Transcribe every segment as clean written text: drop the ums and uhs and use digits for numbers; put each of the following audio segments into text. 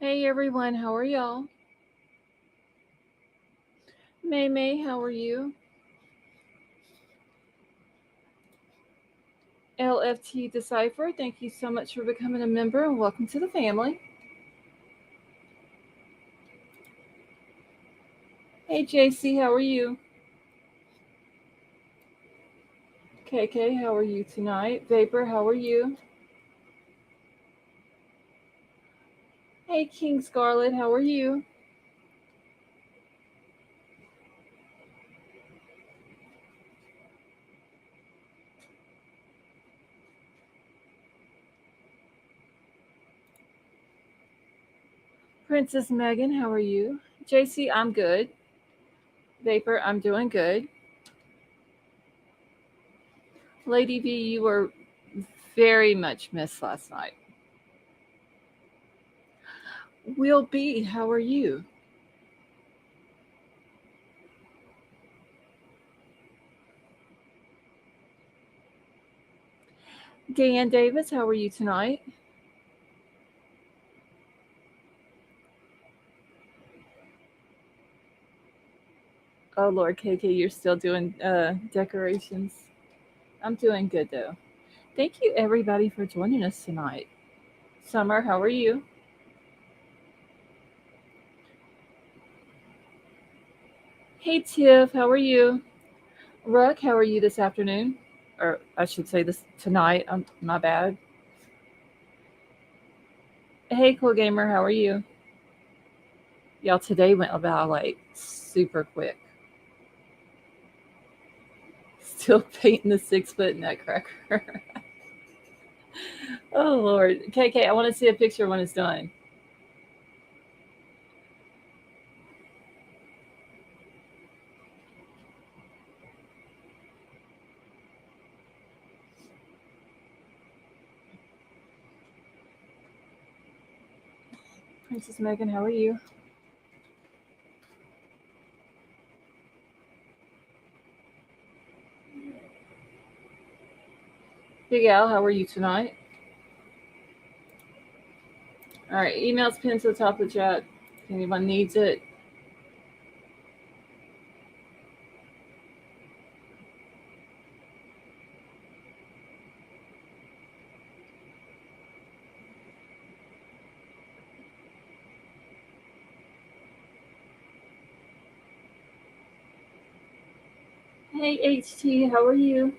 Hey everyone, how are y'all? May May, how are you? LFT Decipher, thank you so much for becoming a member and welcome to the family. Hey JC, how are you? KK, how are you tonight? Vapor, how are you? Hey King Scarlet, how are you? Princess Megan, how are you? JC, I'm good. Vapor, I'm doing good. Lady V, you were very much missed last night. Will B, how are you? Dan Davis, how are you tonight? Oh Lord, KK, you're still doing decorations. I'm doing good though. Thank you everybody for joining us tonight. Summer, how are you? Hey Tiff, how are you? Ruck, how are you this afternoon? Or I should say this tonight. My bad. Hey Cool Gamer, how are you? Y'all, today went about like super quick. Still painting the 6 foot nutcracker. Oh Lord. KK, I want to see a picture when it's done. Princess Megan, how are you? Big Al, how are you tonight? All right, email's pinned to the top of the chat. If anyone needs it. Hey HT, how are you?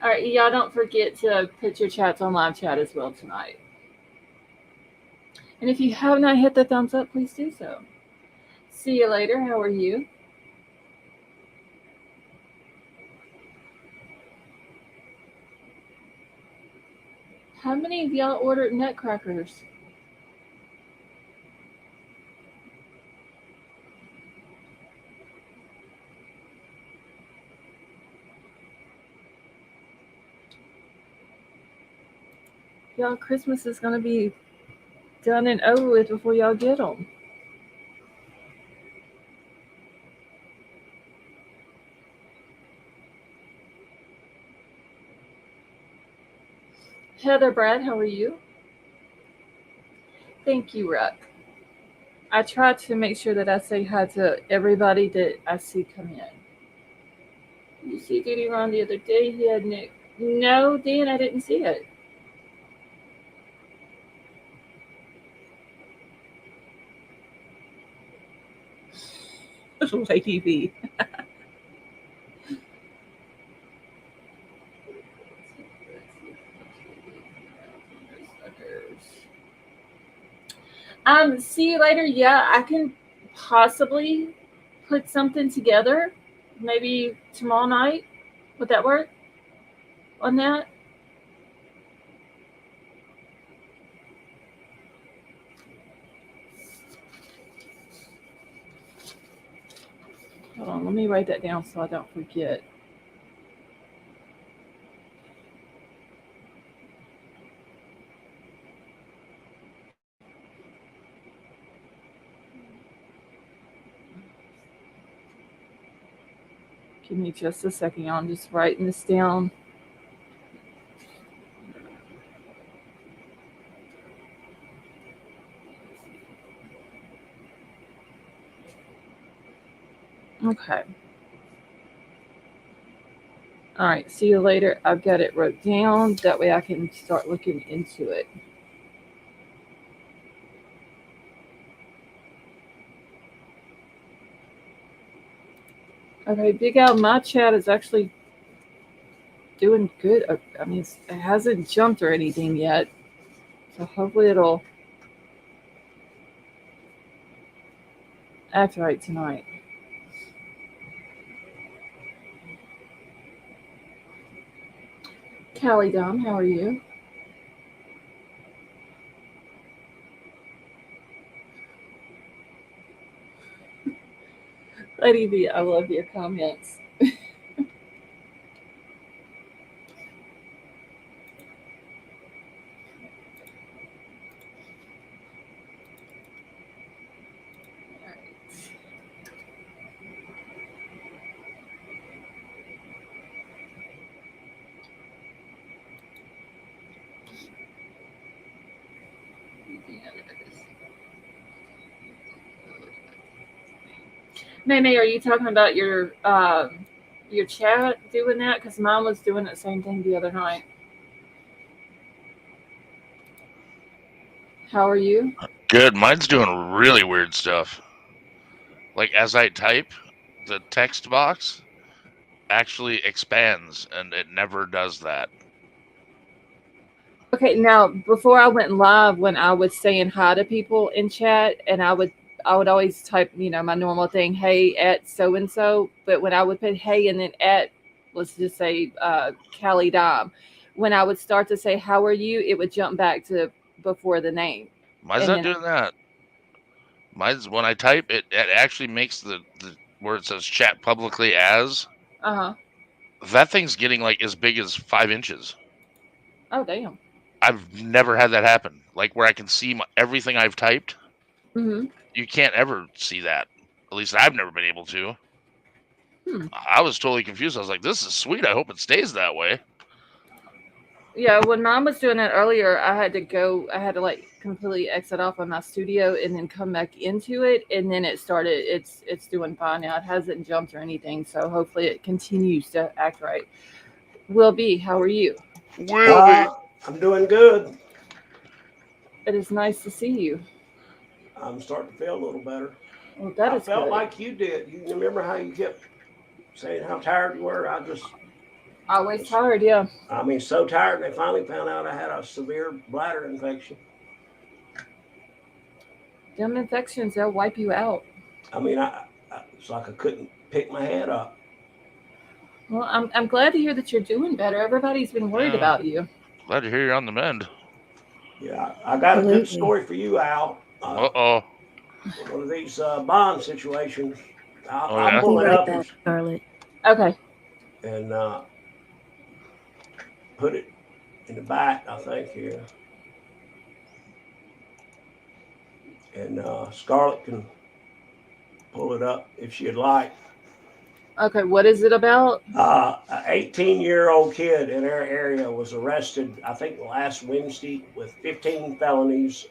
All right, y'all don't forget to put your chats on live chat as well tonight. And if you have not hit the thumbs up, please do so. See you later. How are you? How many of y'all ordered nutcrackers? Y'all, Christmas is going to be done and over with before y'all get them. Heather Brad, how are you? Thank you, Ruck. I try to make sure that I say hi to everybody that I see come in. You see Diddy Ron the other day? He had Nick. No, Dan, I didn't see it. Lady V. See you later. Yeah, I can possibly put something together. Maybe tomorrow night. Would that work on that? Hold on, let me write that down so I don't forget. Give me just a second, y'all. I'm just writing this down. Okay. All right. See you later. I've got it wrote down. That way I can start looking into it. Okay, Big Al, my chat is actually doing good. I mean, it hasn't jumped or anything yet. So hopefully it'll act right tonight. Callie Dom, how are you? Lady V, I love your comments. Nene, are you talking about your chat doing that? Because mine was doing the same thing the other night. How are you? Good. Mine's doing really weird stuff. Like as I type, the text box actually expands and it never does that. Okay, now before I went live, when I was saying hi to people in chat, and I would always type, my normal thing, hey at so and so. But when I would put hey and then at, let's just say Callie Dom, when I would start to say how are you, it would jump back to before the name, Mine's and not then doing that. Mine's when I type it actually makes the where it says chat publicly as uh huh. that thing's getting like as big as 5 inches. Oh damn. I've never had that happen. Like where I can see everything I've typed. Mm-hmm. You can't ever see that. At least I've never been able to. Hmm. I was totally confused. I was like, "This is sweet. I hope it stays that way." Yeah, when mom was doing that earlier, I had to go. I had to like completely exit off on my studio and then come back into it, and then it started. It's doing fine now. It hasn't jumped or anything, so hopefully it continues to act right. Will be. How are you? Will be. I'm doing good. It is nice to see you. I'm starting to feel a little better. Well, that I is felt good. like you did. You remember how you kept saying how tired you were? I just Always was, tired, yeah. I mean, so tired. They finally found out I had a severe bladder infection. Them infections, they'll wipe you out. I mean, it's like I couldn't pick my head up. Well, I'm glad to hear that you're doing better. Everybody's been worried Yeah. about you. Glad to hear you're on the mend. Yeah, I got a good Absolutely. story for you, Al. Uh-oh. One of these bond situations. Oh I'll yeah. Be pull it right up back, Scarlett. Okay. and put it in the back, I think, here. And Scarlett can pull it up if she'd like. Okay. What is it about? An 18-year-old kid in our area was arrested, I think, last Wednesday with 15 felonies.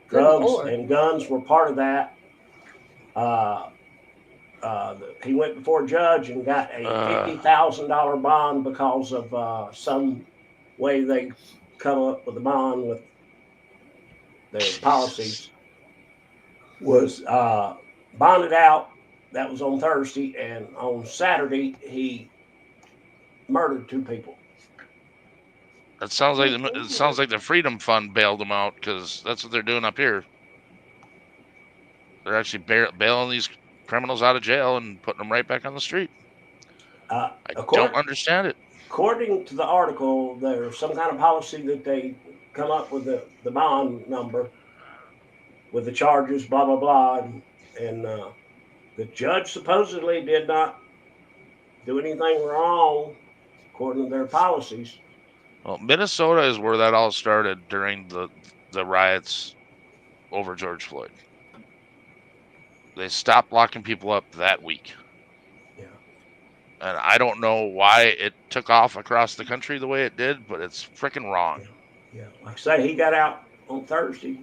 Good Drugs lord. and guns were part of that. Uh, he went before a judge and got a Uh. $50,000 bond because of some way they come up with a bond with their policies. Was bonded out. That was on Thursday, and on Saturday he murdered two people. That sounds like Good it sounds lord. like the Freedom Fund bailed them out because that's what they're doing up here. They're actually bailing these criminals out of jail and putting them right back on the street. I don't According understand it. according to the article, there's some kind of policy that they come up with the bond number with the charges, blah blah blah, and the judge supposedly did not do anything wrong according to their policies. Well, Minnesota is where that all started during the riots over George Floyd. They stopped locking people up that week. Yeah, And I don't know why it took off across the country the way it did, but it's freaking wrong. yeah, yeah. Like I say, he got out on Thursday.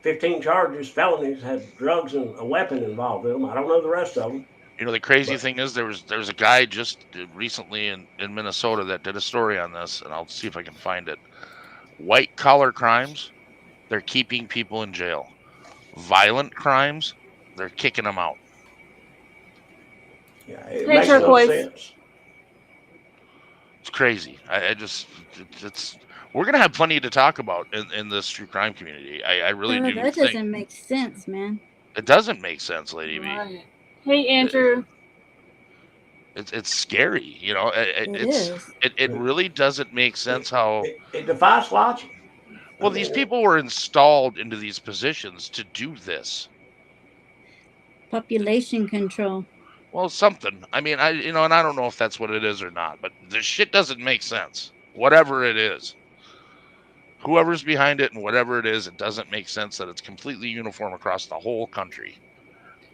15 charges, felonies, had drugs and a weapon involved in them. I don't know the rest of them. You know, the crazy But- thing is there's a guy just recently in Minnesota that did a story on this, and I'll see if I can find it. White collar crimes, they're keeping people in jail. Violent crimes, they're kicking them out. Yeah, it Hey, makes no Turquoise. sense. It's crazy. It's we're gonna have plenty to talk about in this true crime community. I really do That think doesn't make sense, man. it doesn't make sense, Lady V. Right. Hey, Andrew. It's scary, you know. is. It really doesn't make sense how It defies logic. well these people were installed into these positions to do this. Population control. Well, something. I mean, and I don't know if that's what it is or not, but this shit doesn't make sense. Whatever it is, whoever's behind it and whatever it is, it doesn't make sense that it's completely uniform across the whole country.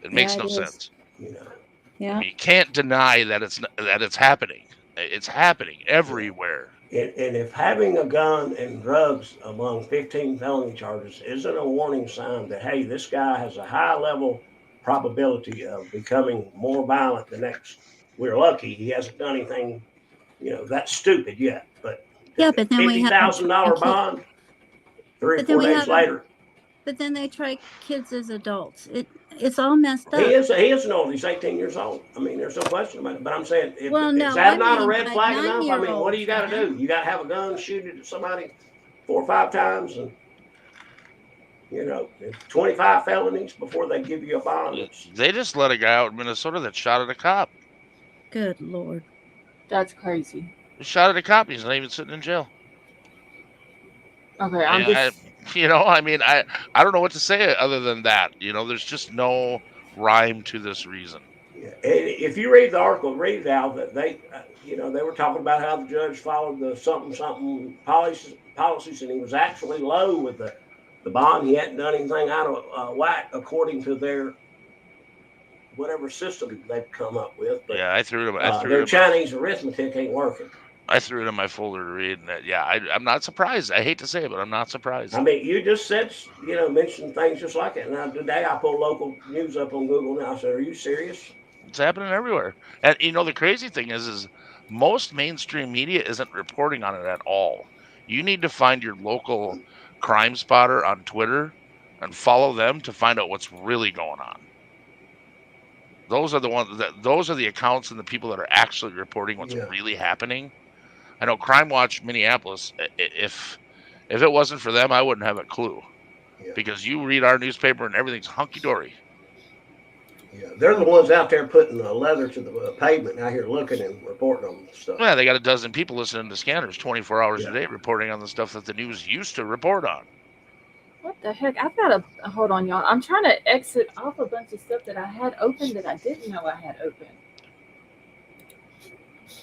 It makes Yeah, no it is. sense. You know, I Yeah. mean, you can't deny that it's happening. It's happening everywhere. and if having a gun and drugs among 15 felony charges isn't a warning sign that, hey, this guy has a high level probability of becoming more violent the next, we're lucky he hasn't done anything, that's stupid yet. But Yeah, but then we have $50,000 bond, 3 or But then 4 we days have- later. But then they try kids as adults. It's all messed up. He is old. He's 18 years old. I mean, there's no question about it. But I'm saying, Well, no, is that I not a mean, red like flag enough? I mean, what do you got to 9-year-olds, do? You got to have a gun, shoot it at somebody 4 or 5 times, and 25 felonies before they give you a bond. They just let a guy out in Minnesota that shot at a cop. Good Lord. That's crazy. He shot at a cop. He's not even sitting in jail. Okay, I'm And just. I mean, I don't know what to say other than that. There's just no rhyme to this reason. Yeah. And if you read the article, read it out, that they were talking about how the judge followed the something policies, and he was actually low with the bond. He hadn't done anything out of whack according to their whatever system they've come up with. But Yeah, I threw it. their Chinese arithmetic ain't working. I threw it in my folder to read, and I'm not surprised. I hate to say it, but I'm not surprised. I mean, you just said, mentioned things just like it. Now, today I pulled local news up on Google, and I said, are you serious? It's happening everywhere. And the crazy thing is most mainstream media isn't reporting on it at all. You need to find your local Crime Spotter on Twitter and follow them to find out what's really going on. Those are the accounts and the people that are actually reporting what's really happening. I know Crime Watch Minneapolis, if it wasn't for them, I wouldn't have a clue. Yeah. Because you read our newspaper and everything's hunky-dory. Yeah, they're the ones out there putting the leather to the pavement out here looking and reporting on stuff. Yeah, they got a dozen people listening to scanners 24 hours Yeah. a day reporting on the stuff that the news used to report on. What the heck? I've got to hold on, y'all. I'm trying to exit off a bunch of stuff that I had open that I didn't know I had open.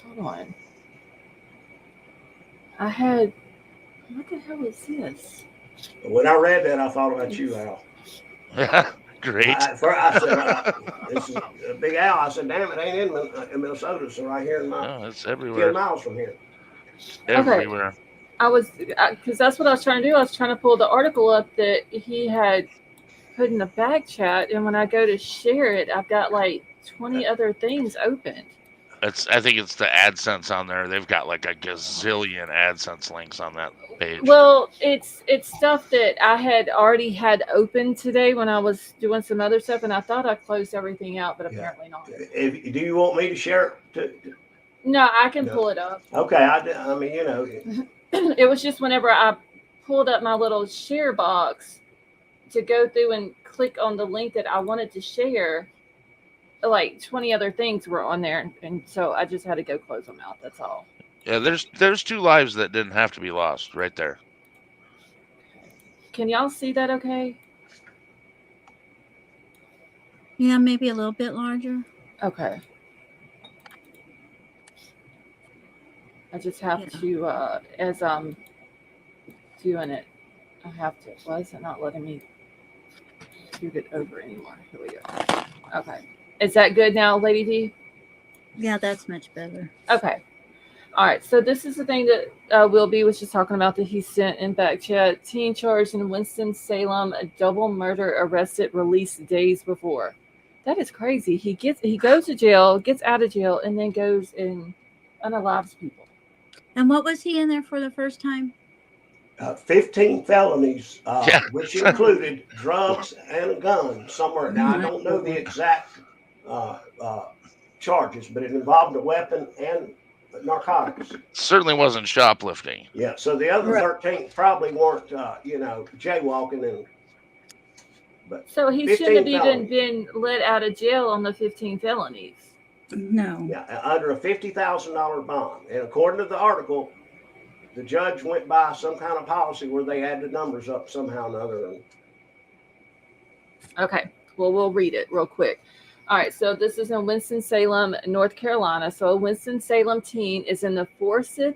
Hold on. I had. What the hell is this? When I read that, I thought about you, Al. Great. I said, this is a big Al. I said, damn, it ain't in Minnesota. So right here in my Oh, it's 10 everywhere. miles from here. Everywhere. I was, because that's what I was trying to do. I was trying to pull the article up that he had put in the back chat, and when I go to share it, I've got like 20 other things opened. I think it's the AdSense on there. They've got like a gazillion AdSense links on that page. Well, it's stuff that I had already had open today when I was doing some other stuff, and I thought I closed everything out, but apparently not. Do you want me to share it? No, I can No. pull it up. Okay, I mean, It was just whenever I pulled up my little share box to go through and click on the link that I wanted to share, like 20 other things were on there, and so I just had to go close them out. That's all. Yeah, there's 2 lives that didn't have to be lost right there. Can y'all see that okay? Yeah, maybe a little bit larger. Okay. I just have to, as I'm doing it, I have to. Why is it not letting me scoot it over anymore? Here we go. Okay. Is that good now, Lady D? Yeah, that's much better. Okay. All right, so this is the thing that Will B was just talking about that he sent in back chat. Teen charged in Winston-Salem, a double murder, arrested, released days before. That is crazy. He goes to jail, gets out of jail, and then goes and unalives people. And what was he in there for the first time? 15 felonies, Yeah. which included drugs and a gun somewhere. Now, I don't know the exact charges, but it involved a weapon and narcotics. Certainly wasn't shoplifting. Yeah, so the other 13 probably weren't, jaywalking. So he 15 shouldn't have even felonies. been let out of jail on the 15 felonies. No. Yeah, under a $50,000 bond. And according to the article, the judge went by some kind of policy where they added numbers up somehow or another. Okay, well, we'll read it real quick. All right, so this is in Winston-Salem, North Carolina. So a Winston-Salem teen is in the Forsyth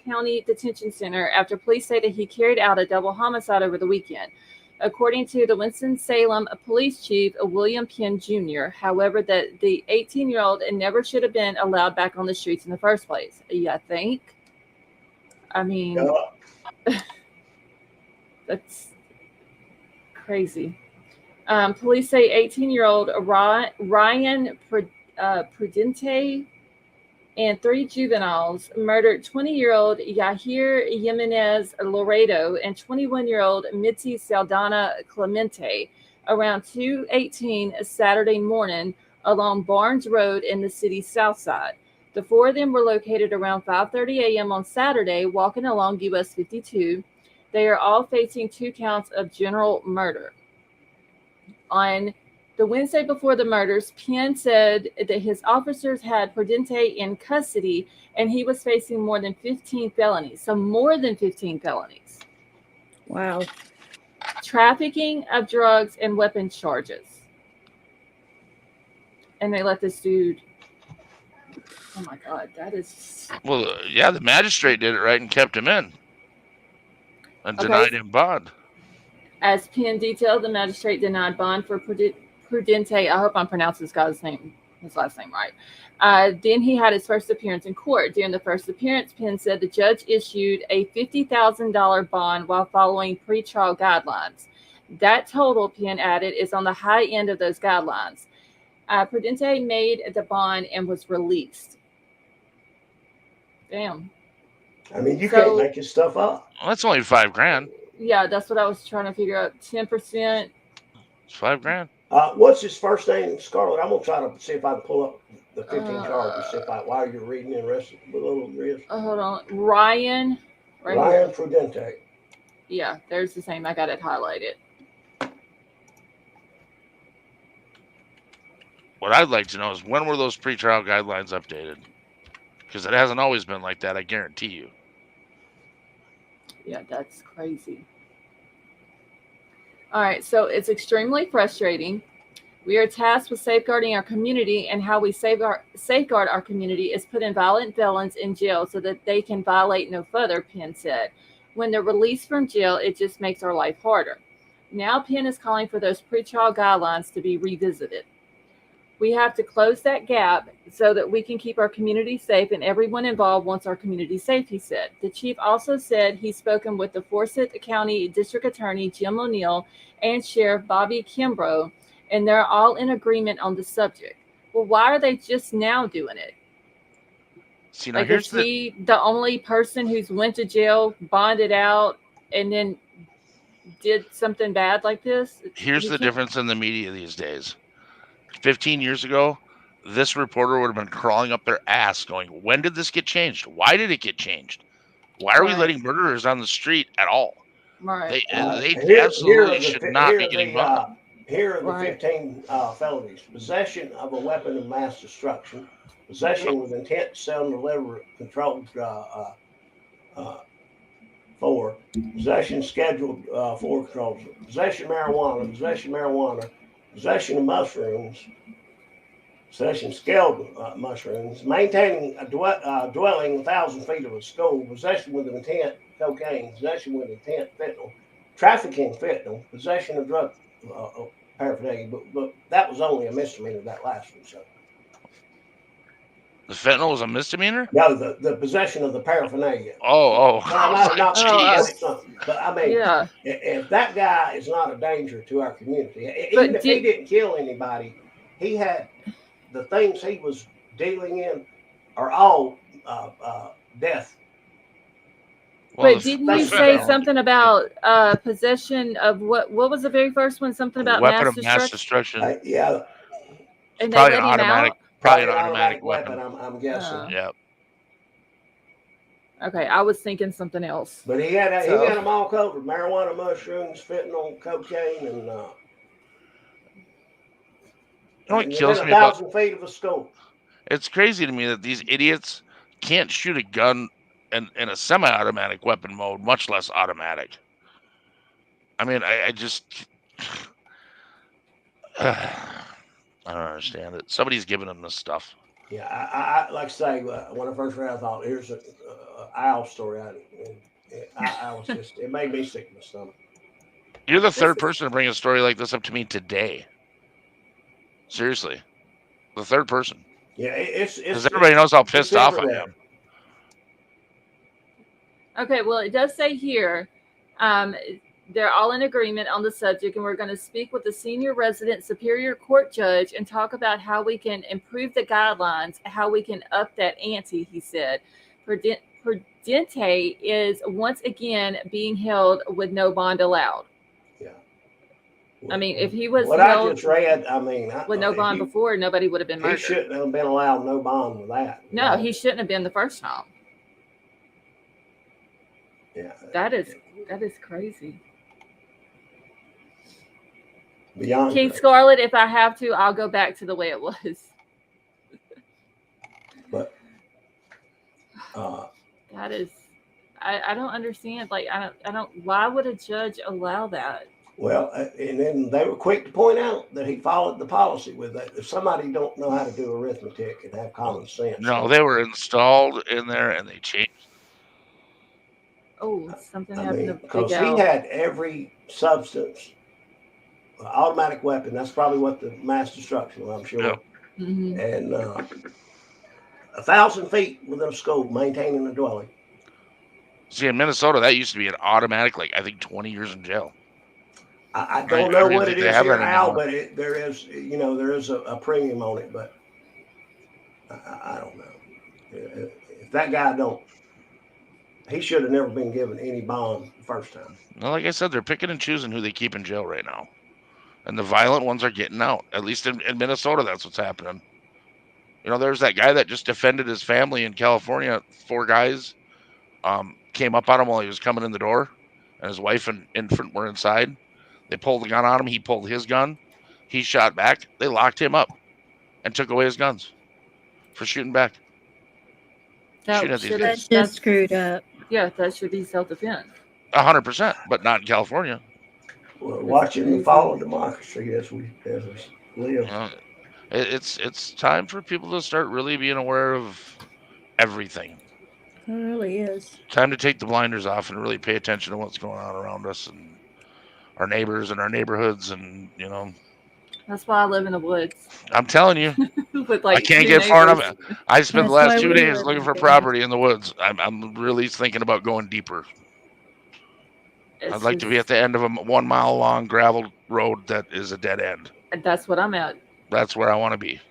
County Detention Center after police say that he carried out a double homicide over the weekend. According to the Winston-Salem police chief, William Penn Jr., however, that the 18-year-old never should have been allowed back on the streets in the first place. You think? I mean, that's crazy. Police say 18-year-old Ryan Prudente and 3 juveniles murdered 20-year-old Yahir Jimenez Laredo and 21-year-old Mitzi Saldana Clemente around 2:18 Saturday morning along Barnes Road in the city's south side. The 4 of them were located around 5:30 a.m. on Saturday, walking along US 52. They are all facing 2 counts of general murder. On the Wednesday before the murders, Penn said that his officers had Prudente in custody and he was facing more than 15 felonies. So more than 15 felonies. Wow. Trafficking of drugs and weapons charges. And they let this dude. Oh my God, that is. Well, yeah, the magistrate did it right and kept him in and denied him bond. As Penn detailed, the magistrate denied bond for Prudente. I hope I'm pronouncing his last name right. Then he had his first appearance in court. During the first appearance, Penn said the judge issued a $50,000 bond while following pretrial guidelines. That total, Penn added, is on the high end of those guidelines. Prudente made the bond and was released. Damn. I mean, you can't make this stuff up. Well, that's only $5,000. Yeah, that's what I was trying to figure out. 10%. It's $5,000. What's his first name, Scarlett? I'm gonna try to see if I can pull up the 15 charges. See if while you're reading the rest of the little list. Hold on, Ryan. Ryan Prudente. Yeah, there's his name. I got it highlighted. What I'd like to know is when were those pretrial guidelines updated? Because it hasn't always been like that, I guarantee you. Yeah, that's crazy. All right, so it's extremely frustrating. We are tasked with safeguarding our community, and how we safeguard our community is putting violent felons in jail so that they can violate no further, Penn said. When they're released from jail, it just makes our life harder. Now Penn is calling for those pretrial guidelines to be revisited. We have to close that gap so that we can keep our community safe, and everyone involved wants our community safe, he said. The chief also said he's spoken with the Forsyth County District Attorney Jim O'Neill and Sheriff Bobby Kimbrough, and they're all in agreement on the subject. Well, why are they just now doing it? See, now like, here's is he the only person who's went to jail, bonded out, and then did something bad like this? Here's the difference in the media these days. 15 years ago, this reporter would have been crawling up their ass going, when did this get changed? Why did it get changed? Why are we letting murderers on the street at all? Right. They absolutely should not be getting bond. Here are the 15 felonies. Possession of a weapon of mass destruction. Possession with intent to sell and deliver controlled for. Possession scheduled for controls. Possession of marijuana. Possession of mushrooms, possession scaled mushrooms, maintaining a dwelling 1,000 feet of a school, possession with intent cocaine, possession with intent fentanyl, trafficking fentanyl, possession of drug paraphernalia, but that was only a misdemeanor, that last one. So that. The fentanyl was a misdemeanor? No, the possession of the paraphernalia. Oh. But I might not jeez. be something. But I mean, Yeah. if that guy is not a danger to our community, But even if he didn't kill anybody, he had the things he was dealing in are all death. Well, But didn't you say something about possession of what was the very first one? Something about weapon of mass destruction. Yeah. And Probably they an let him automatic. out? Probably an automatic weapon. I'm guessing. Yeah. Okay, I was thinking something else. But he had them all covered: marijuana, mushrooms, fentanyl, cocaine, and what kills me 1,000 feet of a school. It's crazy to me that these idiots can't shoot a gun in a semi-automatic weapon mode, much less automatic. I mean, I just I don't understand it. Somebody's giving them this stuff. Yeah, I like I say, when I first read, I thought, here's an owl story. I was just, it made me sick in the stomach. You're the third person to bring a story like this up to me today. Seriously, the third person. Yeah, it's because everybody knows how pissed off I am. Okay, well, it does say here, they're all in agreement on the subject, and we're going to speak with the senior resident Superior Court judge and talk about how we can improve the guidelines, how we can up that ante, he said. Prudente is once again being held with no bond allowed. Yeah. I mean, if he was what held I just read, I mean, with no bond before, nobody would have been murdered. He shouldn't have been allowed no bond with that. No, he shouldn't have been the first time. Yeah. That is crazy. Beyond King crazy. Scarlet, if I have to, I'll go back to the way it was. But that is, I don't understand. Like, I don't. Why would a judge allow that? Well, and then they were quick to point out that he followed the policy with that. If somebody don't know how to do arithmetic and have common sense. No, they were installed in there and they changed. Oh, something happened to because Big he Al. had every substance, automatic weapon. That's probably what the mass destruction, I'm sure. Yeah. Mm-hmm. And 1,000 feet within a school, maintaining a dwelling. See, in Minnesota, that used to be an automatic, like I think 20 years in jail. I don't know what it is here now, but there is a premium on it. But I don't know. If that guy he should have never been given any bond the first time. Well, like I said, they're picking and choosing who they keep in jail right now. And the violent ones are getting out. At least in Minnesota, that's what's happening. You know, there's that guy that just defended his family in California. 4 guys came up on him while he was coming in the door, and his wife and infant were inside. They pulled the gun on him. He pulled his gun. He shot back. They locked him up and took away his guns for shooting back. That's just screwed up. Yeah, that should be self-defense. 100%, but not in California. We're watching the fall of democracy as we live. It's time for people to start really being aware of everything. It really is. Time to take the blinders off and really pay attention to what's going on around us and our neighbors and our neighborhoods, and That's why I live in the woods. I'm telling you, With like I can't 2 get far enough. neighbors. I spent the That's last why 2 we days live looking in for the property in the woods. I'm really thinking about going deeper. I'd like to be at the end of a 1 mile long gravel road that is a dead end. That's what I'm at. That's where I want to be.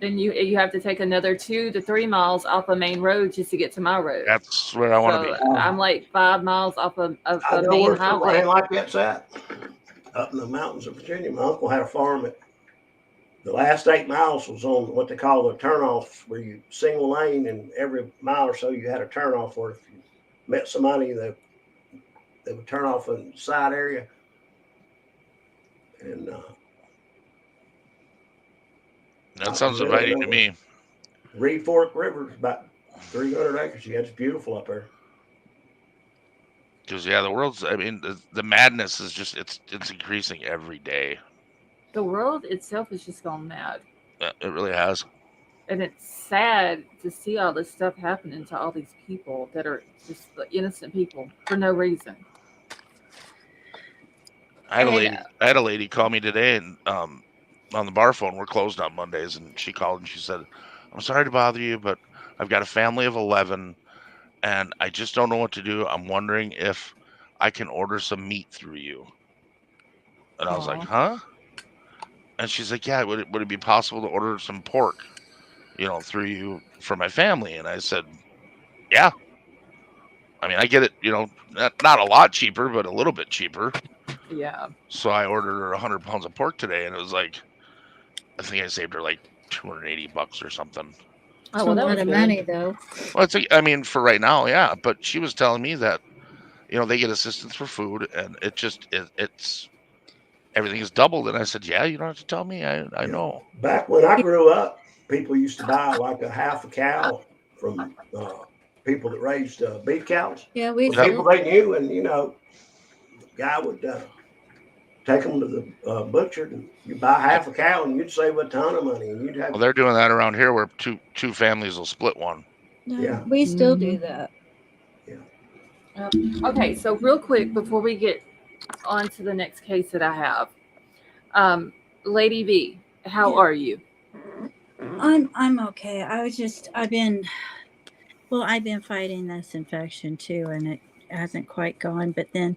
Then you have to take another 2 to 3 miles off a main road just to get to my road. That's where I want to be. I'm like 5 miles off of I a know main where highway. something like that's at. Up in the mountains of Virginia. My uncle had a farm at the last 8 miles was on what they call the turnoff, where you single lane, and every mile or so you had a turnoff where if you met somebody they would turn off a side area. And That sounds inviting to me. Reed Fork River is about 300 acres. Yeah, it's beautiful up there. Because the world's, I mean, the madness is just, it's increasing every day. The world itself has just gone mad. It really has. And it's sad to see all this stuff happening to all these people that are just innocent people for no reason. I had a lady call me today, and on the bar phone, we're closed on Mondays, and she called and she said, I'm sorry to bother you, but I've got a family of 11 and I just don't know what to do. I'm wondering if I can order some meat through you. And I was like, Aw. huh? And she's like, yeah, would it be possible to order some pork, through you for my family? And I said, yeah. I mean, I get it, not a lot cheaper, but a little bit cheaper. Yeah. So I ordered her 100 pounds of pork today, and it was like, I think I saved her like $280 or something. Oh, It's well, a that lot was of good. money, though. Well, I mean, for right now, yeah. But she was telling me that, they get assistance for food, and it's everything is doubled. And I said, yeah, you don't have to tell me. I Yeah. know. Back when I grew up, people used to buy like a half a cow from people that raised beef cows. Yeah, we Well, Yep. people they knew, and the guy would take them to the butcher, and you buy half a cow, and you'd save a ton of money, and you'd have Well, they're doing that around here, where two families will split one. Yeah. we still do Mhm. that. Okay, so real quick before we get on to the next case that I have, Lady V, how Yeah. are you? I'm okay. I've been fighting this infection too, and it hasn't quite gone. But then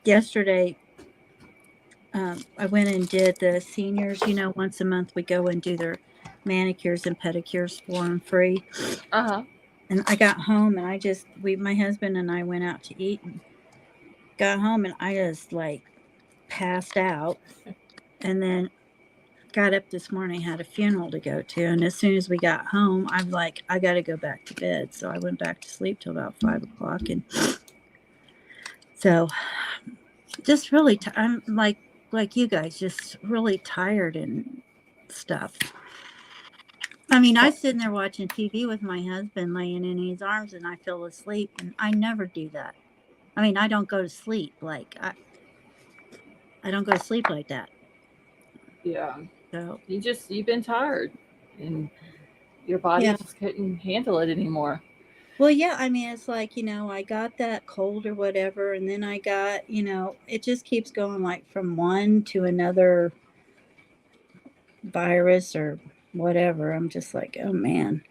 yesterday, I went and did the seniors. Once a month we go and do their manicures and pedicures for them free. Uh-huh. And I got home and my husband and I went out to eat and got home and I just like passed out. And then got up this morning, had a funeral to go to. And as soon as we got home, I'm like, I got to go back to bed. So I went back to sleep till about 5 o'clock. And so just really, I'm like you guys, just really tired and stuff. I mean, I'm sitting there watching TV with my husband laying in his arms and I fell asleep, and I never do that. I mean, I don't go to sleep I don't go to sleep like that. Yeah. So You've been tired and your body Yeah. just couldn't handle it anymore. well, yeah, I mean, it's like, I got that cold or whatever, and then I got, it just keeps going like from one to another virus or whatever. I'm just like, oh man.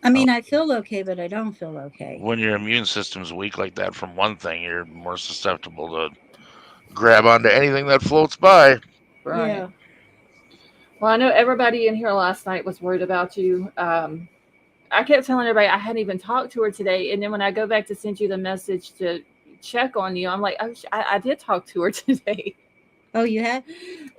I mean, I feel okay, but I don't feel okay. When your immune system's weak like that from one thing, you're more susceptible to grab onto anything that floats by. Right. Yeah. Well, I know everybody in here last night was worried about you. I kept telling everybody I hadn't even talked to her today, and then when I go back to send you the message to check on you, I'm like, oh, I did talk to her today. Oh, you had?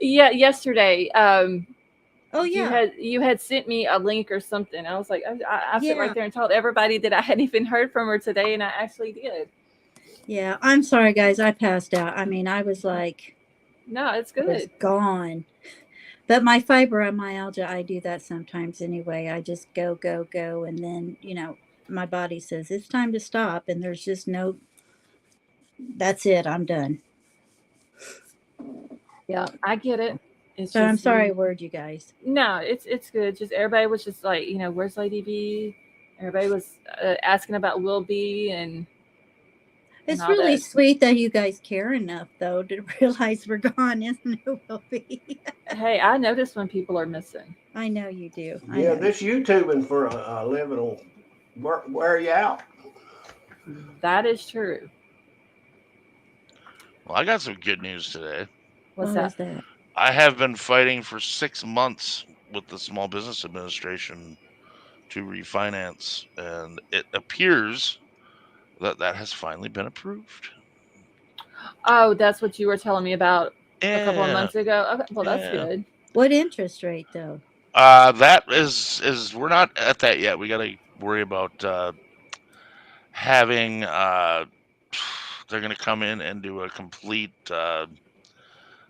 Yeah, yesterday. Oh, yeah. You had sent me a link or something. I was like, I sit Yeah. right there and told everybody that I hadn't even heard from her today, and I actually did. Yeah. I'm sorry, guys. I passed out. I mean, I was like, No, it's I was good. gone. But my fibromyalgia, I do that sometimes anyway. I just go, and then, my body says it's time to stop, and there's just no. That's it. I'm done. Yeah, I get it. It's So I'm just sorry I worried you guys. No, it's good. Just everybody was just like, where's Lady B? Everybody was asking about Will B and It's all really that. sweet that you guys care enough, though, to realize we're gone, isn't it, Will be? Hey, I notice when people are missing. I know you do. I Yeah, know. this YouTubing for a living will wear you out. That is true. Well, I got some good news today. What's What that? was that? I have been fighting for 6 months with the Small Business Administration to refinance, and it appears that has finally been approved. Oh, that's what you were telling me about a couple of Yeah, months ago. Okay, well, that's yeah. good. What interest rate, though? That is we're not at that yet. We got to worry about having. They're going to come in and do a complete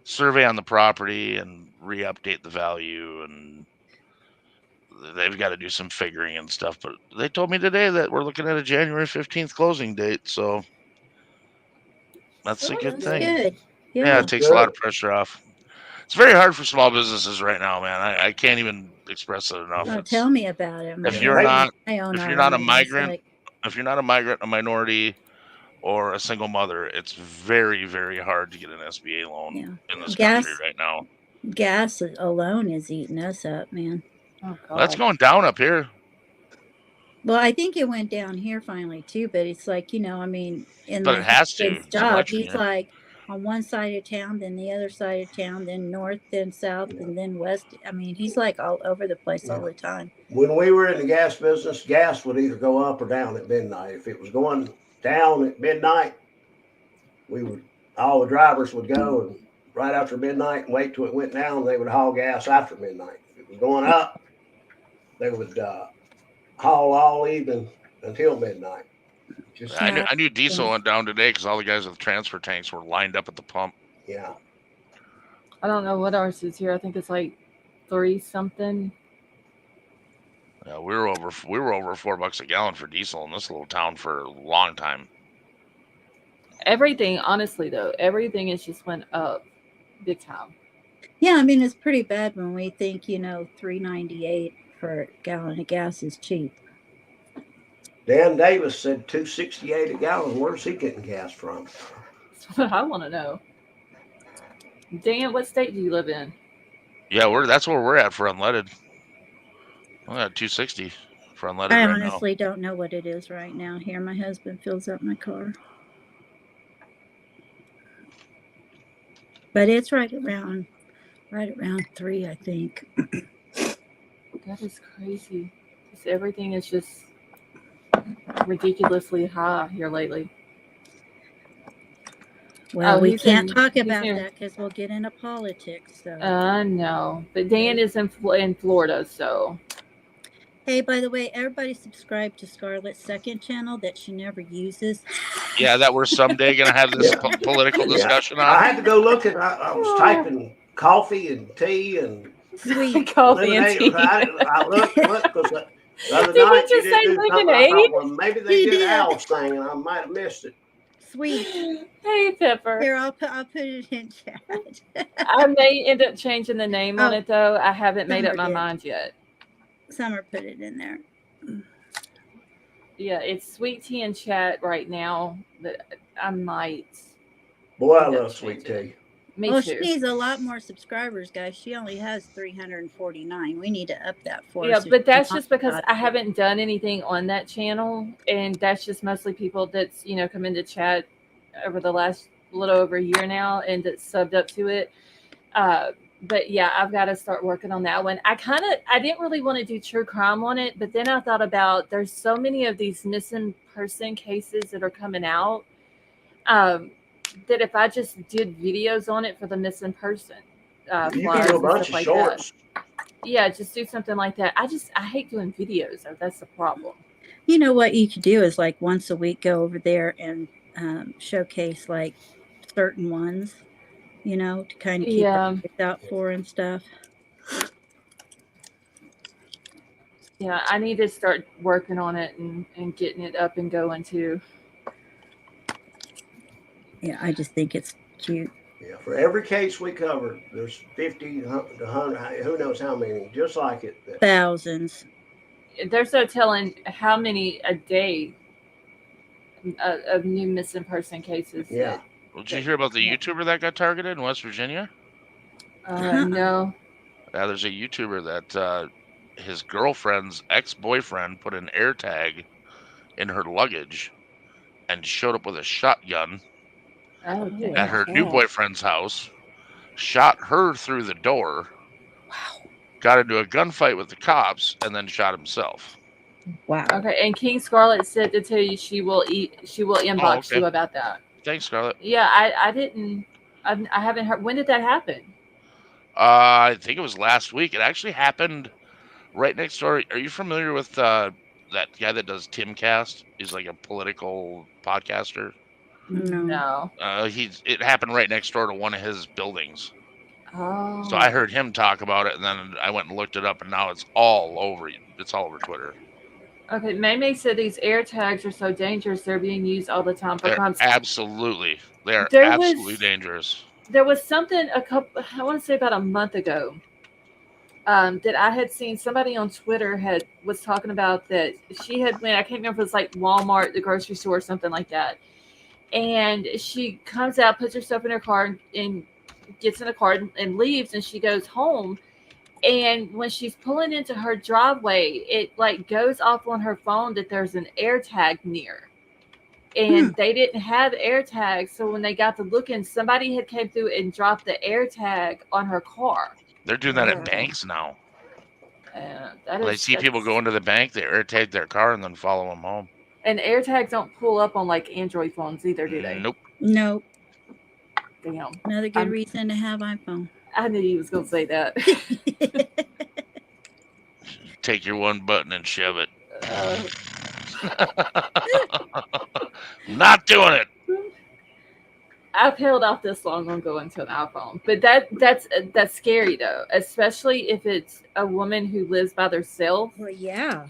survey on the property and re-update the value, and they've got to do some figuring and stuff. But they told me today that we're looking at a January 15th closing date, so that's a good That's thing. good. Yeah, Yeah. it takes a lot of pressure off. It's very hard for small businesses right now, man. I can't even express it enough. Oh, It's, tell me about it. if Yeah, you're they- not I own if our you're not a own, and it's migrant, like, if you're not a migrant, a minority, or a single mother, it's very, very hard to get an SBA loan Yeah. in this Gas- country right now. gas alone is eating us up, man. Oh, God. That's going down up here. Well, I think it went down here finally too, but it's like, I mean, in But my it has to. husband's It's job, election he's year. like on one side of town, then the other side of town, then north, then south, Yeah. and then west. I mean, he's like all over the place all the time. When we were in the gas business, gas would either go up or down at midnight. If it was going down at midnight, all the drivers would go and right after midnight and wait till it went down. They would haul gas after midnight. If it was going up, they would haul all evening until midnight. Just I knew diesel went down today because all the guys with transfer tanks were lined up at the pump. yeah. I don't know what ours is here. I think it's like 3 something. Yeah, we were over $4 a gallon for diesel in this little town for a long time. Everything, honestly, though, everything has just went up big time. Yeah, I mean, it's pretty bad when we think, $3.98 for a gallon of gas is cheap. Dan Davis said $2.68 a gallon. Where's he getting gas from? That's what I want to know. Dan, what state do you live in? Yeah, that's where we're at for unleaded. We're at $2.60 for unleaded I right now. honestly don't know what it is right now. Here, my husband fills up my car. But it's right around 3, I think. That is crazy. Just everything is just ridiculously high here lately. Well, Oh, we he's can't in- talk he's about here. that because we'll get into politics. So, No, but Dan is in Florida, so hey, by the way, everybody subscribe to Scarlett's second channel that she never uses. Yeah, that we're someday going to have this Yeah. political discussion I on. had to go look at. I was typing coffee and tea and Sweet. coffee and lemonade. tea. I looked because the other Did he night you just say didn't do something. I lemonade? thought, well, maybe He they did did. Al's thing, and I might have missed it. Sweet. Hey, Pepper. Here, I'll put it in chat. I may end up changing the name on Oh, it though. I haven't made up Summer my did. mind yet. Summer put it in there. Yeah, it's Sweet Tea and Chat right now, but I might. Boy, I Yeah, love sweet change tea. Me Well, too. she needs a lot more subscribers, guys. She only has 349. We need to up that for her. Yeah, so but she can that's talk just because about I it. haven't done anything on that channel, and that's just mostly people that's come into chat over the last little over a year now, and that's subbed up to it. But yeah, I've got to start working on that one. I didn't really want to do true crime on it, but then I thought about there's so many of these missing person cases that are coming out. That if I just did videos on it for the missing person, You flyers can do a and bunch stuff of like shorts. that. Yeah, just do something like that. I hate doing videos, though. That's the problem. You know what you could do is like once a week go over there and showcase like certain ones, to kind of keep Yeah. our eyes out for and stuff. Yeah, I need to start working on it and getting it up and going too. Yeah, I just think it's cute. Yeah, for every case we covered, there's 50 to 100, who knows how many, just like it. Thousands. There's no telling how many a day of new missing person cases. Yeah. Did you hear about the Yeah. YouTuber that got targeted in West Virginia? No. Yeah, there's a YouTuber that his girlfriend's ex-boyfriend put an air tag in her luggage and showed up with a shotgun Oh, at her new boyfriend's house, shot her through the door, got into a gunfight with the cops, and then shot himself. Wow. Okay, and King Scarlet said to tell you she will inbox okay. you about that. Thanks, Scarlett. Yeah, I haven't heard. When did that happen? I think it was last week. It actually happened right next door. Are you familiar with that guy that does Timcast? He's like a political podcaster. No. It happened right next door to one of his buildings. Oh. So I heard him talk about it, and then I went and looked it up, and now it's all over. It's all over Twitter. Okay, May said these air tags are so dangerous. They're being used all the time for They're crimes. absolutely, they are There absolutely was- dangerous. There was something I want to say about a month ago, that I had seen somebody on Twitter was talking about that she had went. I can't remember if it was like Walmart, the grocery store, or something like that. And she comes out, puts herself in her car, and gets in the car and leaves. And she goes home, And when she's pulling into her driveway, it like goes off on her phone that there's an AirTag near. And they didn't have AirTags, so when they got to looking, somebody had came through and dropped the AirTag on her car. They're doing that Wow. at banks now. That When they is, see people go into the bank, they AirTag their car and then follow them home. and AirTags don't pull up on like Android phones either, do they? Nope. Nope. Damn. Another good reason to have iPhone. I knew you was gonna say that. Take your one button and shove it. Not doing it. I've held off this long on going to an iPhone, but that's scary though, especially if it's a woman who lives by themselves Well, yeah.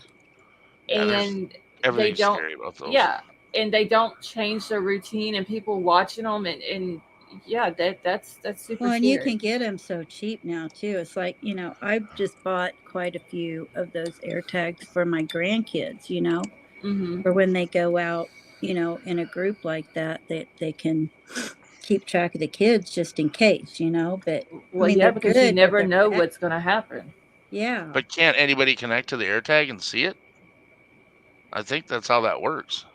and Everything's don't- scary about those. yeah, and they don't change their routine, and people watching them, and yeah, that's super Well, and scary. you can get them so cheap now too. It's like, I've just bought quite a few of those AirTags for my grandkids, Mm-hmm. for when they go out, in a group like that they can keep track of the kids just in case, But Well, mean, yeah, they're because good, you but never they're know bad. what's going to happen. yeah. But can't anybody connect to the AirTag and see it? I think that's how that works.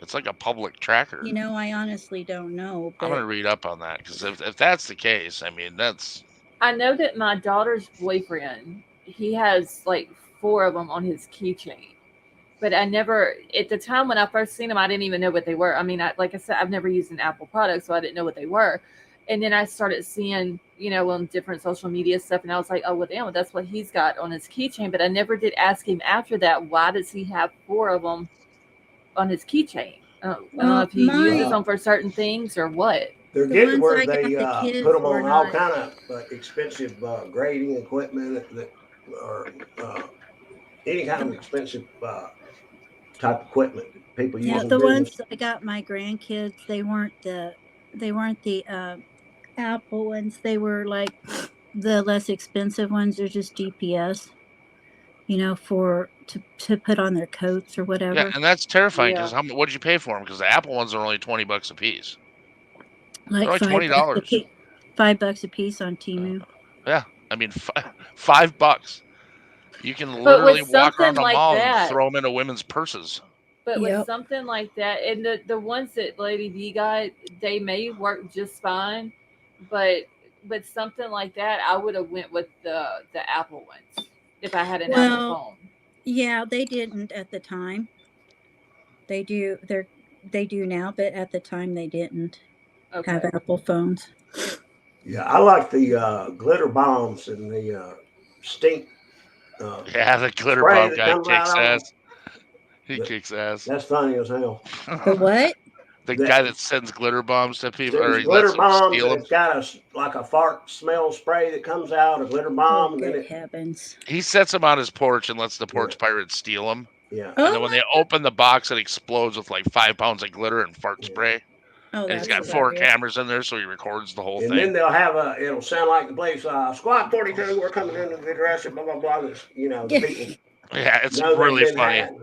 It's like a public tracker. I honestly don't know, I'm going to but read up on that because if that's the case, I mean, that's I know that my daughter's boyfriend, he has like 4 of them on his keychain. But I never, at the time when I first seen them, I didn't even know what they were. I mean, like I said, I've never used an Apple product, so I didn't know what they were. And then I started seeing, on different social media stuff, and I was like, oh, well, damn, that's what he's got on his keychain. But I never did ask him after that, why does he have 4 of them on his keychain? I don't know if he uses them for certain things or what. They're The getting ones where I got they the kids put them were on all not- kind of expensive grading equipment that or any kind of expensive type equipment that people use. yeah, in the business. ones I got my grandkids, they weren't the Apple ones. They were like the less expensive ones. They're just GPS, for to put on their coats or whatever. yeah, and that's terrifying Yeah. because what did you pay for them? Because the Apple ones are only $20 a piece. like like $20. $5 a piece on Temu. I mean, $5. You can with literally walk around something the like mall that- and throw them into women's purses. But with Yep. something like that, and the ones that Lady D got, they may work just fine. But with something like that, I would have went with the Apple ones if I had an Apple Well, phone. Yeah, they didn't at the time. They do. They do now, but at the time they didn't Okay. have Apple phones. Yeah, I like the glitter bombs and the stink. Yeah, the glitter Spray bomb that guy comes kicks out of 'em. ass. He kicks ass. That's funny as hell. The what? The that- guy that sends glitter bombs to people, or There's he glitter lets them bombs, steal and them. it's got like a fart smell spray that comes out, a glitter bomb, Oh, and then good it, heavens! He sets them on his porch and lets the porch pirates steal them. yeah. And Oh, then when they open the box, it explodes with like 5 pounds of glitter and fart Yeah. spray. oh, And that's he's got 4 hilarious. cameras in there, so he records the whole And thing. then they'll have it'll sound like the place, Squad 42, we're coming into the direction, blah, blah, blah. This, the people Yeah, it's know they've really been funny. had.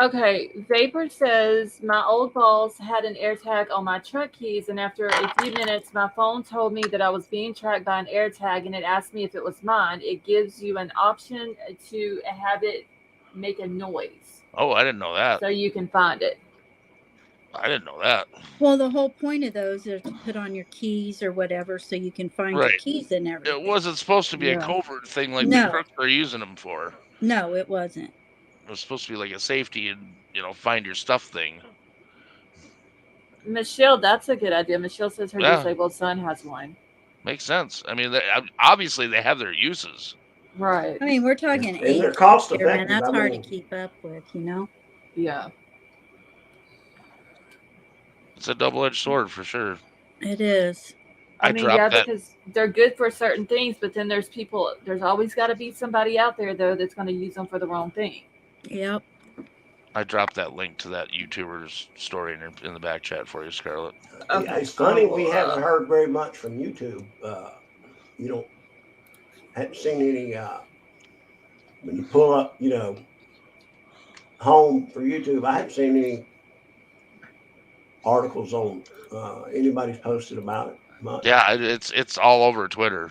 Okay, Vapor says my old boss had an AirTag on my truck keys, and after a few minutes, my phone told me that I was being tracked by an AirTag, and it asked me if it was mine. It gives you an option to have it make a noise, Oh, I didn't know that. so you can find it. I didn't know that. Well, the whole point of those is to put on your keys or whatever, so you can find your Right. keys and everything. It wasn't supposed to be a Yeah. covert thing like No. the crooks are using them for. No, it wasn't. It was supposed to be like a safety and find your stuff thing. Michelle, that's a good idea. Michelle says her Yeah. disabled son has one. Makes sense. I mean, obviously they have their uses. Right. I mean, we're talking And they're eight cost here, man. effective. That's I hard mean, to keep up with, Yeah. It's a double-edged sword for sure. It is. I mean, dropped yeah, that. because they're good for certain things, but then there's always got to be somebody out there, though, that's going to use them for the wrong thing. Yep. I dropped that link to that YouTuber's story in the back chat for you, Scarlett. Okay. it's funny we haven't heard very much from YouTube. Haven't seen any when you pull up, home for YouTube. I haven't seen any articles on anybody's posted about it much. Yeah, it's all over Twitter.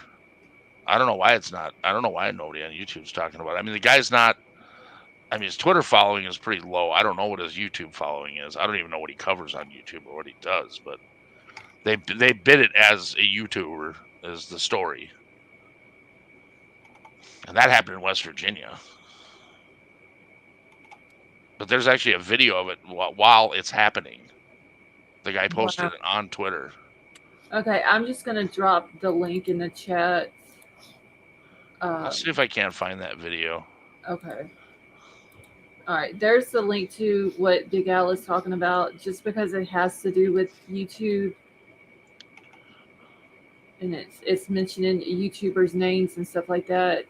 I don't know why it's not. I don't know why nobody on YouTube's talking about it. I mean, the guy's not. I mean, his Twitter following is pretty low. I don't know what his YouTube following is. I don't even know what he covers on YouTube or what he does. But they bid it as a YouTuber is the story, and that happened in West Virginia. But there's actually a video of it while it's happening. The guy posted Wow. it on Twitter. Okay, I'm just gonna drop the link in the chat. I'll see if I can't find that video. Okay. All right, there's the link to what Big Al is talking about, just because it has to do with YouTube, and it's mentioning YouTubers' names and stuff like that.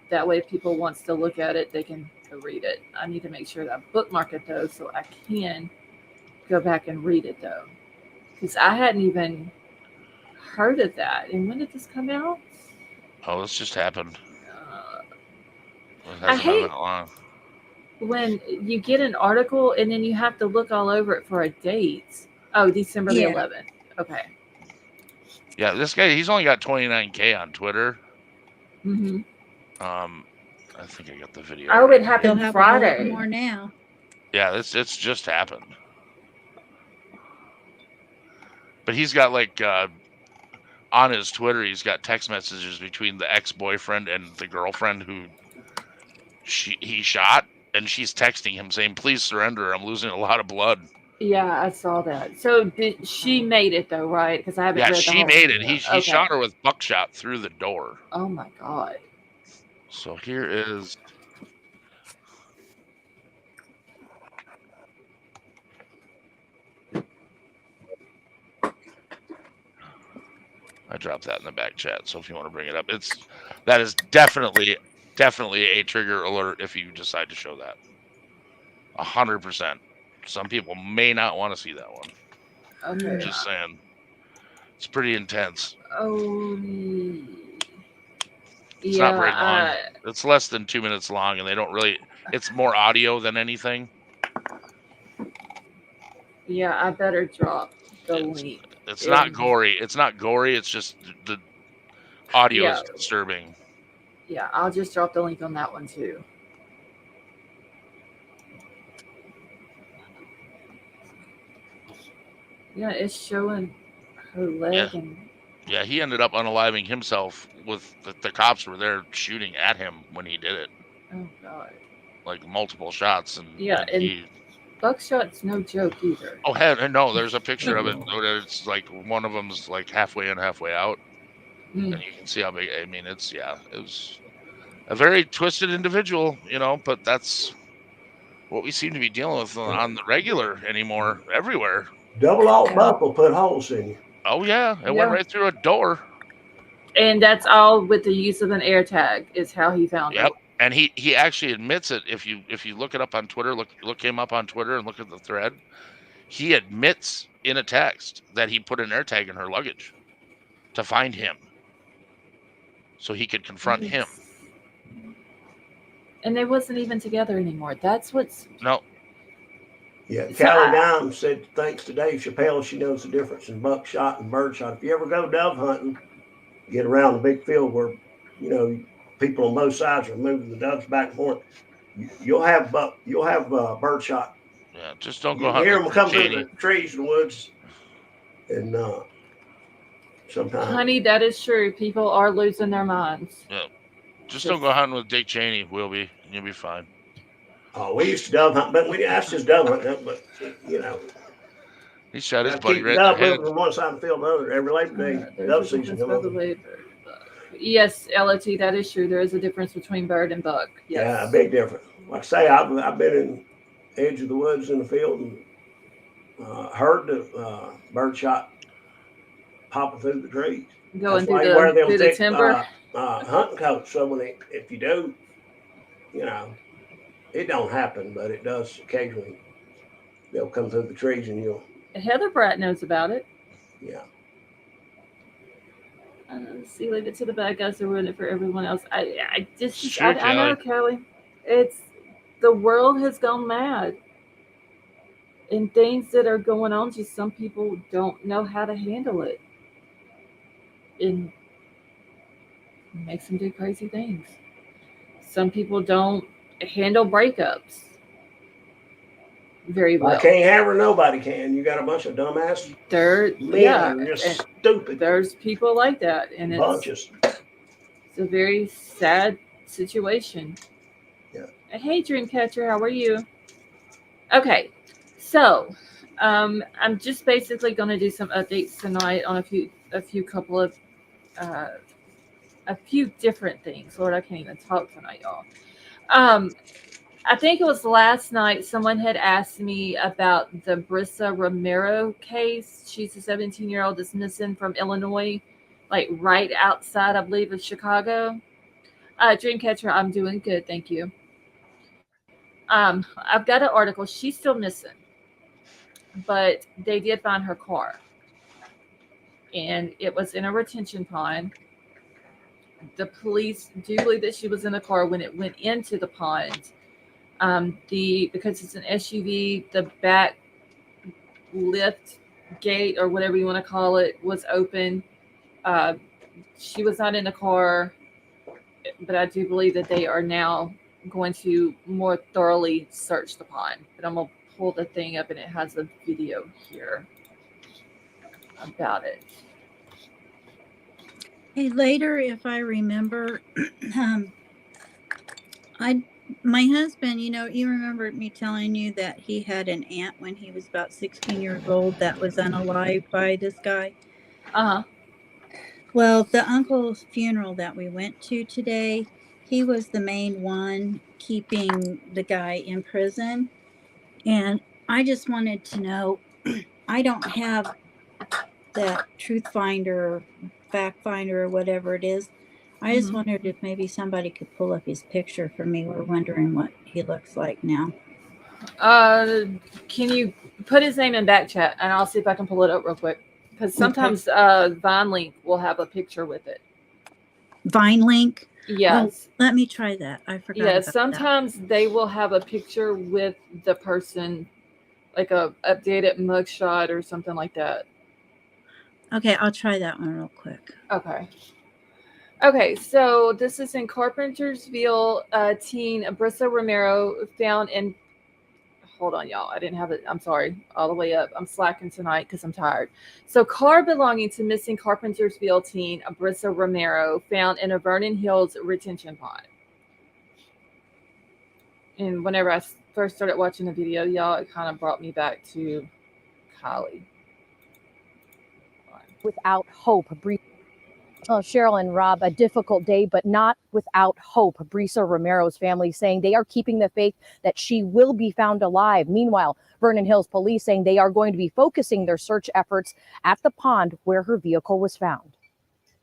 That way, if people wants to look at it, they can read it. I need to make sure that I bookmark it though, so I can go back and read it though, because I hadn't even heard of that. And when did this come out? Oh, this just happened. It I hasn't been hate that long. when you get an article and then you have to look all over it for a date. Oh, December the Yeah. 11th. Okay. Yeah, this guy, he's only got 29K on Twitter. Mm-hmm. I think I got the video. Oh, it They'll happened have a whole lot Friday. more now. Yeah, it's just happened. But he's got like on his Twitter, he's got text messages between the ex-boyfriend and the girlfriend who he shot, and she's texting him saying, "Please surrender. I'm losing a lot of blood." Yeah, I saw that. So she made it though, right? Because I haven't Yeah, read the she whole made it. thing He yet. Okay. shot her with buckshot through the door. Oh my God. So here is. I dropped that in the back chat, so if you want to bring it up, that is definitely a trigger alert if you decide to show that. 100%. Some people may not want to see that one. Okay. Just saying, it's pretty intense. Oh. It's Yeah. not very long. It's less than 2 minutes long, and they don't really. It's more audio than anything. Yeah, I better drop the link. It's not gory. It's not gory. It's just the audio is disturbing. Yeah, I'll just drop the link on that one too. Yeah, it's showing her leg and. Yeah, he ended up unaliving himself with the cops were there shooting at him when he did it. Oh God. Like multiple shots, and and buckshot's no joke either. Oh, no, there's a picture of it. It's like one of them's like halfway in, halfway out, and you can see how big. I mean, it was a very twisted individual, but that's what we seem to be dealing with on the regular anymore, everywhere. Double alt buckle put holes in you. Oh yeah, it went right through a door. And that's all with the use of an air tag is how he found it. And he actually admits it. If you look it up on Twitter, look him up on Twitter and look at the thread, he admits in a text that he put an air tag in her luggage to find him, so he could confront him. And they wasn't even together anymore. That's what's no. Yeah, Callie Dime said thanks to Dave Chappelle, she knows the difference in buckshot and birdshot. If you ever go dove hunting, get around a big field where people on both sides are moving the doves back and forth, you'll have birdshot. Yeah, just don't go hunting. You hear them come through the trees and woods, and sometimes. Honey, that is true. People are losing their minds. Yeah, just don't go hunting with Dick Cheney. Will be, you'll be fine. Oh, we used to dove hunt, but that's just dove hunting. But he shot his buddy right dove in the head. moving from one side of the field to the other every Labor Day. Dove season. Yes, LOT, that is true. There is a difference between bird and buck. Yes. Yeah, a big difference. Like I say, I've been in edge of the woods in the field and heard the bird shot popping through the trees. Going through the timber. Hunting coats. So if you do, it don't happen, but it does occasionally. They'll come through the trees and you'll. Heather Bratt knows about it. Yeah. See, leave it to the bad guys to ruin it for everyone else. I Sure, know, Kelly. The world has gone mad. And things that are going on, just some people don't know how to handle it. And It makes them do crazy things. Some people don't handle breakups very I well. can't have her. Nobody can. You got a bunch of dumbass men Yeah, that are just and stupid there's people like that, and bunches. it's a very sad situation. Yeah. Hey, Dreamcatcher, how are you? Okay, so I'm just basically going to do some updates tonight on a few different things. Lord, I can't even talk tonight, y'all. I think it was last night someone had asked me about the Brisa Romero case. She's a 17-year-old that's missing from Illinois, like right outside, I believe, of Chicago. Dreamcatcher, I'm doing good, thank you. I've got an article. She's still missing, but they did find her car, and it was in a retention pond. The police do believe that she was in the car when it went into the pond. Because it's an SUV, the back lift gate or whatever you want to call it was open. She was not in the car, but I do believe that they are now going to more thoroughly search the pond. But I'm gonna pull the thing up, and it has a video here about it. Hey, later, if I remember, my husband, you remember me telling you that he had an aunt when he was about 16 years old that was unalived by this guy. Uh-huh. Well, the uncle's funeral that we went to today, he was the main one keeping the guy in prison. And I just wanted to know, I don't have that truth finder, fact finder, or whatever it is. I just wondered if maybe somebody could pull up his picture for me. We're wondering what he looks like now. Can you put his name in back chat, and I'll see if I can pull it up real quick. Because sometimes VineLink will have a picture with it. VineLink? Yes. Oh, let me try that. I forgot. Yeah, sometimes they will have a picture with the person, like a updated mugshot or something like that. Okay, I'll try that one real quick. Okay, so this is in Carpentersville. Teen Brisa Romero found in. Hold on, y'all. I didn't have it. I'm sorry. All the way up. I'm slacking tonight because I'm tired. So, car belonging to missing Carpentersville teen Brisa Romero found in a Vernon Hills retention pond. And whenever I first started watching the video, y'all, it kind of brought me back to Kylie. Without hope. Cheryl and Rob, a difficult day, but not without hope. Brisa Romero's family saying they are keeping the faith that she will be found alive. Meanwhile, Vernon Hills police saying they are going to be focusing their search efforts at the pond where her vehicle was found.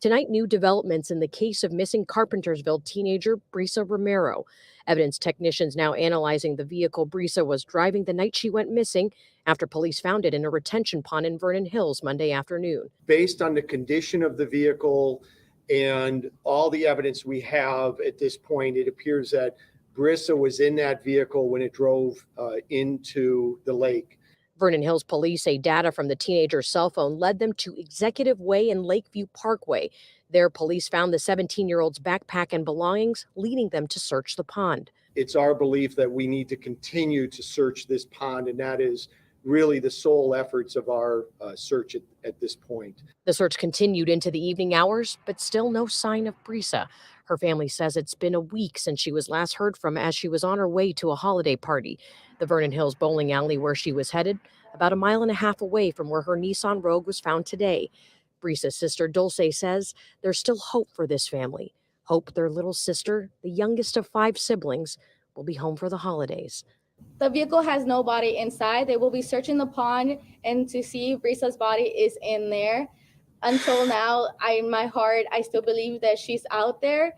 Tonight, new developments in the case of missing Carpentersville teenager Brisa Romero. Evidence technicians now analyzing the vehicle Brisa was driving the night she went missing after police found it in a retention pond in Vernon Hills Monday afternoon. Based on the condition of the vehicle and all the evidence we have at this point, it appears that Brisa was in that vehicle when it drove into the lake. Vernon Hills police say data from the teenager's cell phone led them to Executive Way and Lakeview Parkway. There, police found the 17-year-old's backpack and belongings, leading them to search the pond. It's our belief that we need to continue to search this pond, and that is really the sole efforts of our search at this point. The search continued into the evening hours, but still no sign of Brisa. Her family says it's been a week since she was last heard from as she was on her way to a holiday party. The Vernon Hills bowling alley where she was headed, about a mile and a half away from where her Nissan Rogue was found today. Brisa's sister Dulce says there's still hope for this family. Hope their little sister, the youngest of 5 siblings, will be home for the holidays. The vehicle has no body inside. They will be searching the pond and to see if Brisa's body is in there. Until now, in my heart, I still believe that she's out there.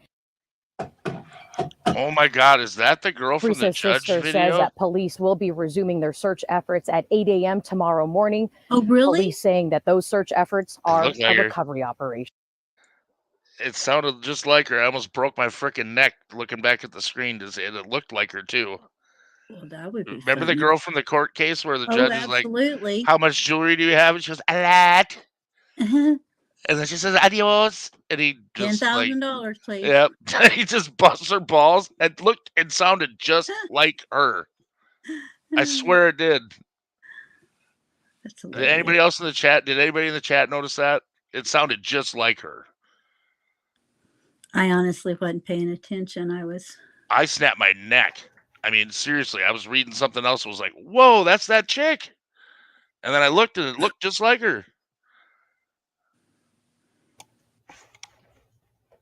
Oh my God, is that the girl from the Brisa's judge sister video? says that police will be resuming their search efforts at 8 a.m. tomorrow morning. Oh, really? Police saying that those search efforts are Looked like a her. recovery operation. It sounded just like her. I almost broke my freaking neck looking back at the screen to see it looked like her too. Well, that would be Remember the fun. girl from the court case where the Oh, judge is like, absolutely. "How much jewelry do you have?" And she goes, "A lot." Uh-huh. And then she says, "Adios." and he just like, $10,000, please. yep, he just busts her balls and looked and sounded just like her. I swear it did. That's Did hilarious. anybody else in the chat? Did anybody in the chat notice that? It sounded just like her. I honestly wasn't paying attention. I snapped my neck. I mean, seriously, I was reading something else. Was like, whoa, that's that chick. And then I looked and it looked just like her.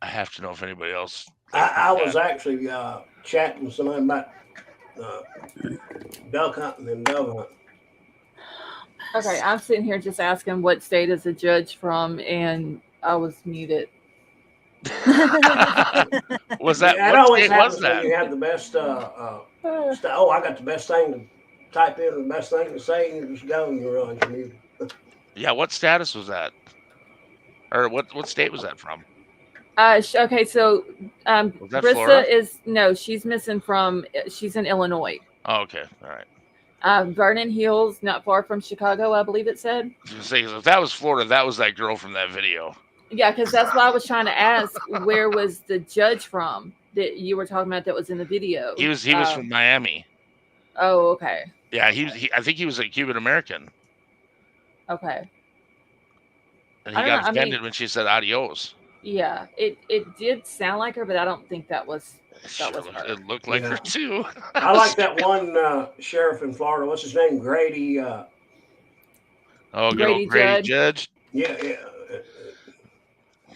I have to know if anybody else. I was actually chatting with somebody about duck hunting and dove hunting. Okay, I'm sitting here just asking what state is the judge from, and I was muted. Was that Yeah, it what always state was happens when that? you have the best. I got the best thing to type in, the best thing to say, and you just go and you're on mute. Yeah, what status was that? Or what state was that from? Okay, so Was that Brissa Florida? she's missing from, she's in Illinois. Oh, okay, all right. Vernon Hills, not far from Chicago, I believe it said. I was gonna say, 'cause if that was Florida, that was that girl from that video. Yeah, because that's why I was trying to ask, where was the judge from that you were talking about that was in the video? He was from Miami. Oh, okay. Yeah, I think he was a Cuban American. Okay. And he got offended when she said adios. Yeah, it did sound like her, but I don't think that was her. It looked like her too. I like that one sheriff in Florida. What's his name? Grady. Good old Grady Judge. Yeah.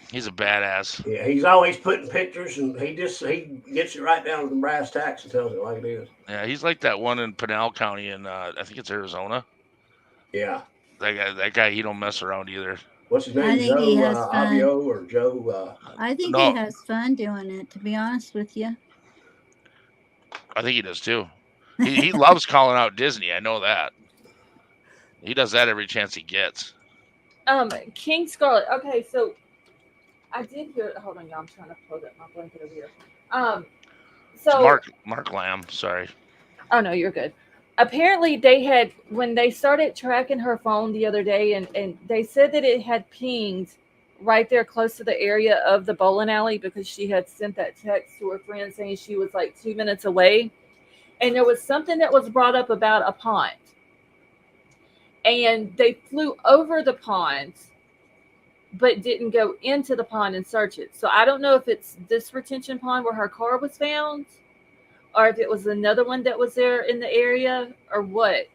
He's a badass. Yeah, he's always putting pictures, and he gets it right down to the brass tacks and tells it like it is. Yeah, he's like that one in Pinal County in I think it's Arizona. Yeah. That guy, he don't mess around either. What's his name? I think he has fun. Avio or Joe? I think he has fun doing it, to be honest with you. I think he does too. He loves calling out Disney. I know that. He does that every chance he gets. King Scarlet. Okay, so I did hear. Hold on, y'all. I'm trying to pull up my blanket over here. So Mark Lamb. Sorry. Oh no, you're good. Apparently, they had, when they started tracking her phone the other day, and they said that it had pinged right there close to the area of the bowling alley because she had sent that text to her friend saying she was like 2 minutes away. And there was something that was brought up about a pond. And they flew over the pond, but didn't go into the pond and search it. So I don't know if it's this retention pond where her car was found, or if it was another one that was there in the area, or what.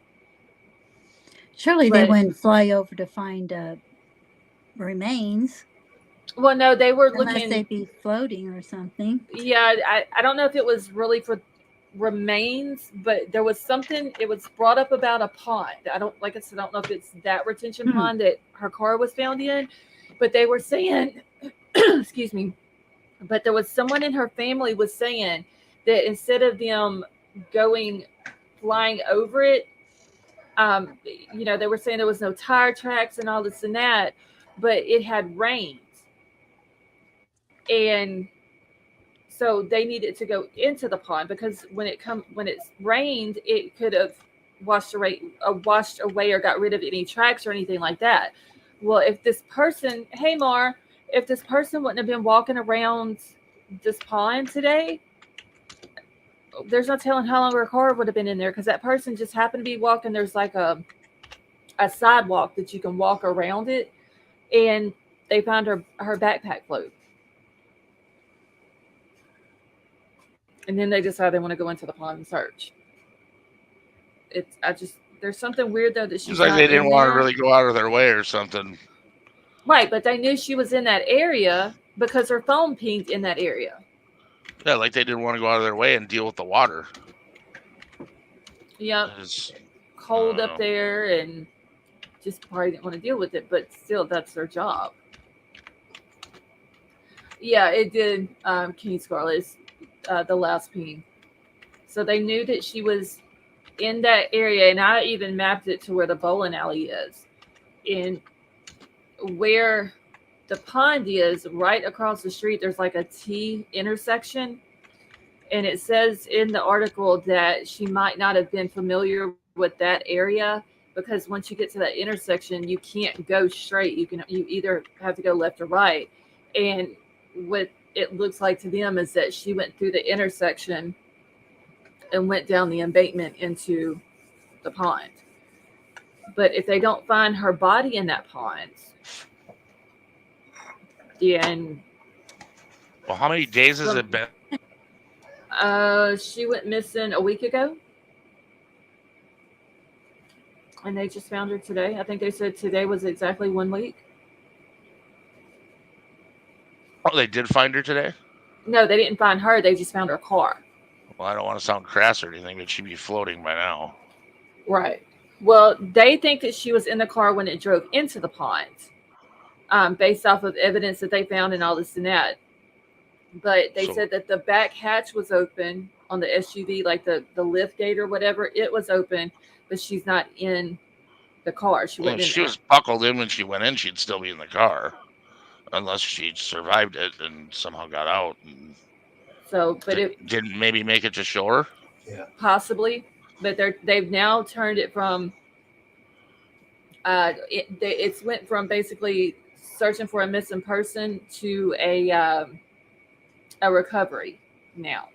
Surely they wouldn't fly over to find remains. Well, no, they were unless looking. They'd be floating or something. Yeah, I don't know if it was really for remains, but there was something. It was brought up about a pond. I don't know if it's that retention pond that her car was found in, but they were saying, excuse me, but there was someone in her family was saying that instead of them flying over it, they were saying there was no tire tracks and all this and that, but it had rained. And so they needed to go into the pond because when it's rained, it could have washed away or got rid of any tracks or anything like that. Well, if this person wouldn't have been walking around this pond today, there's no telling how long her car would have been in there, because that person just happened to be walking. There's like a sidewalk that you can walk around it, and they found her backpack float. And then they decide they want to go into the pond and search. There's something weird though that she's like they didn't want to really go out of their way or something. Right, but they knew she was in that area because her phone pinged in that area. Yeah, like they didn't want to go out of their way and deal with the water. Yeah, it's cold up there, and just probably didn't want to deal with it. But still, that's their job. Yeah, it did. King Scarlet's the last ping, so they knew that she was in that area, and I even mapped it to where the bowling alley is, and where the pond is right across the street. There's like a T intersection, and it says in the article that she might not have been familiar with that area, because once you get to that intersection, you can't go straight. You either have to go left or right. And what it looks like to them is that she went through the intersection and went down the embankment into the pond. But if they don't find her body in that pond, then Well, how many days has it been? she went missing a week ago. And they just found her today. I think they said today was exactly 1 week. Oh, they did find her today? No, they didn't find her. They just found her car. Well, I don't want to sound crass or anything, but she'd be floating by now. Right. Well, they think that she was in the car when it drove into the pond, based off of evidence that they found and all this and that. But they said that the back hatch was open on the SUV, like the lift gate or whatever. It was open, but she's not in the car. She Well, went if in she there. was buckled in when she went in, she'd still be in the car. Unless she survived it and somehow got out and So, but it didn't maybe make it to shore. possibly, but they've now turned it from it's went from basically searching for a missing person to a recovery now.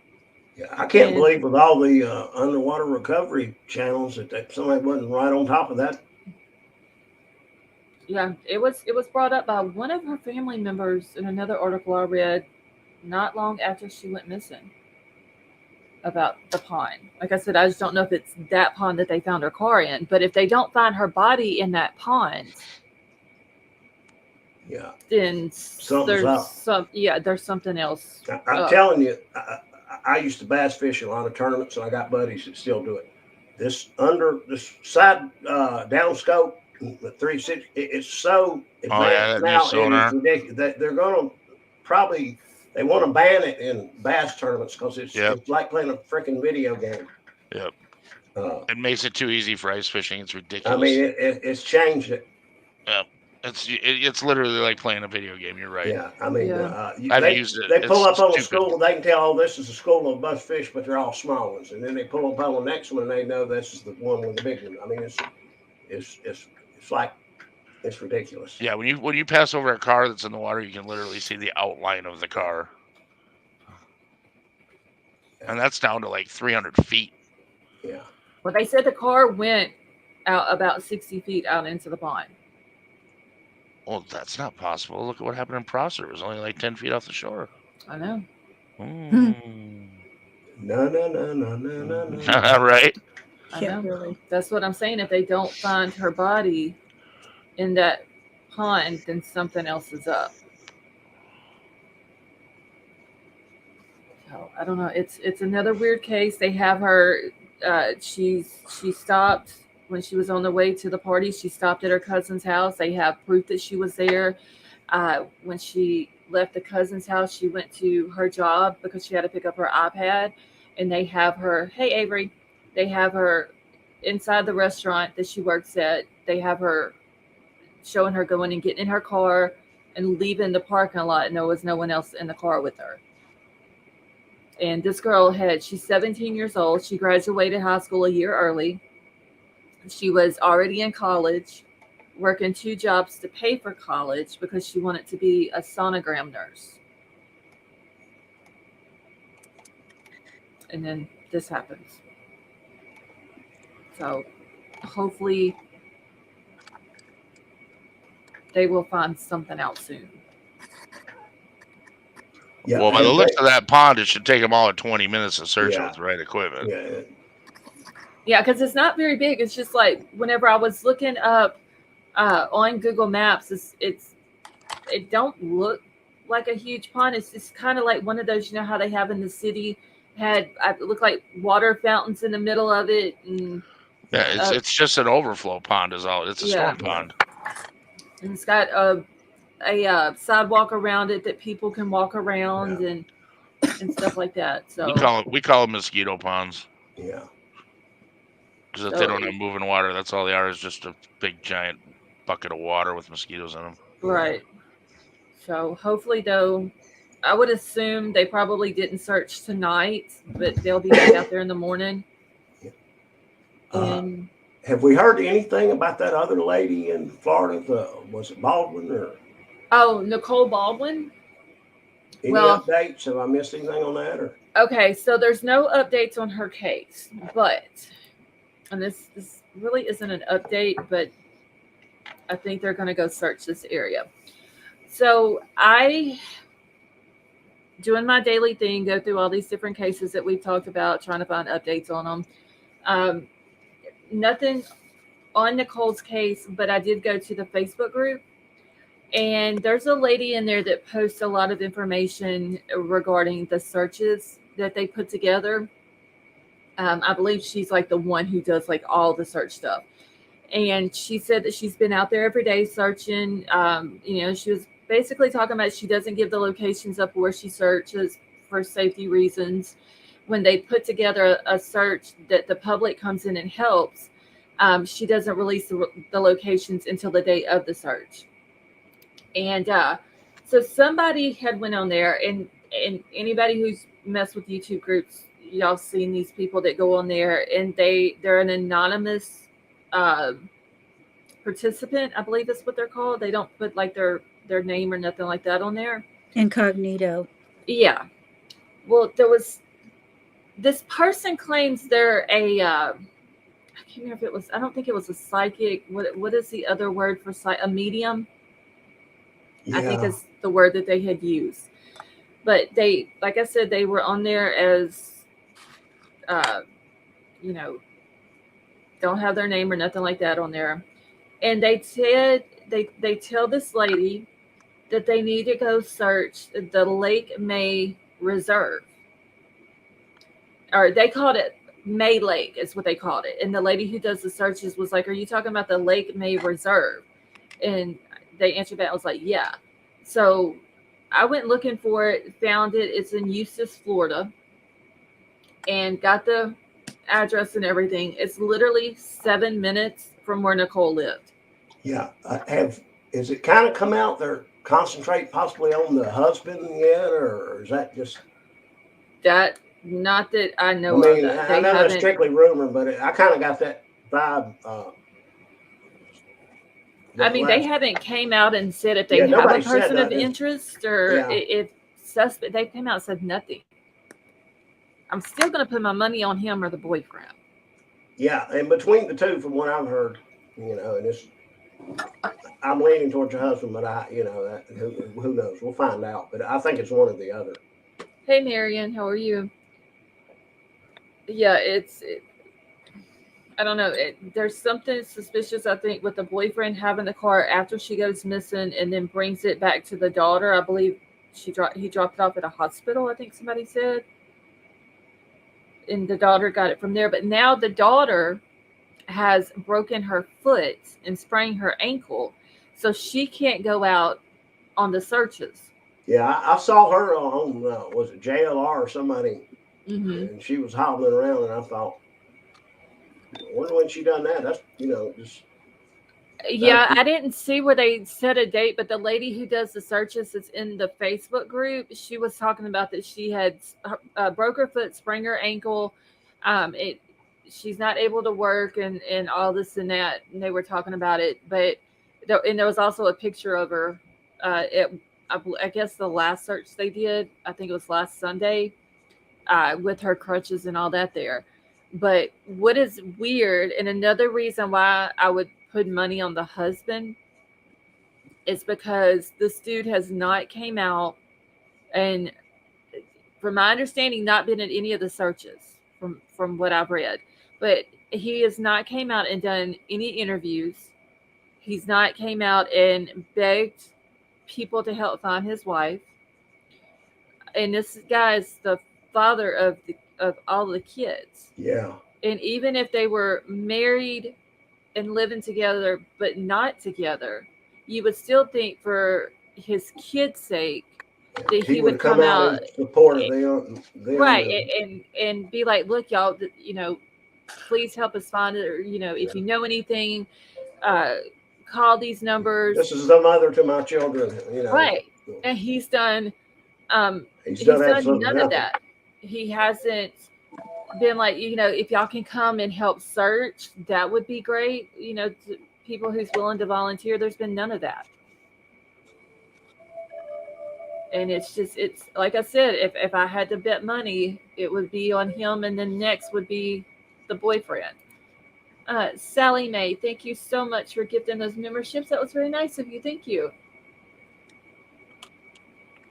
Yeah, I can't And- believe with all the underwater recovery channels that somebody wasn't right on top of that. Yeah, it was brought up by one of her family members in another article I read not long after she went missing about the pond. Like I said, I just don't know if it's that pond that they found her car in, but if they don't find her body in that pond, Yeah, then Something's up. there's something else. I'm telling you, I used to bass fish a lot of tournaments, and I got buddies that still do it. This side downscope, the 360, it's so advanced that now. new sonar. It is ridiculous. They're going to probably they want to ban it in bass tournaments because it's like playing a freaking video game. Yep. It makes it too easy for ice fishing. It's I ridiculous. mean, it's changed it. It's literally like playing a video game. You're right. Yeah, I mean, I've used it. They pull It's up on the stupid. school. They can tell, oh, this is a school of bus fish, but they're all small ones. And then they pull up on the next one, and they know this is the one with the big one. I mean, it's like it's ridiculous. Yeah, when you pass over a car that's in the water, you can literally see the outline of the car, and that's down to like 300 feet. Yeah. Well, they said the car went out about 60 feet out into the pond. Well, that's not possible. Look at what happened in Prosser. It was only like 10 feet off the shore. I know. No. Right? I Yeah, know. really. That's what I'm saying. If they don't find her body in that pond, then something else is up. So I don't know. It's another weird case. They have her. She stopped when she was on the way to the party. She stopped at her cousin's house. They have proof that she was there. When she left the cousin's house, she went to her job because she had to pick up her iPad. And they have her. Hey Avery. They have her inside the restaurant that she works at. They have her showing her going and getting in her car and leaving the parking lot, and there was no one else in the car with her. And this girl she's 17 years old. She graduated high school a year early. She was already in college, working 2 jobs to pay for college because she wanted to be a sonogram nurse. And then this happens. So hopefully they will find something out soon. Yeah, Well, by the looks of that pond, it should take them all 20 minutes to search it Yeah. with the right equipment. Yeah. Yeah, because it's not very big. It's just like whenever I was looking up on Google Maps, it don't look like a huge pond. It's just kind of like one of those, how they have in the city. It looked like water fountains in the middle of it, and Yeah, it's just an overflow pond is all. It's a Yeah. storm pond. and it's got a sidewalk around it that people can walk around and stuff like that. So We call them mosquito ponds Yeah. because if they don't have moving water, that's all they are is just a big giant bucket of water with mosquitoes in them. right. So hopefully, though, I would assume they probably didn't search tonight, but they'll be back out there in the morning. And Have we heard anything about that other lady in Florida? Was it Baldwin or? oh, Nicole Baldwin. Any Well- updates? Have I missed anything on that? Or Okay, so there's no updates on her case, but, and this really isn't an update, but I think they're going to go search this area. So I, doing my daily thing, go through all these different cases that we've talked about, trying to find updates on them. Nothing on Nicole's case, but I did go to the Facebook group. And there's a lady in there that posts a lot of information regarding the searches that they put together. I believe she's like the one who does like all the search stuff. And she said that she's been out there every day searching. She was basically talking about she doesn't give the locations up where she searches for safety reasons. When they put together a search that the public comes in and helps, she doesn't release the locations until the day of the search. And so somebody had went on there, and anybody who's messed with YouTube groups, y'all seen these people that go on there, and they're an anonymous participant, I believe that's what they're called. They don't put like their name or nothing like that on there. Incognito. Yeah. Well, there was this person claims they're I can't remember if it was, I don't think it was a psychic. What is the other word for a medium? I think is the word that they had used. But they, like I said, they were on there as, don't have their name or nothing like that on there. And they said, they tell this lady that they need to go search the Lake May Reserve. Or they called it May Lake is what they called it. And the lady who does the searches was like, are you talking about the Lake May Reserve? And they answered back. I was like, yeah. So I went looking for it, found it. It's in Eustis, Florida, and got the address and everything. It's literally 7 minutes from where Nicole lived. Yeah. Is it kind of come out they're concentrate possibly on the husband yet, or is that just that? Not that I know I mean, of. That. I know that's strictly rumor, but I kind of got that vibe. They haven't came out and said if they have a person of interest or if suspect. They came out and said nothing. I'm still going to put my money on him or the boyfriend. Yeah, and between the two, from what I've heard, and I'm leaning towards your husband, but who knows? We'll find out. But I think it's one or the other. Hey, Marion, how are you? Yeah, I don't know. There's something suspicious, I think, with the boyfriend having the car after she goes missing and then brings it back to the daughter. I believe he dropped it off at a hospital, I think somebody said. And the daughter got it from there. But now the daughter has broken her foot and sprained her ankle, so she can't go out on the searches. Yeah, I saw her on, was it JLR or somebody? Mm-hmm. And she was hobbling around, and I thought, I wonder when she done that. That's, just. Yeah, I didn't see where they set a date, but the lady who does the searches is in the Facebook group. She was talking about that she had broke her foot, sprained her ankle. She's not able to work and all this and that. And they were talking about it, but there was also a picture of her. I guess the last search they did, I think it was last Sunday, with her crutches and all that there. But what is weird, and another reason why I would put money on the husband, is because this dude has not came out and, from my understanding, not been at any of the searches from what I've read. But he has not came out and done any interviews. He's not came out and begged people to help find his wife. And this guy is the father of all the kids. Yeah. And even if they were married and living together but not together, you would still think for his kids' sake that he would come out and support them. Right. And be like, look, y'all, please help us find it. Or, if you know anything, call these numbers. This is the mother to my children. Right. And he's done he's done none of that. He hasn't been like, if y'all can come and help search, that would be great. People who's willing to volunteer. There's been none of that. And it's like I said, if I had to bet money, it would be on him, and then next would be the boyfriend. Sally Mae, thank you so much for gifting those memberships. That was very nice of you. Thank you.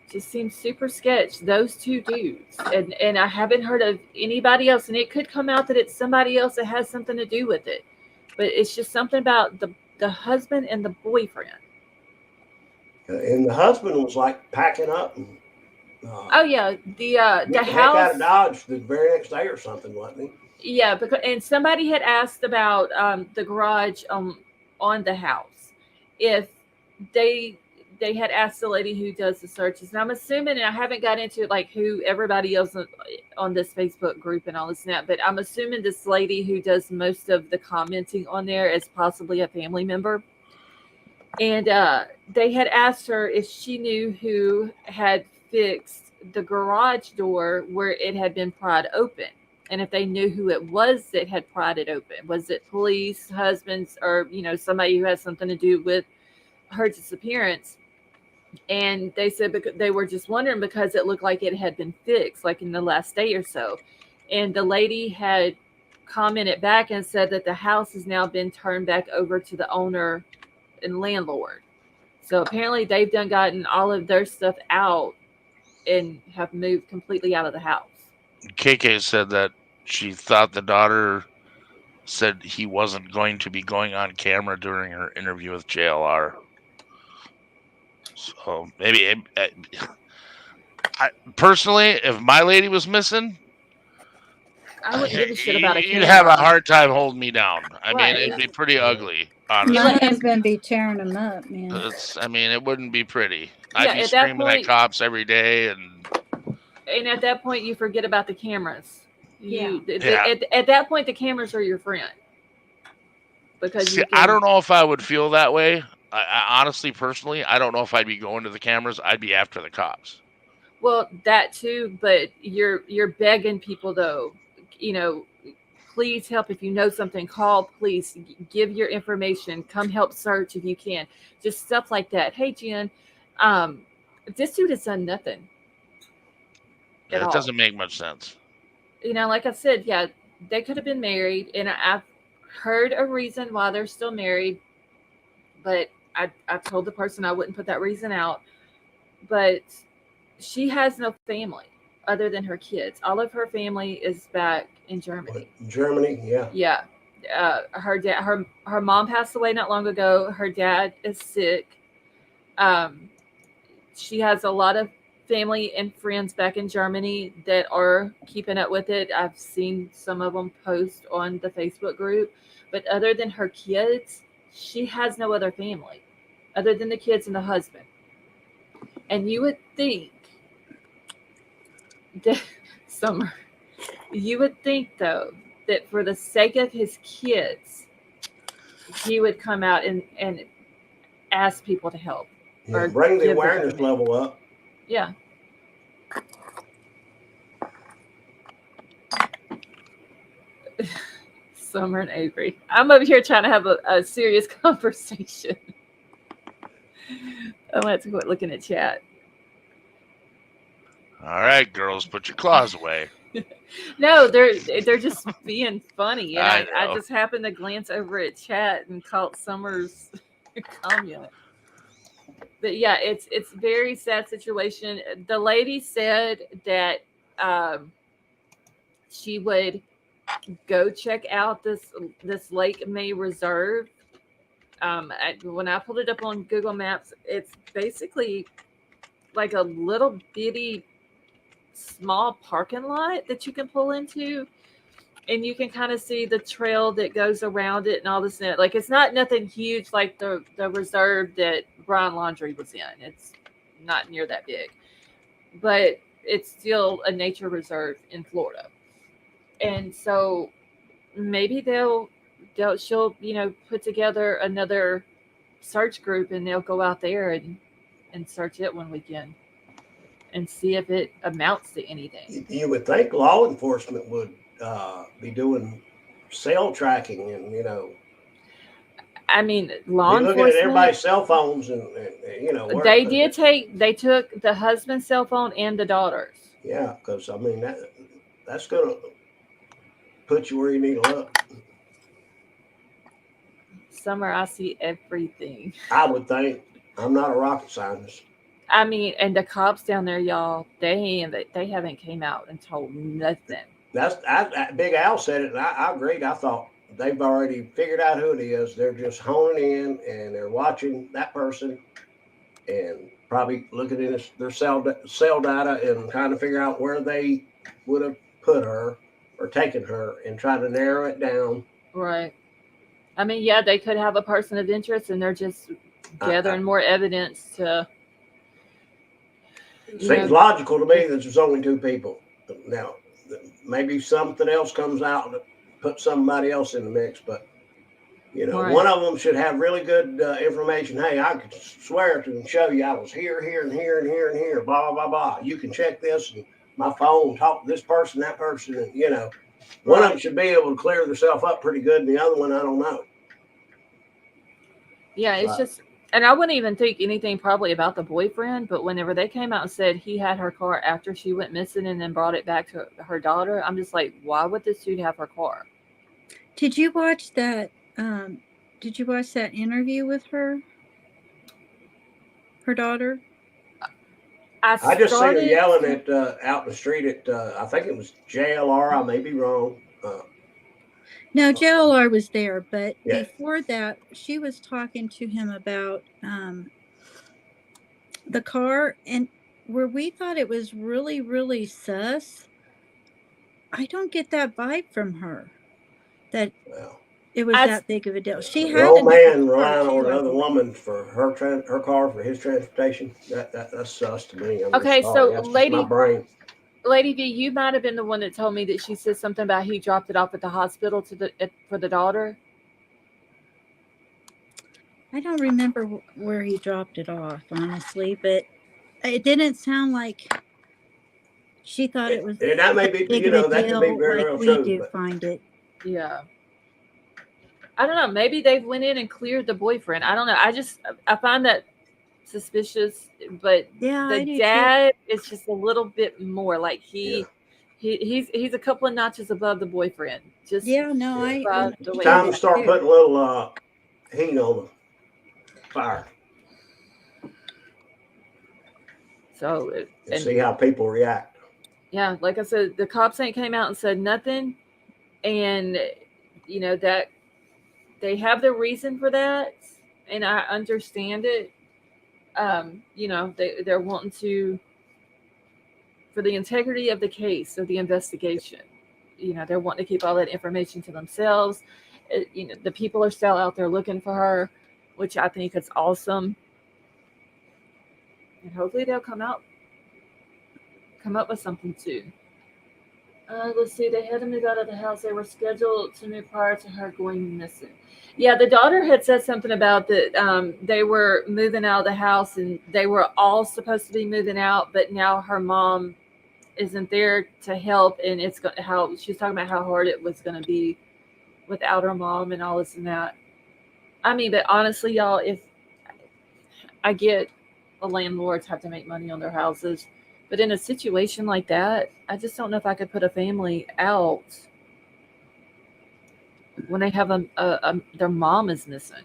Just seems super sketch, those two dudes. And I haven't heard of anybody else, and it could come out that it's somebody else that has something to do with it. But it's just something about the husband and the boyfriend. And the husband was like packing up. And, Oh yeah, the heck house out of Dodge the very next day or something, wasn't he? Yeah, because and somebody had asked about the garage on the house. If they had asked the lady who does the searches, and I'm assuming, and I haven't got into it, like who everybody else on this Facebook group and all this and that, but I'm assuming this lady who does most of the commenting on there is possibly a family member. And they had asked her if she knew who had fixed the garage door where it had been pried open, and if they knew who it was that had pried it open. Was it police, husbands, or somebody who has something to do with her disappearance? And they said because they were just wondering because it looked like it had been fixed, like in the last day or so. And the lady had commented back and said that the house has now been turned back over to the owner and landlord. So apparently they've gotten all of their stuff out and have moved completely out of the house. KK said that she thought the daughter said he wasn't going to be going on camera during her interview with JLR. So maybe I personally, if my lady was missing, I wouldn't give a shit about a camera. You'd have a hard time holding me down. I Right. mean, it'd be pretty ugly, honestly. My husband be tearing them up, man. It wouldn't be pretty. Yeah, I'd be at that screaming at point- cops every day, and And at that point, you forget about the cameras. Yeah. At that point, the cameras are your friend. Because see, I don't know if I would feel that way. I honestly, personally, I don't know if I'd be going to the cameras. I'd be after the cops. Well, that too, but you're begging people though, please help if you know something, call police, give your information, come help search if you can, just stuff like that. Hey, Jen, this dude has done nothing. Yeah, it doesn't make much sense. Like I said, yeah, they could have been married, and I've heard a reason why they're still married, but I told the person I wouldn't put that reason out. But she has no family other than her kids. All of her family is back in Germany. Germany, yeah. Yeah. Her dad, her mom passed away not long ago. Her dad is sick. She has a lot of family and friends back in Germany that are keeping up with it. I've seen some of them post on the Facebook group. But other than her kids, she has no other family other than the kids and the husband. And you would think that though, that for the sake of his kids, he would come out and ask people to help. Yeah, Or bring the give awareness them- level up. Yeah. Summer and Avery. I'm over here trying to have a serious conversation. I'm going to have to quit looking at chat. All right, girls, put your claws away. No, they're just being funny. And I I know. just happened to glance over at chat and caught Summer's comment. But yeah, it's a very sad situation. The lady said that she would go check out this Lake May Reserve. When I pulled it up on Google Maps, it's basically like a little bitty small parking lot that you can pull into, and you can kind of see the trail that goes around it and all this and that. Like, it's not nothing huge like the reserve that Brian Laundrie was in. It's not near that big, but it's still a nature reserve in Florida. And so maybe she'll put together another search group, and they'll go out there and search it one weekend and see if it amounts to anything. You would think law enforcement would be doing cell tracking and I mean, law You're looking at enforcement. everybody's cell phones and you know. They took the husband's cell phone and the daughter's. Yeah, because I mean that's gonna put you where you need to look. Summer, I see everything. I would think. I'm not a rocket scientist. I mean, and the cops down there, y'all, they haven't came out and told nothing. Big Al said it, and I agreed. I thought they've already figured out who it is. They're just honing in and they're watching that person and probably looking at their cell data and trying to figure out where they would have put her or taken her and trying to narrow it down. Right. I mean, yeah, they could have a person of interest and they're just gathering more evidence to. Seems logical to me that there's only two people. Now, maybe something else comes out to put somebody else in the mix, but you know, Right. one of them should have really good information. Hey, I could swear to and show you I was here, here, and here, and here, and here. Blah blah blah. You can check this and my phone, talk to this person, that person, and you know, one of them should be able to clear themselves up pretty good, and the other one, I don't know. Yeah, it's Right. just, and I wouldn't even think anything probably about the boyfriend, but whenever they came out and said he had her car after she went missing and then brought it back to her daughter, I'm just like, why would this dude have her car? Did you watch that? Did you watch that interview with her daughter? I just seen her yelling at out in the street at I think it was JLR. I may be wrong. No, JLR was there, but Yeah. before that, she was talking to him about the car, and where we thought it was really, really sus. I don't get that vibe from her that Well, it was I- that big of a deal. She the had old another man car, relying too, on I another believe. woman for her car for his transportation. That's sus to me. I'm Okay, sorry. so That's just lady- my brain. Lady V, you might have been the one that told me that she said something about he dropped it off at the hospital for the daughter. I don't remember where he dropped it off, honestly, but it didn't sound like she thought it was And that may be, big you of a know, that could be deal very like well we true. do But find it. Yeah. I don't know. Maybe they went in and cleared the boyfriend. I don't know. I find that suspicious, but Yeah, I the do too. dad is just a little bit more like Yeah. he's a couple of notches above the boyfriend. Just Yeah, no, Yeah. by It's the way time he- to start putting a little heat on the fire so and and see how people react. yeah, like I said, the cops ain't came out and said nothing, and you know that they have their reason for that, and I understand it. You know, they're wanting to, for the integrity of the case, of the investigation, you know, they're wanting to keep all that information to themselves. You know, the people are still out there looking for her, which I think is awesome, and hopefully they'll come up with something soon. Let's see. They had to move out of the house. They were scheduled to move prior to her going missing. Yeah, the daughter had said something about that. They were moving out of the house, and they were all supposed to be moving out, but now her mom isn't there to help, and it's how she's talking about how hard it was going to be without her mom and all this and that. I mean, but honestly, y'all, if I get the landlords have to make money on their houses. But in a situation like that, I just don't know if I could put a family out when they have their mom is missing.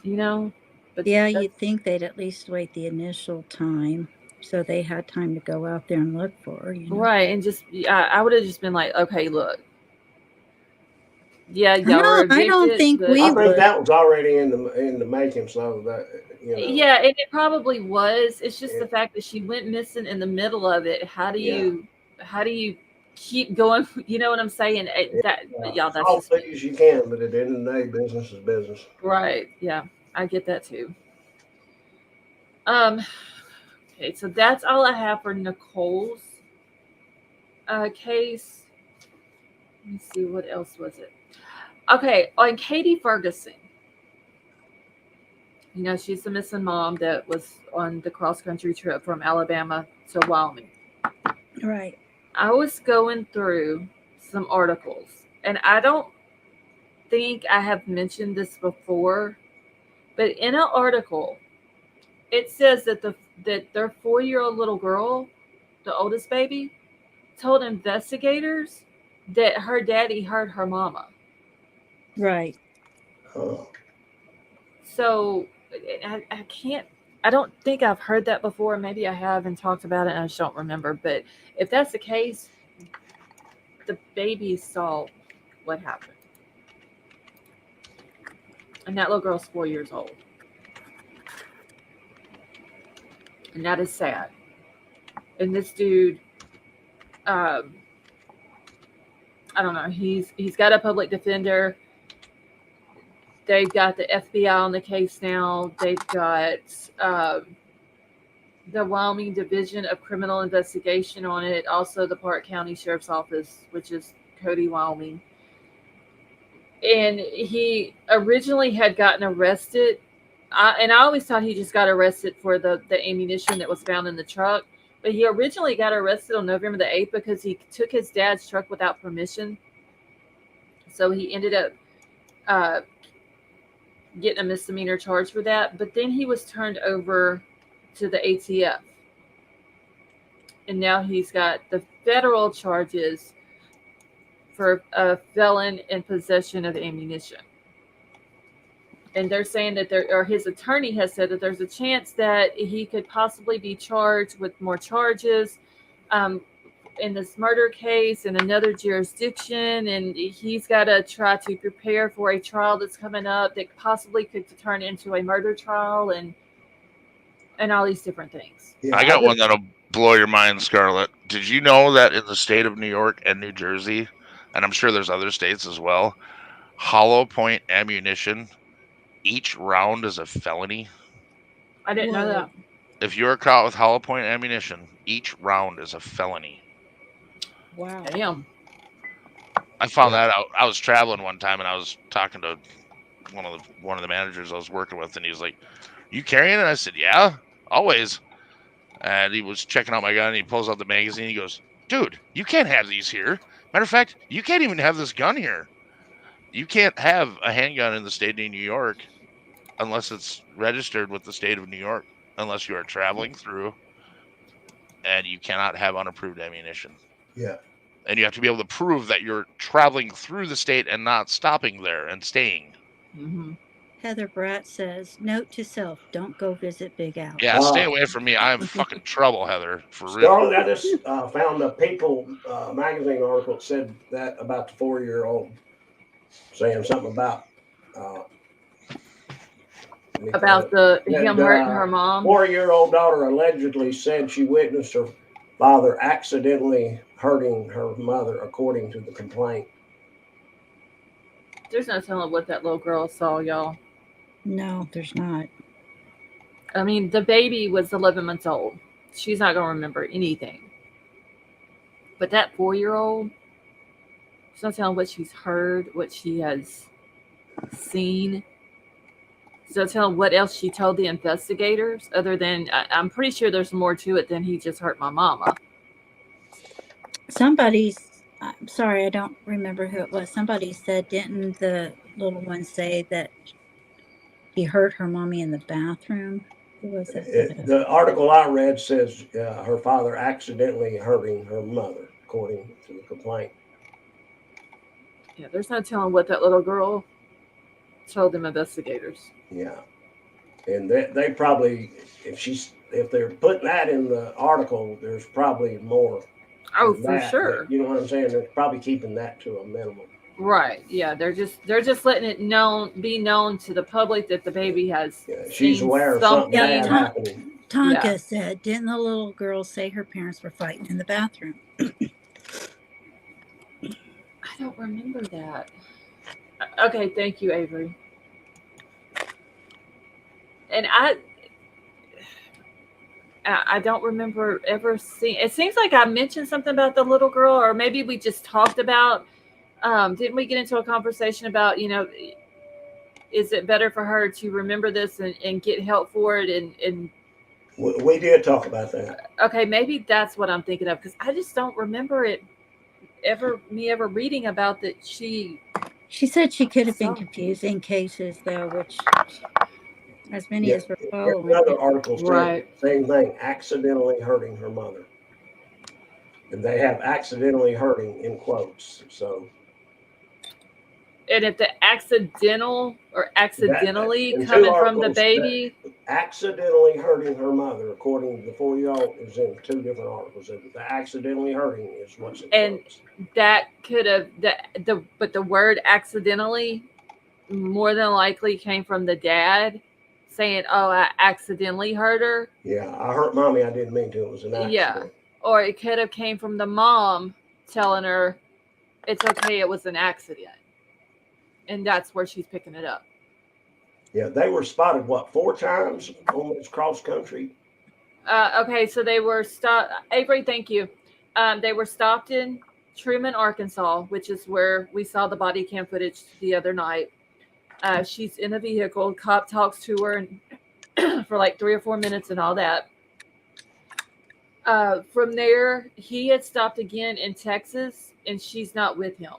You know? But Yeah, that's- you'd think they'd at least wait the initial time so they had time to go out there and look for her. You know? right. And just, I would have just been like, okay, look. Yeah, y'all are I don't evicted, think but- we I think would. that was already in the making, so that you know. Yeah, and it probably was. It's just the fact that she went missing in the middle of it. How do you keep going? You know what I'm saying? Y'all, that's all just please you can, but at the end of the day, business is business. right. Yeah, I get that too. Okay, so that's all I have for Nicole's case. Let me see, what else was it? Okay, on Katie Ferguson. You know, she's the missing mom that was on the cross-country trip from Alabama to Wyoming. Right. I was going through some articles, and I don't think I have mentioned this before, but in an article, it says that their 4-year-old little girl, the oldest baby, told investigators that her daddy hurt her mama. Right. Oh, So I can't. I don't think I've heard that before. Maybe I have and talked about it, and I just don't remember. But if that's the case, the baby saw what happened, and that little girl's 4 years old, and that is sad. And this dude, I don't know. He's got a public defender. They've got the FBI on the case now. They've got the Wyoming Division of Criminal Investigation on it. Also, the Park County Sheriff's Office, which is Cody, Wyoming. And he originally had gotten arrested. I always thought he just got arrested for the ammunition that was found in the truck. But he originally got arrested on November the 8th because he took his dad's truck without permission. So he ended up getting a misdemeanor charge for that. But then he was turned over to the ATF. And now he's got the federal charges for a felon in possession of ammunition. And they're saying that his attorney has said that there's a chance that he could possibly be charged with more charges in this murder case in another jurisdiction. And he's got to try to prepare for a trial that's coming up that possibly could turn into a murder trial and all these different things. yeah, I got one that'll blow your mind, Scarlett. Did you know that in the state of New York and New Jersey, and I'm sure there's other states as well, hollow point ammunition, each round is a felony? I didn't know Whoa. that. If you're caught with hollow point ammunition, each round is a felony. Wow. Damn. I found that out. I was traveling one time and I was talking to one of the managers I was working with, and he was like, "You carrying it?" I said, "Yeah, always." And he was checking out my gun, and he pulls out the magazine. He goes, "Dude, you can't have these here. Matter of fact, you can't even have this gun here. You can't have a handgun in the state of New York unless it's registered with the state of New York, unless you are traveling through, and you cannot have unapproved ammunition. yeah. And you have to be able to prove that you're traveling through the state and not stopping there and staying." Mm-hmm. Heather Bratt says, note to self, don't go visit Big Al. Yeah, stay away from me. I am fucking trouble, Heather, for real. Scarlett, I just found a People magazine article that said that about the 4-year-old, saying something about him hurting her mom. 4-year-old daughter allegedly said she witnessed her father accidentally hurting her mother, according to the complaint. There's no telling what that little girl saw, y'all. No, there's not. I mean, the baby was 11 months old. She's not going to remember anything. But that 4-year-old, she's not telling what she's heard, what she has seen. She's not telling what else she told the investigators, other than, I'm pretty sure there's more to it than he just hurt my mama. I'm sorry, I don't remember who it was. Somebody said, didn't the little one say that he hurt her mommy in the bathroom? Who was it? The article I read says her father accidentally hurting her mother, according to the complaint. Yeah, there's no telling what that little girl told them investigators. Yeah, and they probably, if they're putting that in the article, there's probably more. Oh, than for that, sure. but you know what I'm saying? They're probably keeping that to a minimum. Right. Yeah, they're just letting it be known to the public that the baby has. Yeah, she's seen aware of something bad Yeah. happening. Tonka said, didn't the little girl say her parents were fighting in the bathroom? I don't remember that. Okay, thank you, Avery. And I don't remember ever seeing. It seems like I mentioned something about the little girl, or maybe we just talked about. Didn't we get into a conversation about, is it better for her to remember this and get help for it? And We did talk about that. okay, maybe that's what I'm thinking of, because I just don't remember it ever reading about that she She said she could have been So- confusing cases, though, which as many Yeah, as we're Here's following. another article said Right. same thing, accidentally hurting her mother. And they have accidentally hurting in quotes. So And if the accidental or accidentally and two coming from the articles that baby, accidentally hurting her mother, according to the 4-year-old, is in 2 different articles. And the accidentally hurting is what's in And- quotes. that could have but the word accidentally more than likely came from the dad saying, "Oh, I accidentally hurt her," Yeah, I hurt mommy. I didn't mean to. It was an accident. Yeah. or it could have came from the mom telling her, "It's okay, it was an accident," and that's where she's picking it up. Yeah, they were spotted, 4 times on this cross country? Okay, so they were stopped. Avery, thank you. They were stopped in Truman, Arkansas, which is where we saw the body cam footage the other night. She's in a vehicle. Cop talks to her and for like 3 or 4 minutes and all that. From there, he had stopped again in Texas, and she's not with him.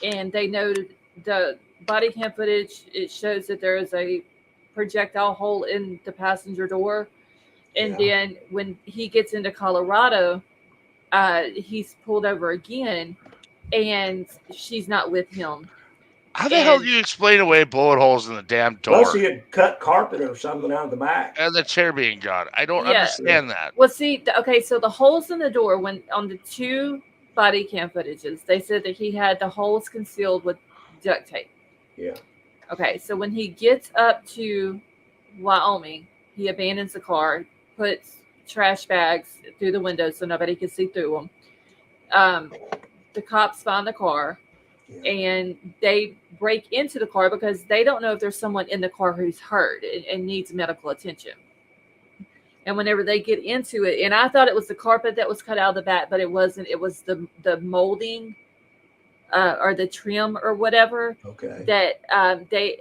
And they noted the body cam footage. It shows that there is a projectile hole in the passenger door. And then when he gets into Colorado, he's pulled over again, and she's not with him. How the hell do And- you explain away bullet holes in the damn door Unless he had cut carpet or something out of the back. and the chair being gone? I don't Yeah. understand that. Well, see, okay, so the holes in the door, when on the 2 body cam footages, they said that he had the holes concealed with duct tape. Yeah. Okay, so when he gets up to Wyoming, he abandons the car, puts trash bags through the windows so nobody can see through them. The cops find the car, Yeah. and they break into the car because they don't know if there's someone in the car who's hurt and needs medical attention. And whenever they get into it, and I thought it was the carpet that was cut out of the back, but it wasn't. It was the molding or the trim or whatever Okay. that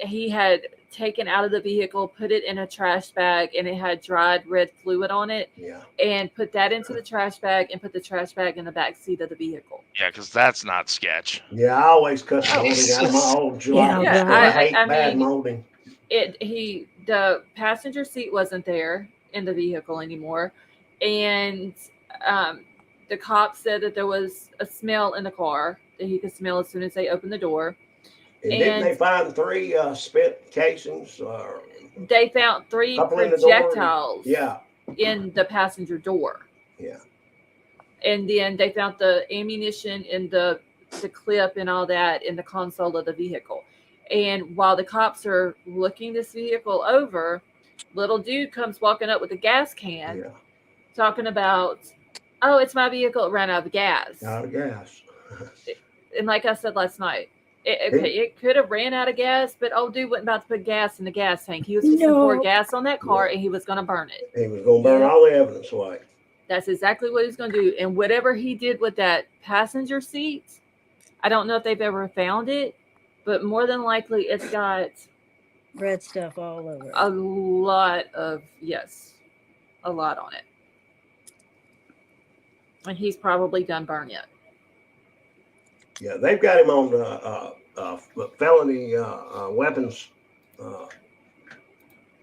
he had taken out of the vehicle, put it in a trash bag, and it had dried red fluid on it, Yeah. and put that into the trash bag and put the trash bag in the back seat of the vehicle. Yeah, because that's not sketch. Yeah, I always cut the molding out of my old July. Yeah, I hate I bad mean- molding. The passenger seat wasn't there in the vehicle anymore, and the cop said that there was a smell in the car that he could smell as soon as they opened the door. And didn't and- they find 3 spent casings? They found 3 Couple in the door. projectiles Yeah. in the passenger door. Yeah. And then they found the ammunition in the clip and all that in the console of the vehicle. And while the cops are looking this vehicle over, little dude comes walking up with a gas can, Yeah. talking about, "Oh, it's my vehicle. It ran out of gas." Out of gas. And like I said last night, it could have ran out of gas, but old dude wasn't about to put gas in the gas tank. He was just going to pour No. gas on that car, and he was going to burn it. He was going to burn Yeah. all the evidence away. That's exactly what he's going to do. And whatever he did with that passenger seat, I don't know if they've ever found it, but more than likely it's got Red stuff all over. a lot on it. And he's probably done burn it. Yeah, they've got him on felony weapons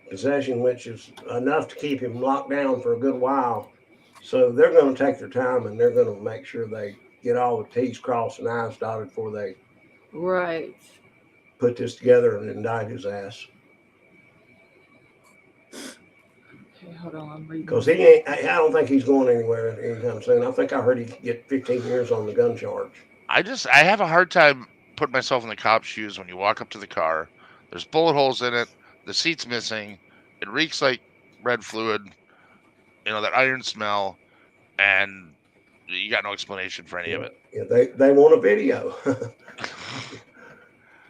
possession, which is enough to keep him locked down for a good while. So they're going to take their time, and they're going to make sure they get all the T's crossed and I's dotted before they Right. put this together and indict his ass. Okay, hold on. I'm reading. Because he ain't, I don't think he's going anywhere anytime soon. I think I heard he could get 15 years on the gun charge. I have a hard time putting myself in the cop's shoes when you walk up to the car. There's bullet holes in it. The seat's missing. It reeks like red fluid. You know, that iron smell. And you got no explanation for any of it. Yeah, they want a video.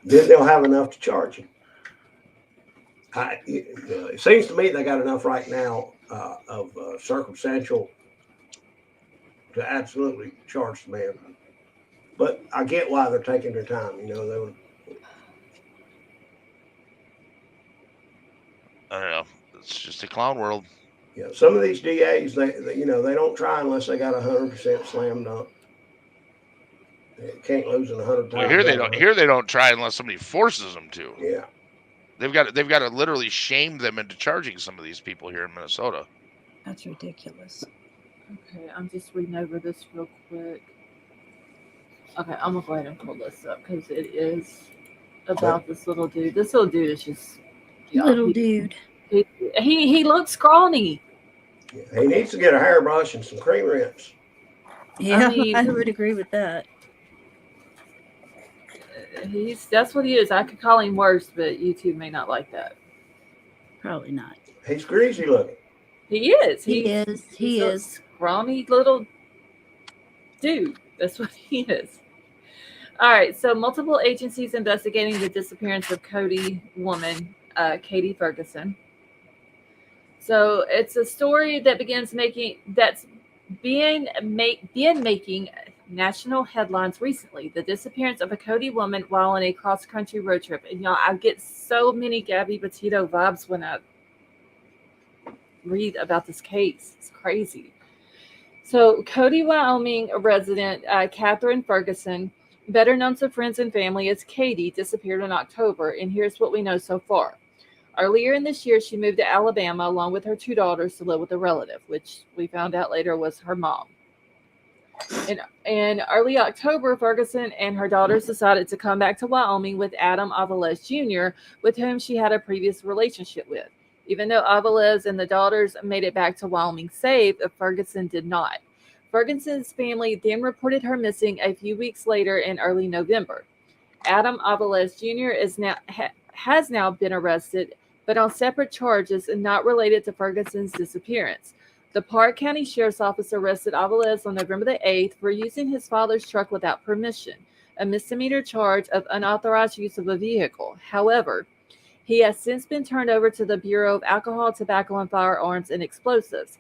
Then they'll have enough to charge him. It seems to me they got enough right now of circumstantial to absolutely charge the man. But I get why they're taking their time. You know, they would. I don't know. It's just a clown world. Yeah, some of these DAs, they don't try unless they got 100% slam dunk. They can't lose in 100 times. Well, here they don't. over. Here they don't try unless somebody forces them to. Yeah. They've got to literally shame them into charging some of these people here in Minnesota. That's ridiculous. Okay, I'm just reading over this real quick. Okay, I'm gonna go ahead and pull this up because it is about this little dude. This little dude is just Little dude. He looks scrawny. Yeah. He needs to get a hairbrush and some cream rinse. Yeah, I, mean- would agree with that. That's what he is. I could call him worse, but YouTube may not like that. Probably not. He's greasy looking. He is. He is. He he's a is. scrawny little dude. That's what he is. All right. So multiple agencies investigating the disappearance of Cody woman, Katie Ferguson. So it's a story that been making national headlines recently. The disappearance of a Cody woman while on a cross-country road trip. And y'all, I get so many Gabby Petito vibes when I read about this case. It's crazy. So Cody, Wyoming resident Catherine Ferguson, better known to friends and family as Katie, disappeared in October. And here's what we know so far. Earlier in this year, she moved to Alabama along with her 2 daughters to live with a relative, which we found out later was her mom. In early October, Ferguson and her daughters decided to come back to Wyoming with Adam Aviles Jr., with whom she had a previous relationship with. Even though Aviles and the daughters made it back to Wyoming safe, Ferguson did not. Ferguson's family then reported her missing a few weeks later in early November. Adam Aviles Jr. has now been arrested, but on separate charges and not related to Ferguson's disappearance. The Park County Sheriff's Office arrested Aviles on November the 8th for using his father's truck without permission, a misdemeanor charge of unauthorized use of a vehicle. However, he has since been turned over to the Bureau of Alcohol, Tobacco, and Firearms and Explosives,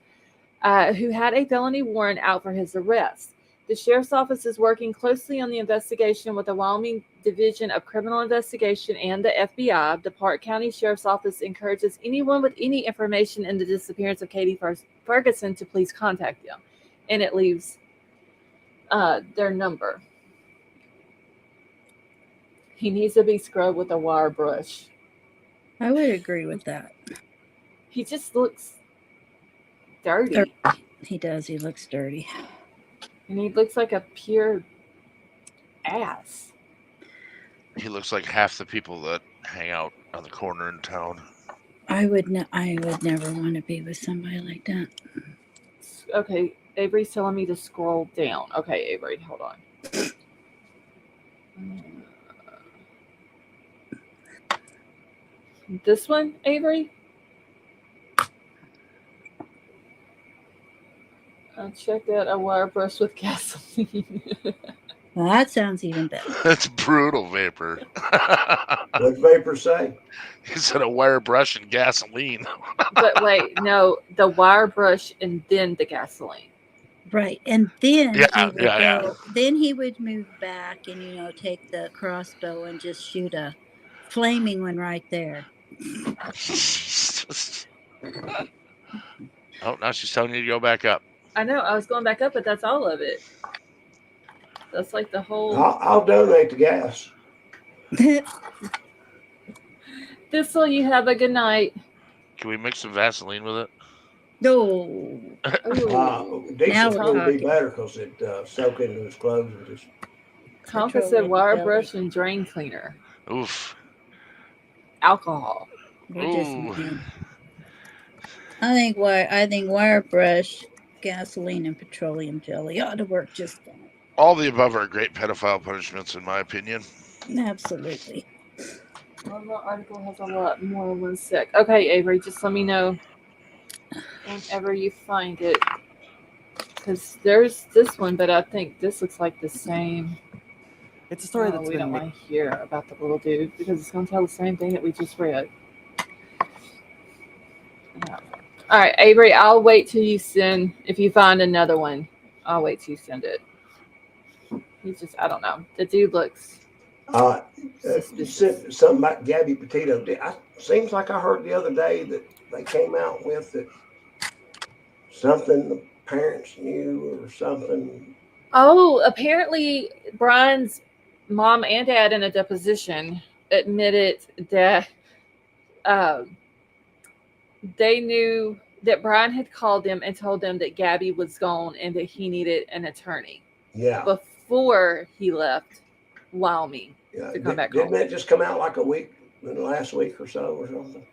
who had a felony warrant out for his arrest. The Sheriff's Office is working closely on the investigation with the Wyoming Division of Criminal Investigation and the FBI. The Park County Sheriff's Office encourages anyone with any information in the disappearance of Katie Ferguson to please contact them. And it leaves their number. He needs to be scrubbed with a wire brush. I would agree with that. He just looks dirty. He does. He looks dirty. And he looks like a pure ass. He looks like half the people that hang out on the corner in town. I would never want to be with somebody like that. Okay, Avery's telling me to scroll down. Okay, Avery, hold on. This one, Avery? I'll check that a wire brush with gasoline. Well, that sounds even better. That's brutal, Vapor. What Vapor say? He said a wire brush and gasoline. But wait, no, the wire brush and then the gasoline. Right. And then Yeah, then he would move back and, take the crossbow and just shoot a flaming one right there. Oh, now she's telling you to go back up. I know, I was going back up, but that's all of it. That's like the whole... I'll donate the gas. Thistle, you have a good night. Can we mix some Vaseline with it? No. Ooh. Now Diesel we're would be talking. better because it soak into his clothes and just. Tonka said Petroleum wire jelly. brush and drain cleaner. Oof. Alcohol. We're just Ooh. mean. I think wire brush, gasoline, and petroleum jelly ought to work just fine. All the above are great pedophile punishments, in my opinion. Absolutely. One more article has a lot more in 1 sec. Okay, Avery, just let me know whenever you find it. Because there's this one, but I think this looks like the same. It's a story No, that's we been don't ma- want to hear about the little dude because it's going to tell the same thing that we just read. Yeah. All right, Avery, I'll wait till you send, if you find another one, I'll wait till you send it. He's just, I don't know. The dude looks You said something about Gabby Petito. Seems like I heard the other day that they came out with that something the parents knew or something. Oh, apparently Brian's mom and dad in a deposition admitted that they knew that Brian had called them and told them that Gabby was gone and that he needed an attorney Yeah. before he left Wyoming Yeah. to come back Didn't home. that just come out like a week, in the last week or so or something?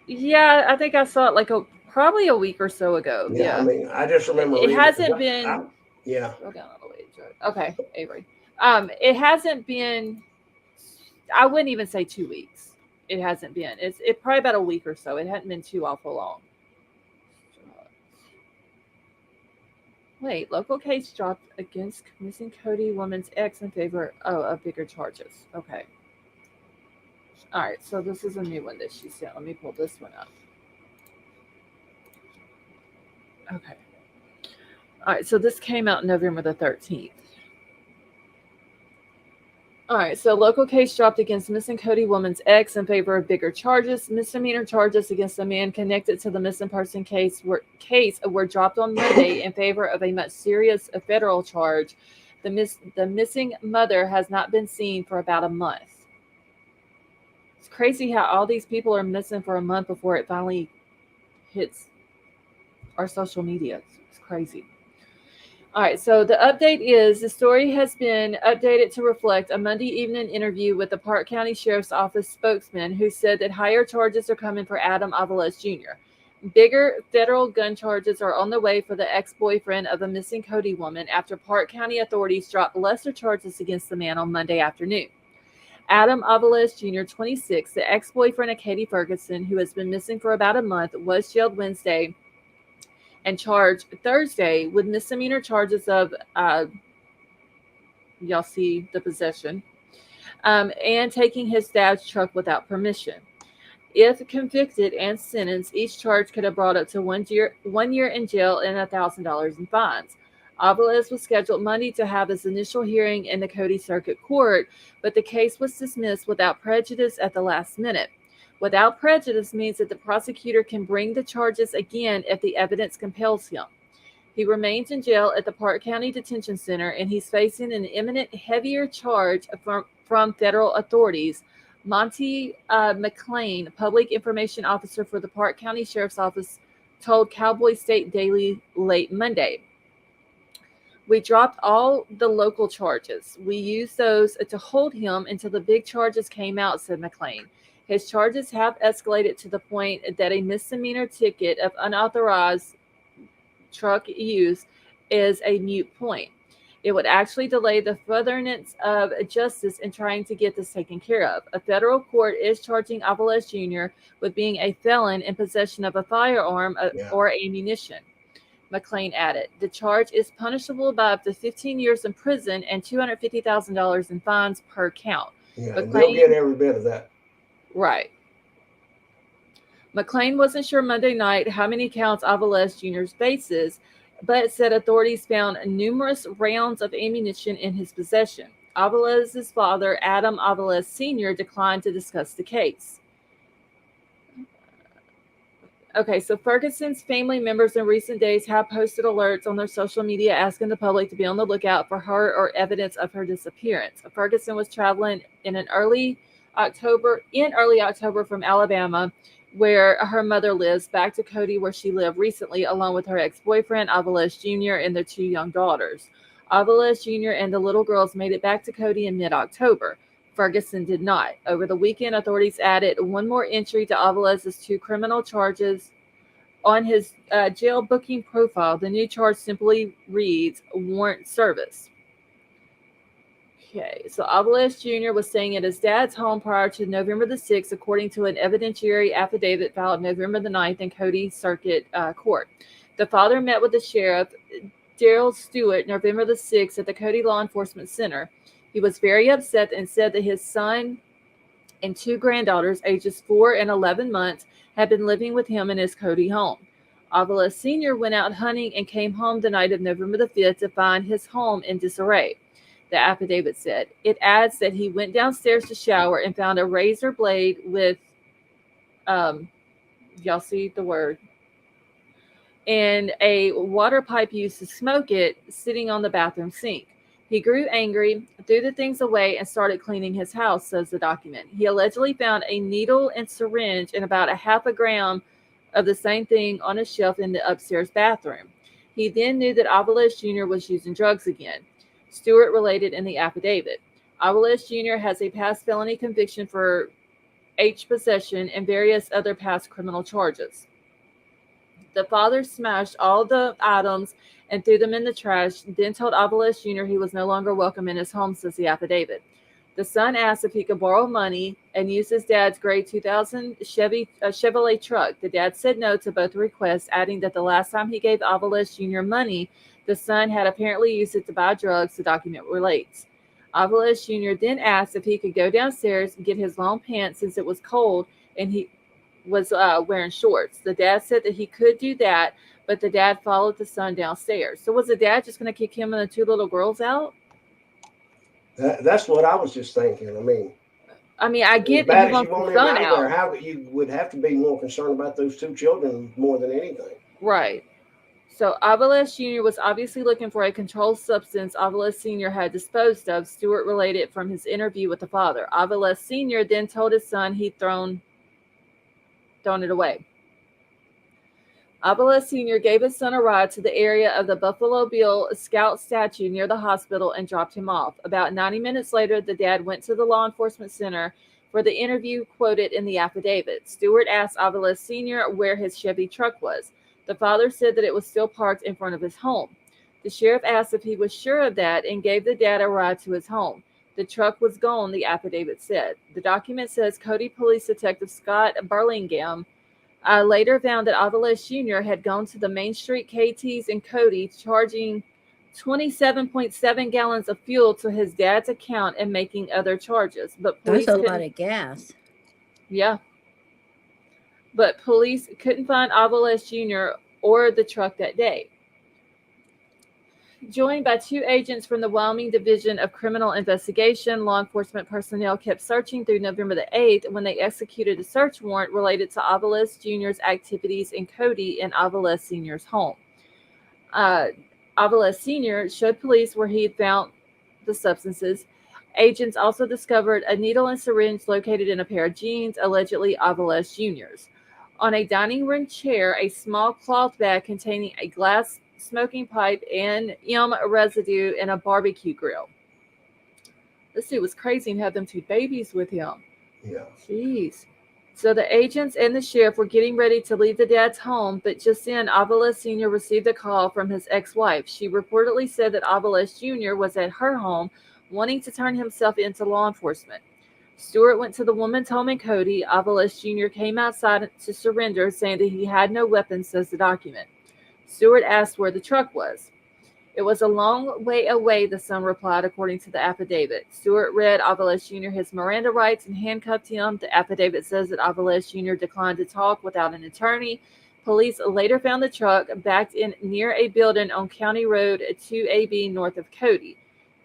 Yeah, I think I saw it probably a week or so ago. Yeah. I Yeah. mean, I just remember It reading hasn't been. Yeah. Go down all the way, Joe. Okay, Avery. It hasn't been. I wouldn't even say 2 weeks. It hasn't been. It's probably about a week or so. It hadn't been too awful long. Wait, local case dropped against missing Cody woman's ex in favor of bigger charges. Okay. All right, so this is a new one that she sent. Let me pull this one up. Okay. All right, so this came out November the 13th. All right, so local case dropped against missing Cody woman's ex in favor of bigger charges. Misdemeanor charges against a man connected to the missing person case were dropped on Monday in favor of a much serious federal charge. The missing mother has not been seen for about a month. It's crazy how all these people are missing for a month before it finally hits our social media. It's crazy. All right, so the update is the story has been updated to reflect a Monday evening interview with the Park County Sheriff's Office spokesman who said that higher charges are coming for Adam Avalos Jr. Bigger federal gun charges are on the way for the ex-boyfriend of the missing Cody woman after Park County authorities dropped lesser charges against the man on Monday afternoon. Adam Avalos Jr., 26, the ex-boyfriend of Katie Ferguson, who has been missing for about a month, was jailed Wednesday and charged Thursday with misdemeanor charges of, y'all see the possession, and taking his dad's truck without permission. If convicted and sentenced, each charge could have brought up to 1 year in jail and $1,000 in fines. Avalos was scheduled Monday to have his initial hearing in the Cody Circuit Court, but the case was dismissed without prejudice at the last minute. Without prejudice means that the prosecutor can bring the charges again if the evidence compels him. He remains in jail at the Park County Detention Center, and he's facing an imminent heavier charge from federal authorities. Monty McLean, public information officer for the Park County Sheriff's Office, told Cowboy State Daily late Monday. We dropped all the local charges. We used those to hold him until the big charges came out, said McLean. His charges have escalated to the point that a misdemeanor ticket of unauthorized truck use is a moot point. It would actually delay the furtherance of justice in trying to get this taken care of. A federal court is charging Avalos Jr. with being a felon in possession of a firearm or ammunition. McLean added, the charge is punishable by up to 15 years in prison and $250,000 in fines per count. Yeah, they'll get every bit of that. Right. McLean wasn't sure Monday night how many counts Avalos Jr. faces, but said authorities found numerous rounds of ammunition in his possession. Avalos' father, Adam Avalos Sr., declined to discuss the case. Okay, so Ferguson's family members in recent days have posted alerts on their social media asking the public to be on the lookout for her or evidence of her disappearance. Ferguson was traveling in early October from Alabama, where her mother lives, back to Cody, where she lived recently, along with her ex-boyfriend, Avalos Jr., and their 2 young daughters. Avalos Jr. and the little girls made it back to Cody in mid-October. Ferguson did not. Over the weekend, authorities added one more entry to Avalos' 2 criminal charges on his jail booking profile. The new charge simply reads warrant service. Okay, so Avalos Jr. was staying at his dad's home prior to November the 6th, according to an evidentiary affidavit filed November the 9th in Cody Circuit Court. The father met with the sheriff, Daryl Stewart, November the 6th at the Cody Law Enforcement Center. He was very upset and said that his son and 2 granddaughters, ages 4 and 11 months, had been living with him in his Cody home. Avalos Sr. went out hunting and came home the night of November the 5th to find his home in disarray, the affidavit said. It adds that he went downstairs to shower and found a razor blade with, y'all see the word, and a water pipe used to smoke it sitting on the bathroom sink. He grew angry, threw the things away, and started cleaning his house, says the document. He allegedly found a needle and syringe and about a half a gram of the same thing on a shelf in the upstairs bathroom. He then knew that Avalos Jr. was using drugs again. Stewart related in the affidavit. Avalos Jr. has a past felony conviction for H possession and various other past criminal charges. The father smashed all the items and threw them in the trash, then told Avalos Jr. he was no longer welcome in his home, says the affidavit. The son asked if he could borrow money and use his dad's gray 2000 Chevrolet truck. The dad said no to both requests, adding that the last time he gave Avalos Jr. money, the son had apparently used it to buy drugs, the document relates. Avalos Jr. then asked if he could go downstairs and get his long pants since it was cold and he was wearing shorts. The dad said that he could do that, but the dad followed the son downstairs. So was the dad just going to kick him and the two little girls out? That's what I was just thinking. I mean, I get as bad that as he you wants want the him son out out. there, how you would have to be more concerned about those two children more than anything. Right. So Avalos Jr. was obviously looking for a controlled substance Avalos Sr. had disposed of. Stewart related from his interview with the father. Avalos Sr. then told his son he'd thrown it away. Avalos Sr. gave his son a ride to the area of the Buffalo Bill Scout statue near the hospital and dropped him off. About 90 minutes later, the dad went to the law enforcement center for the interview quoted in the affidavit. Stewart asked Avalos Sr. where his Chevy truck was. The father said that it was still parked in front of his home. The sheriff asked if he was sure of that and gave the dad a ride to his home. The truck was gone, the affidavit said. The document says Cody Police Detective Scott Burlingame later found that Avalos Jr. had gone to the Main Street KT's in Cody, charging 27.7 gallons of fuel to his dad's account and making other charges. But police That's a lot of gas. Yeah. But police couldn't find Avalos Jr. or the truck that day. Joined by two agents from the Wyoming Division of Criminal Investigation, law enforcement personnel kept searching through November the 8th when they executed a search warrant related to Avalos Jr.'s activities in Cody and Avalos Sr.'s home. Avalos Sr. showed police where he had found the substances. Agents also discovered a needle and syringe located in a pair of jeans, allegedly Avalos Jr.'s. On a dining room chair, a small cloth bag containing a glass smoking pipe and residue and a barbecue grill. This dude was crazy and had them two babies with him. Yeah. Jeez. So the agents and the sheriff were getting ready to leave the dad's home, but just then Avalos Sr. received a call from his ex-wife. She reportedly said that Avalos Jr. was at her home wanting to turn himself into law enforcement. Stewart went to the woman's home in Cody. Avalos Jr. came outside to surrender, saying that he had no weapons, says the document. Stewart asked where the truck was. It was a long way away, the son replied, according to the affidavit. Stewart read Avalos Jr. his Miranda rights and handcuffed him. The affidavit says that Avalos Jr. declined to talk without an attorney. Police later found the truck backed in near a building on County Road 2AB north of Cody.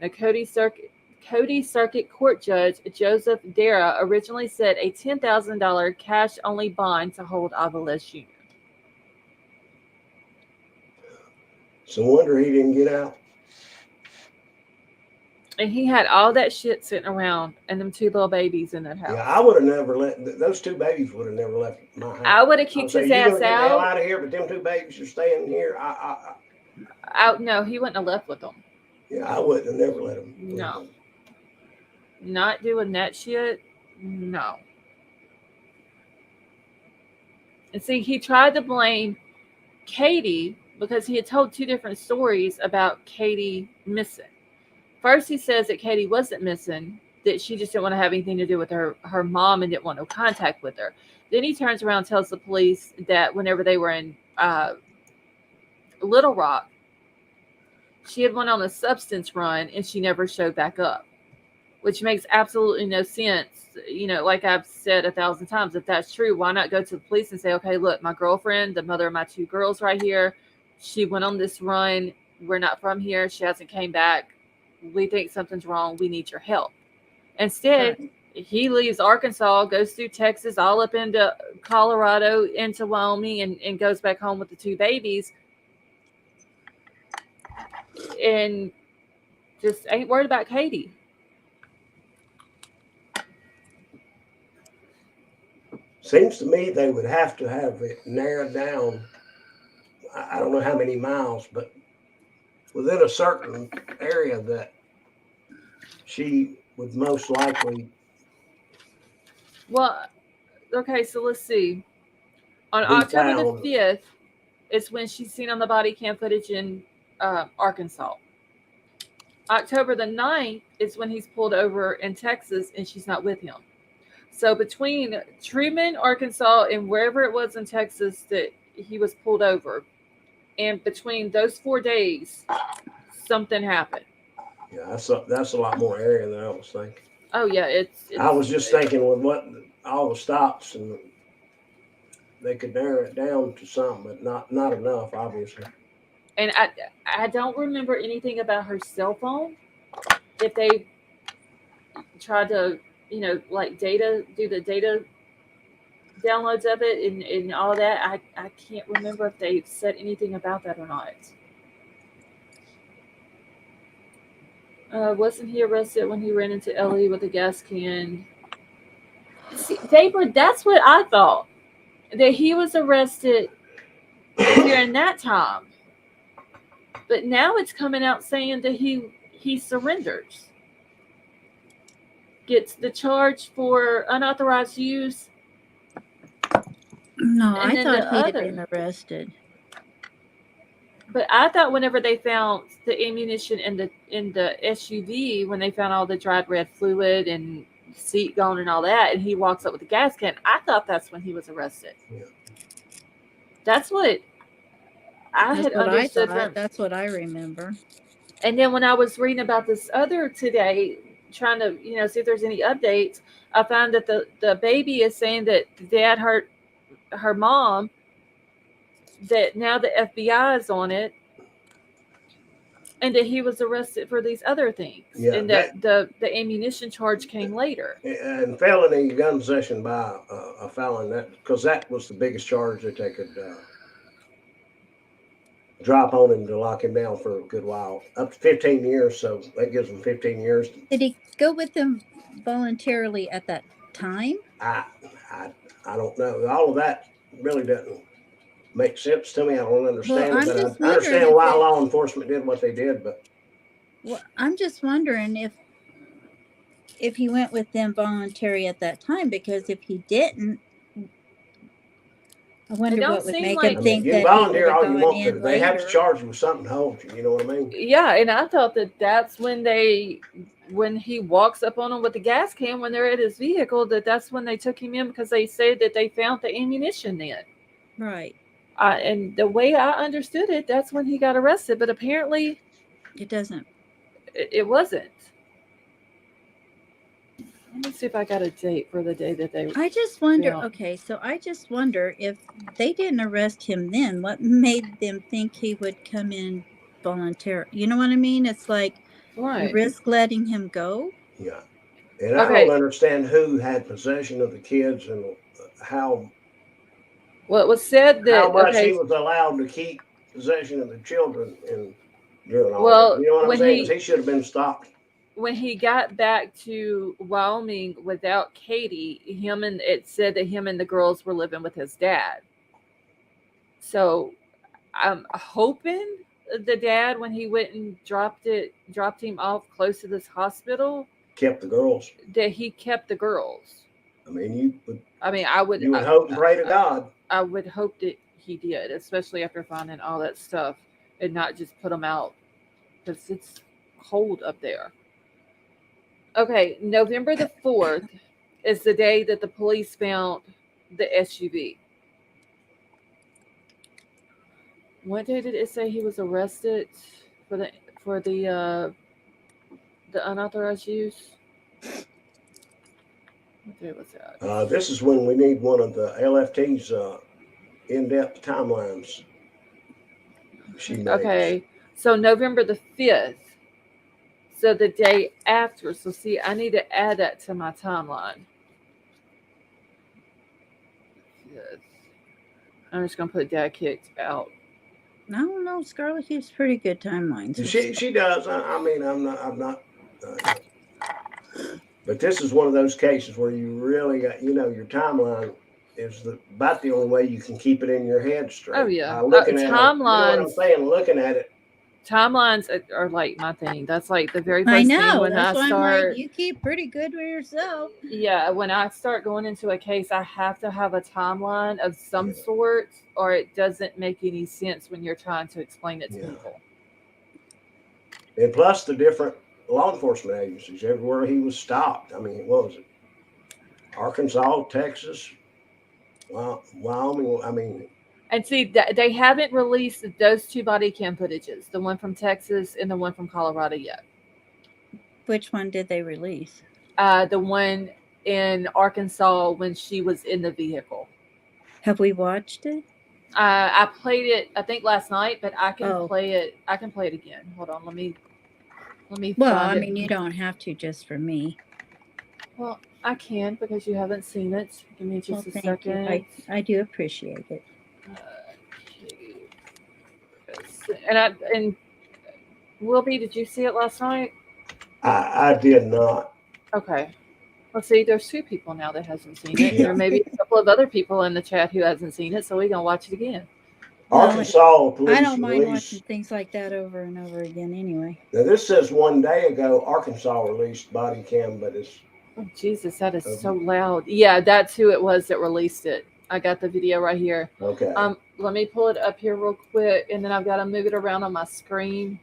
Now, Cody Circuit Court Judge Joseph Dara originally set a $10,000 cash-only bond to hold Avalos Jr. So wonder he didn't get out. And he had all that shit sitting around and them two little babies in that house. Yeah, I would have never those two babies would have never left my house. I would have kicked his ass Get the hell out. out of here, but them two babies are staying here. No, he wouldn't have left with them. Yeah, I wouldn't have never let them. No. Not doing that shit. No. And see, he tried to blame Katie because he had told two different stories about Katie missing. First, he says that Katie wasn't missing, that she just didn't want to have anything to do with her mom and didn't want no contact with her. Then he turns around and tells the police that whenever they were in Little Rock, she had went on a substance run and she never showed back up, which makes absolutely no sense. You know, like I've said 1,000 times, if that's true, why not go to the police and say, okay, look, my girlfriend, the mother of my two girls right here, she went on this run. We're not from here. She hasn't came back. We think something's wrong. We need your help. Instead, he leaves Arkansas, goes through Texas, all up into Colorado into Wyoming and goes back home with the 2 babies and just ain't worried about Katie. Seems to me they would have to have it narrowed down. I don't know how many miles, but within a certain area that she would most likely. Well, okay, so let's see. On Be October found. the 5th is when she's seen on the body cam footage in Arkansas. October the 9th is when he's pulled over in Texas and she's not with him. So between Truman, Arkansas, and wherever it was in Texas that he was pulled over, and between those 4 days, something happened. Yeah, that's a lot more area than I was thinking. Oh yeah, it's I was just thinking with what all the stops, and they could narrow it down to some, but not enough, obviously. And I don't remember anything about her cell phone. If they tried to, like do the data downloads of it and all that, I can't remember if they said anything about that or not. Wasn't he arrested when he ran into Ellie with a gas can? See, that's what I thought. That he was arrested during that time. But now it's coming out saying that he surrenders. Gets the charge for unauthorized use. No, And I then thought the he'd have other- been arrested. But I thought whenever they found the ammunition in the SUV, when they found all the dried red fluid and seat gone and all that, and he walks up with the gas can, I thought that's when he was arrested. Yeah. That's what I had understood. That's what I remember. And then when I was reading about this other today, trying to see if there's any updates, I found that the baby is saying that the dad hurt her mom. That now the FBI is on it, and that he was arrested for these other things, and that the ammunition charge came later. And felony gun possession by a felon, because that was the biggest charge that they could drop on him to lock him down for a good while, up to 15 years. So that gives him 15 years. Did he go with them voluntarily at that time? I don't know. All of that really doesn't make sense to me. I don't understand Well, it, I'm but just I understand wondering why if law enforcement did what they did. But Well, I'm just wondering if he went with them voluntary at that time, because if he didn't, I wonder don't what would seem make like- him think you that he volunteer would have all you gone want in to. They have to later. charge you with something to hold you. You know what I mean? Yeah, and I thought that's when he walks up on him with the gas can when they're at his vehicle, that's when they took him in, because they said that they found the ammunition then. Right. And the way I understood it, that's when he got arrested. But apparently, It doesn't. it wasn't. Let me see if I got a date for the day that they. I just wonder. Yeah. Okay, so I just wonder if they didn't arrest him then, what made them think he would come in voluntarily? You know what I mean? It's like you Right. risk letting him go. Yeah. And I Okay. don't understand who had possession of the kids and how Well, it was said that much he was allowed to keep possession of the children and doing all Well, that. You know what I'm when saying? He should have been stopped. when he got back to Wyoming without Katie, it said that him and the girls were living with his dad. So I'm hoping the dad, when he went and dropped him off close to this hospital, Kept the girls. that he kept the girls. I mean, I would you would hope and pray to God. I would hope that he did, especially after finding all that stuff, and not just put them out, because it's cold up there. Okay, November the 4th is the day that the police found the SUV. What day did it say he was arrested for the unauthorized use? What day was that? This is when we need one of the LFT's in-depth timelines. She makes. Okay, so November the 5th. So the day after. So see, I need to add that to my timeline. 25th. I'm just gonna put dad kicked out. No, Scarlett keeps pretty good timelines. and stuff. She does. I mean, I'm not. But this is one of those cases where you really got, your timeline is about the only way you can keep it in your head straight. Oh, yeah. Looking at it, Timelines. you know what I'm saying? Looking at it. Timelines are like my thing. That's like the very first I thing know. when That's I why I'm start. like, you keep pretty good with yourself. Yeah, when I start going into a case, I have to have a timeline of some Yeah. sort, or it doesn't make any sense when you're trying to explain it to Yeah. people. And plus the different law enforcement agencies, everywhere he was stopped. I mean, what was it? Arkansas, Texas, Wyoming. I mean, And see, they haven't released those two body cam footages, the one from Texas and the one from Colorado yet. Which one did they release? The one in Arkansas when she was in the vehicle. Have we watched it? I played it, I think last night, but I can Oh. play it. I can play it again. Hold on, let me. Well, find I it. mean, you don't have to just for me. Well, I can because you haven't seen it. Give me just a Thank second. you. I do appreciate it. And Wilby, did you see it last night? I did not. Okay. Well, see, there's two people now that hasn't seen it. Yeah. There may be a couple of other people in the chat who hasn't seen it, so we're gonna watch it again. Well, Arkansas police I don't mind released. watching things like that over and over again anyway. Now this says 1 day ago Arkansas released body cam, but it's Oh, Jesus, that is so loud. Yeah, that's who it was that released it. I got the video right here. okay. Let me pull it up here real quick, and then I've got to move it around on my screen.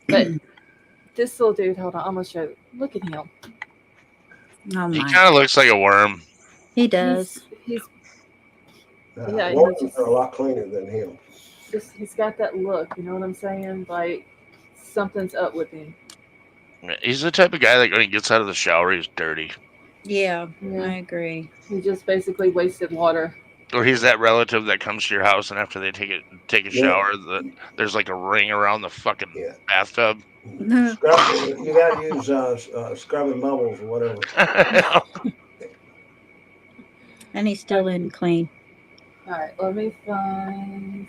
But this little dude, hold on, I'm gonna show you. Look at him. Oh He my. kind of looks like a worm. He does. He's yeah, Warriors he's just- are a lot cleaner than him. he's got that look. You know what I'm saying? Like something's up with him. He's the type of guy that when he gets out of the shower, he's dirty. Yeah, Yeah. I agree. He just basically wasted water. Or he's that relative that comes to your house and after they take a Yeah. shower, there's like a ring around the fucking Yeah. bathtub. Scrub, you got to use scrubbing bubbles or whatever. And he's still in clean. All right, let me find.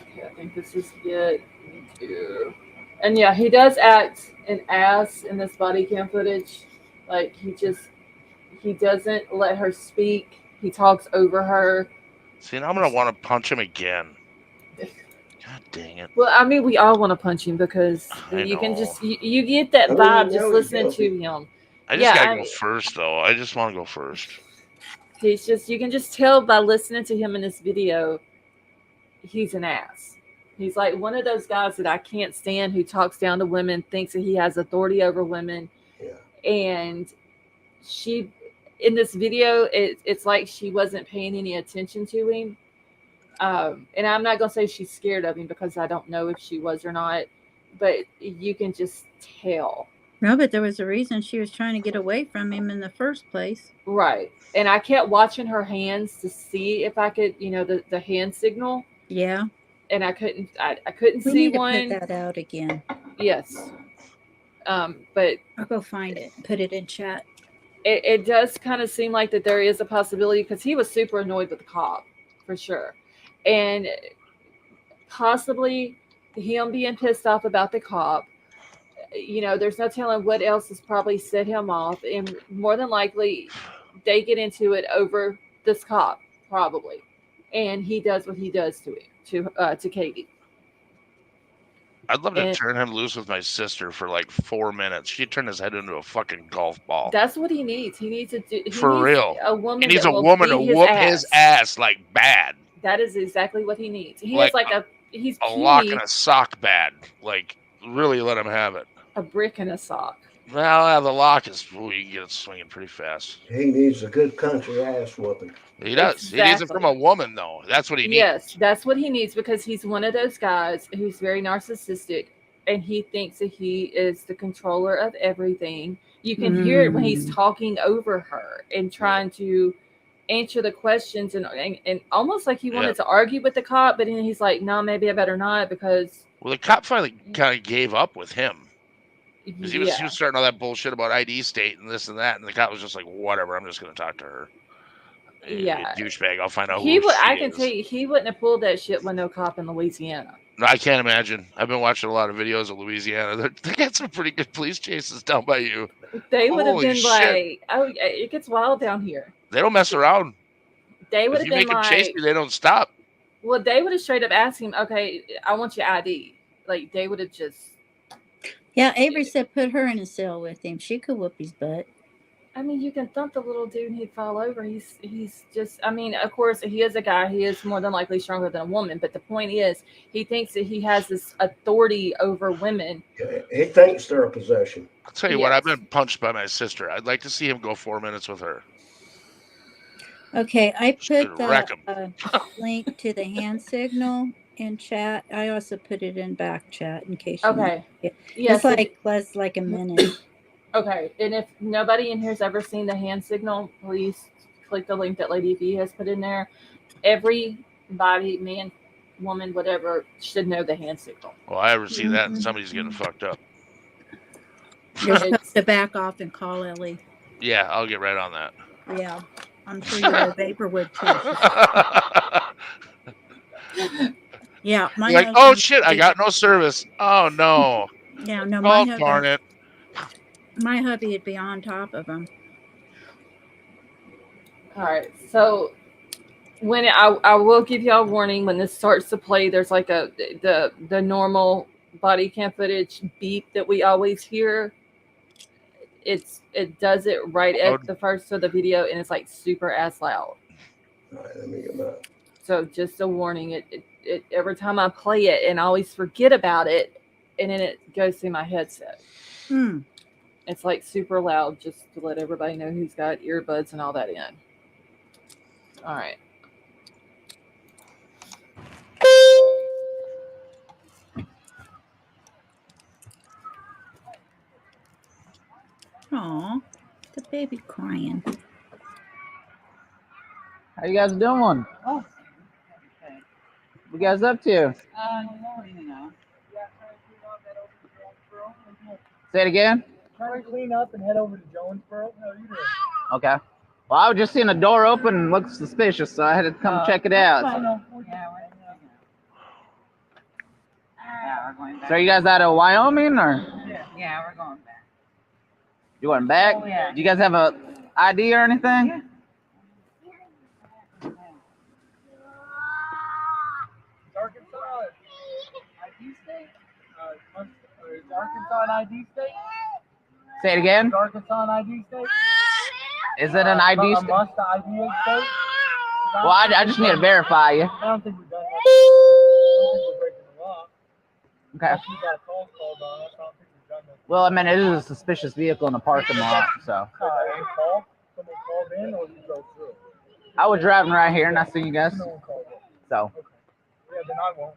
Okay, I think this is it. Me too. And yeah, he does act an ass in this body cam footage. Like he doesn't let her speak. He talks over her. See, now I'm gonna want to punch him again. God dang it! Well, I mean, we all want to punch him because I you can know. just you get that I mean, vibe you just know listening he's to him. I just Yeah, gotta I go mean- first, though. I just want to go first. He's just you can just tell by listening to him in this video, he's an ass. He's like one of those guys that I can't stand who talks down to women, thinks that he has authority over women. Yeah. And she in this video, it's like she wasn't paying any attention to him. And I'm not gonna say she's scared of him because I don't know if she was or not, but you can just tell. No, but there was a reason she was trying to get away from him in the first place. Right. And I kept watching her hands to see if I could, the hand signal. Yeah. And I couldn't We see need to one. put that out again. Yes. But I'll go find it. Put it in chat. it does kind of seem like that there is a possibility because he was super annoyed with the cop for sure. And possibly him being pissed off about the cop. There's no telling what else has probably set him off. And more than likely they get into it over this cop, probably. And he does what he does to Katie. I'd love to And- turn him loose with my sister for like 4 minutes. She'd turn his head into a fucking golf ball. That's what he needs. He needs For real. a woman. He needs that a will woman to beat whoop his ass like bad. That is exactly what he needs. He Like is like he's A lock puny, and a sock bad. Like, really let him have it. a brick and a sock. Well, the lock is, you can get it swinging pretty fast. He needs a good country ass whooping. He does. He needs it from a woman, though. That's what he needs. Yes, that's what he needs because he's one of those guys who's very narcissistic and he thinks that he is the controller of everything. You can hear it when he's talking over her and trying to answer the questions and almost like he wanted to argue with the cop, but then he's like, no, maybe I better not because Well, the cop finally kind of gave up with him. Because he was starting all that bullshit about ID state and this and that, and the cop was just like, whatever, I'm just going to talk to her. Yeah. Douchebag, I'll find out He who would. she I can is. tell you, he wouldn't have pulled that shit with no cop in Louisiana. No, I can't imagine. I've been watching a lot of videos of Louisiana. They got some pretty good police chases down by you. They would have Holy been shit. like, "Oh, yeah, it gets wild down here." They don't mess around. They would If have you been make them chase like, you, they don't stop. well, they would have straight up asked him, "Okay, I want your ID." Like they would have just. Yeah, Avery said put her in a cell with him. She could whoop his butt. I mean, you can thump the little dude and he'd fall over. He's just. I mean, of course, he is a guy. He is more than likely stronger than a woman. But the point is, he thinks that he has this authority over women. He thinks they're a possession. I'll tell you what, I've Yes. been punched by my sister. I'd like to see him go 4 minutes with her. Okay, I Should put wreck the link to the hand signal in chat. I also put it in back chat in case you want. Okay. Yeah. Yes. It's less like a minute. Okay, and if nobody in here has ever seen the hand signal, please click the link that Lady V has put in there. Everybody, man, woman, whatever, should know the hand signal. Well, I ever see that, and Mhm. somebody's getting fucked up. You're supposed to back off and call Ellie. Yeah, I'll get right on that. Yeah, I'm sure you know Vapor would too. Yeah, my Like, husband- oh shit, I got no service. Oh no. Yeah, no, my Oh darn husband, it. my hubby would be on top of him. All right, so when I will give y'all a warning when this starts to play. There's like the normal body cam footage beep that we always hear. It does it right at the first of the video, and it's like super ass loud. All right, let me get my. So just a warning. It every time I play it, and I always forget about it, and then it goes through my headset. Hmm. It's like super loud, just to let everybody know who's got earbuds and all that in. All right. Aw, the baby crying. How you guys doing? Oh. What you guys up to? You know. Say it again. Trying to clean up and head over to Jonesboro. How are you doing? Okay. Well, I was just seeing a door open and looked suspicious, so I had to come check it out. I So, know. Yeah, we're going back. so are you guys out of Wyoming or Yeah, we're going back. you going back? Oh, yeah. Do you guys have a ID or anything? Yeah. Arkansas ID state? Is Arkansas an ID state? Say it again. Is Arkansas an ID state? Is it an ID? A must ID state? Well, I just need to verify you. I don't think we've done that. I don't think we're breaking the law. Okay. Unless you got a call called on us, I don't think we've done that. Well, I mean, it is a suspicious vehicle in a parking lot, so Call? Someone called in or you go through? I was driving right here and I seen you guys. No one called in. So Okay. Yeah, then I won't.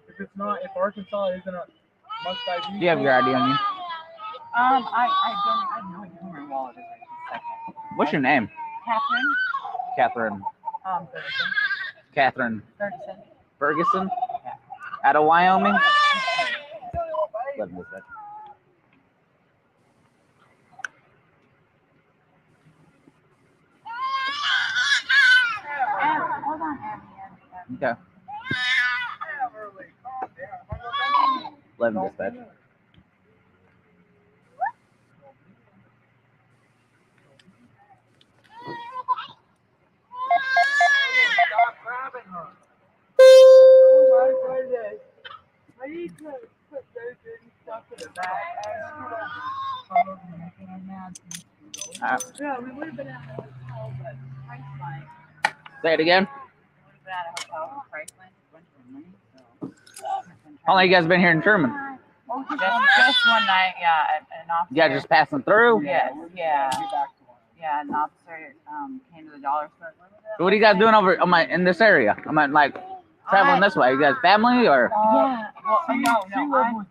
If it's not, if Arkansas isn't a must ID. do you have your ID on you? I don't know where my wallet is right this second. What's your name? Catherine? Catherine. Ferguson. Catherine Ferguson. Ferguson. Out of Wyoming. Let me see. Hold on, Abby. Okay. 11 dispatch. Stop grabbing her. I need to put their dirty stuff in the bag. Yeah, we would have been at a hotel, but Priceline. Say it again. We would have been at a hotel, Priceline. Went to the money, so. How long you guys been here in Sherman? Just one night, yeah. An officer. You guys just passing through? Yes, yeah. Yeah, an officer came to the dollar store. So what are you guys doing over in this area? I'm like traveling this way. You guys family or? Yeah. Well, no. Was down in Alabama.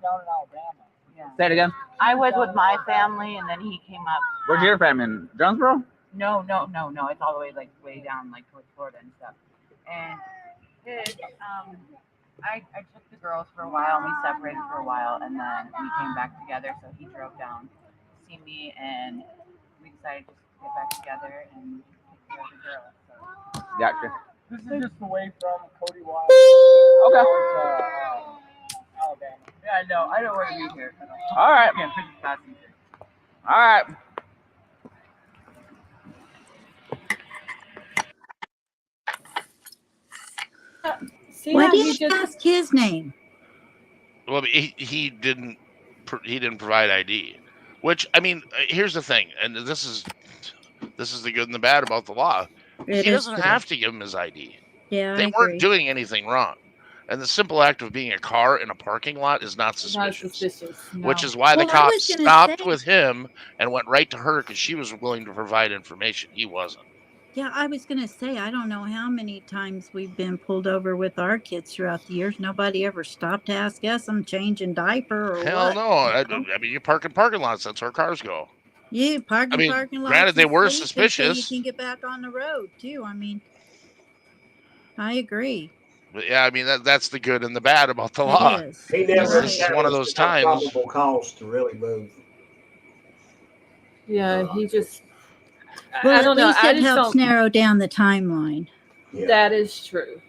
Yeah. Say it again. I was with my family, and then he came up. Where's your family? In Jonesboro? No. It's all the way way down towards Florida and stuff. And his I took the girls for a while, and we separated for a while, and then we came back together. So he drove down to see me, and we decided just to get back together and take care of the girls. So. Gotcha. This is just away from Cody Wild. Okay. Alabama. Yeah, I know where to be here. All right. Yeah, pretty fast and easy. All right. See Why how didn't he you just ask his name? Well, he didn't provide ID. Which, I mean, here's the thing, and this is the good and the bad about the law. It He is doesn't true. have to give him his ID. Yeah, They I weren't agree. doing anything wrong. And the simple act of being a car in a parking lot is not not suspicious. suspicious. No. Which is why Well, the I cops was gonna stopped say- with him and went right to her because she was willing to provide information. He wasn't. Yeah, I was going to say, I don't know how many times we've been pulled over with our kids throughout the years. Nobody ever stopped to ask us, I'm changing diaper or Hell what. no. I mean, you park in parking lots. That's where cars go. Yeah, parking, I mean, parking lots. granted, they and were sleep until suspicious. You can get back on the road too. I mean, I agree. But yeah, I mean, that's the good and the bad about the It law. is. He You're never This is right. one of those established enough times. probable cause to really move. Yeah, he just. Well, I don't at know. least I it just helps don't. narrow down the timeline. Yeah. That is true.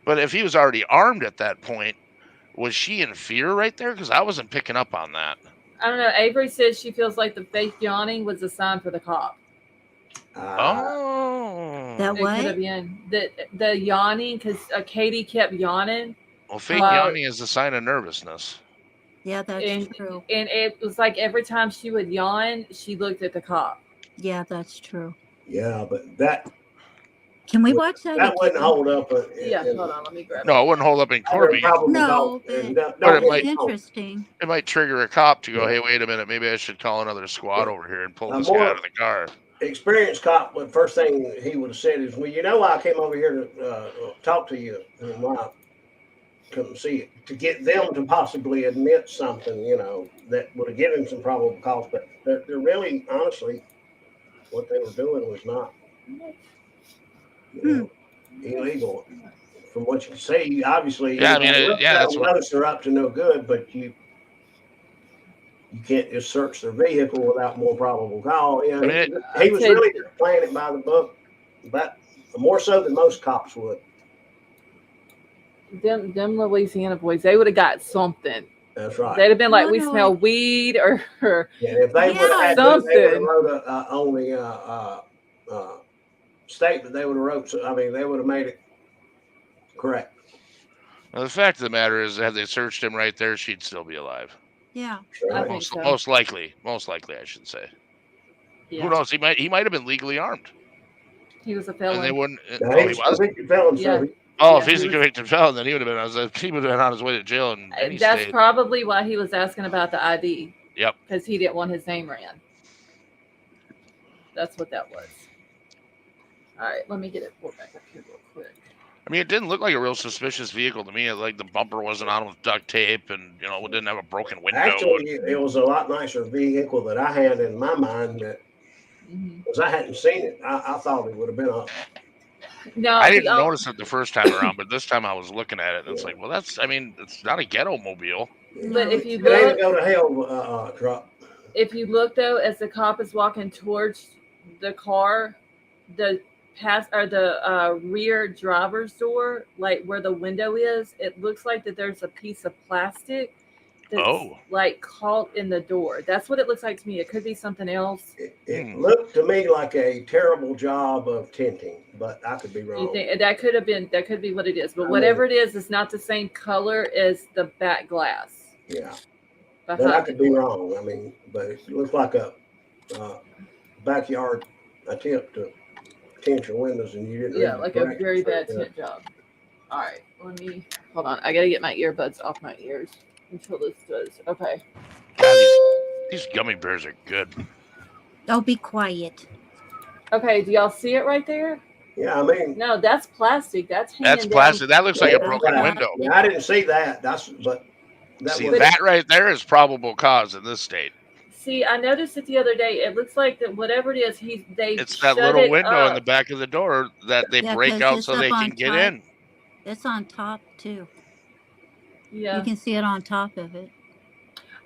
But if he was already armed at that point, was she in fear right there? Because I wasn't picking up on that. I don't know. Avery says she feels like the fake yawning was a sign for the cop. Oh. That It could have what? been the yawning because Katie kept yawning, Well, fake Well- yawning is a sign of nervousness. Yeah, that's and true. and it was like every time she would yawn, she looked at the cop. Yeah, that's true. Yeah, but that Can we watch that? that wouldn't again? hold up. Yeah, hold on, let me grab No, it wouldn't hold up in court. but Probable No, cause. And but But it get might- me wrong. interesting. It might trigger a cop to go, hey, wait a minute, maybe I should call another squad over here and pull this more- guy out of the car. Experienced cop, the first thing he would have said is, well, you know why I came over here to talk to you and why I couldn't see it, to get them to possibly admit something, that would have given some probable cause. But they're really, honestly, what they were doing was not illegal. From what you can see, obviously, Yeah, I mean, that's what. notice they're up to no good, but you can't just search their vehicle without more probable cause. I mean, He was Okay. really playing it by the book, but more so than most cops would. Them Louisiana boys, they would have got something. That's right. They'd have been like, No, we no, smell weed or Yeah, if they would have had something. they would have wrote a statement. They would have wrote. I mean, they would have made it correct. Well, the fact of the matter is, had they searched him right there, she'd still be alive. Yeah. I Right? think so. Most likely, I should say. Yeah, Who knows? He might have been legally armed, he was a and felon. they wouldn't. Now, Oh, he he's was. convicted felon, so Yeah. he- Oh, Yeah, if he's he a was- convicted felon, then he would have been on his way to jail in any That's state. probably why he was asking about the ID. Yep. Because he didn't want his name ran. That's what that was. All right, let me get it pulled back up here real quick. I mean, it didn't look like a real suspicious vehicle to me. Like the bumper wasn't on with duct tape, and it didn't have a broken window. actually, it was a lot nicer vehicle that I had in my mind that Mhm. because I hadn't seen it. I thought it would have been a. No, I didn't the- notice it the first time around, but this time I was looking at it, and it's like, well, it's not a ghetto mobile. But if you It ain't a look, go to hell truck. if you look though, as the cop is walking towards the car, the rear driver's door, like where the window is, it looks like that there's a piece of plastic that's Oh. like caught in the door. That's what it looks like to me. It could be something else. It looked to me like a terrible job of tinting, but I could be You wrong. think that could be what it is, but I whatever it is, it's not the same color as the back glass. Yeah, but I Behind could the be door. wrong. I mean, but it looked like a backyard attempt to tint your windows, and you didn't. Yeah, read the like a directions very bad very good. tint job. All right, let me hold on. I gotta get my earbuds off my ears until this does. Okay. God, these gummy bears are good. Oh, be quiet. Okay, do y'all see it right there? Yeah, I mean, No, that's plastic. That's hanging That's down. plastic. That looks like a Yeah, broken yeah. window. yeah, I didn't see that. See, was that right there is probable cause in this state. See, I noticed it the other day. It looks like that whatever it is, they It's that shut little it window in up. the back of the door that they Yeah, break 'cause out it's so up they on can get top. in. It's on top too. Yeah. You can see it on top of it.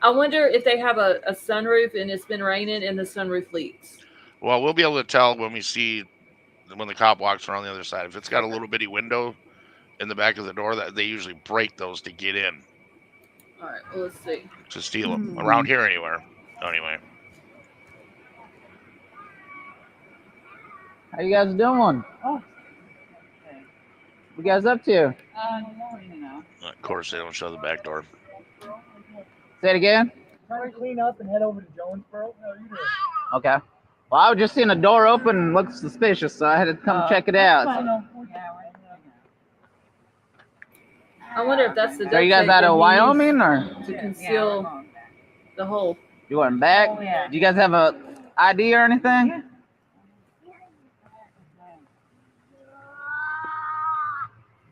I wonder if they have a sunroof and it's been raining and the sunroof leaks. Well, we'll be able to tell when the cop walks around the other side. If it's got a little bitty window in the back of the door, that they usually break those to get in All right, well, let's see. to steal them around here anywhere. Anyway, How you guys doing? Oh. What you guys up to? You know. of course they don't show the back door. Say it again. Trying to clean up and head over to Jonesboro. How are you doing? Okay. Well, I was just seeing a door open and looked suspicious, so I had to come check it out. Yeah, we're I wonder if that's the So you guys duct out tape of they Wyoming use or to Yeah, conceal we're going back. the hole. you going back? Oh, yeah. Do you guys have a ID or anything? Yeah.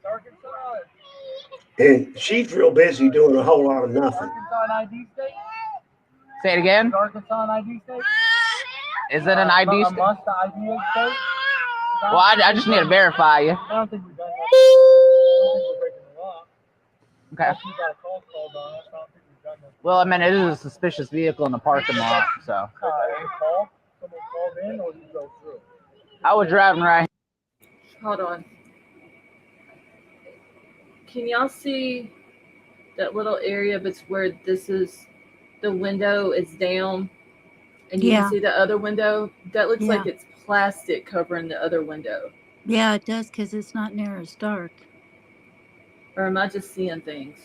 Arkansas. And she's real busy doing a whole lot of nothing. Arkansas an ID state? Say it again. Is Arkansas an ID state? Is it an ID? A st- must ID state? Well, I just need to verify you. I don't think we've done that. I don't think we're breaking the law. Okay. She got a call called on us. I don't think we've done that. Well, I mean, it is a suspicious vehicle in the parking lot, so Call? Someone called in or did you go through? I was driving right. Hold on. Can y'all see that little area but where this is the window is down and you Yeah. can see the other window? That looks like Yeah. it's plastic covering the other window. Yeah, it does because it's not near as dark. Or am I just seeing things?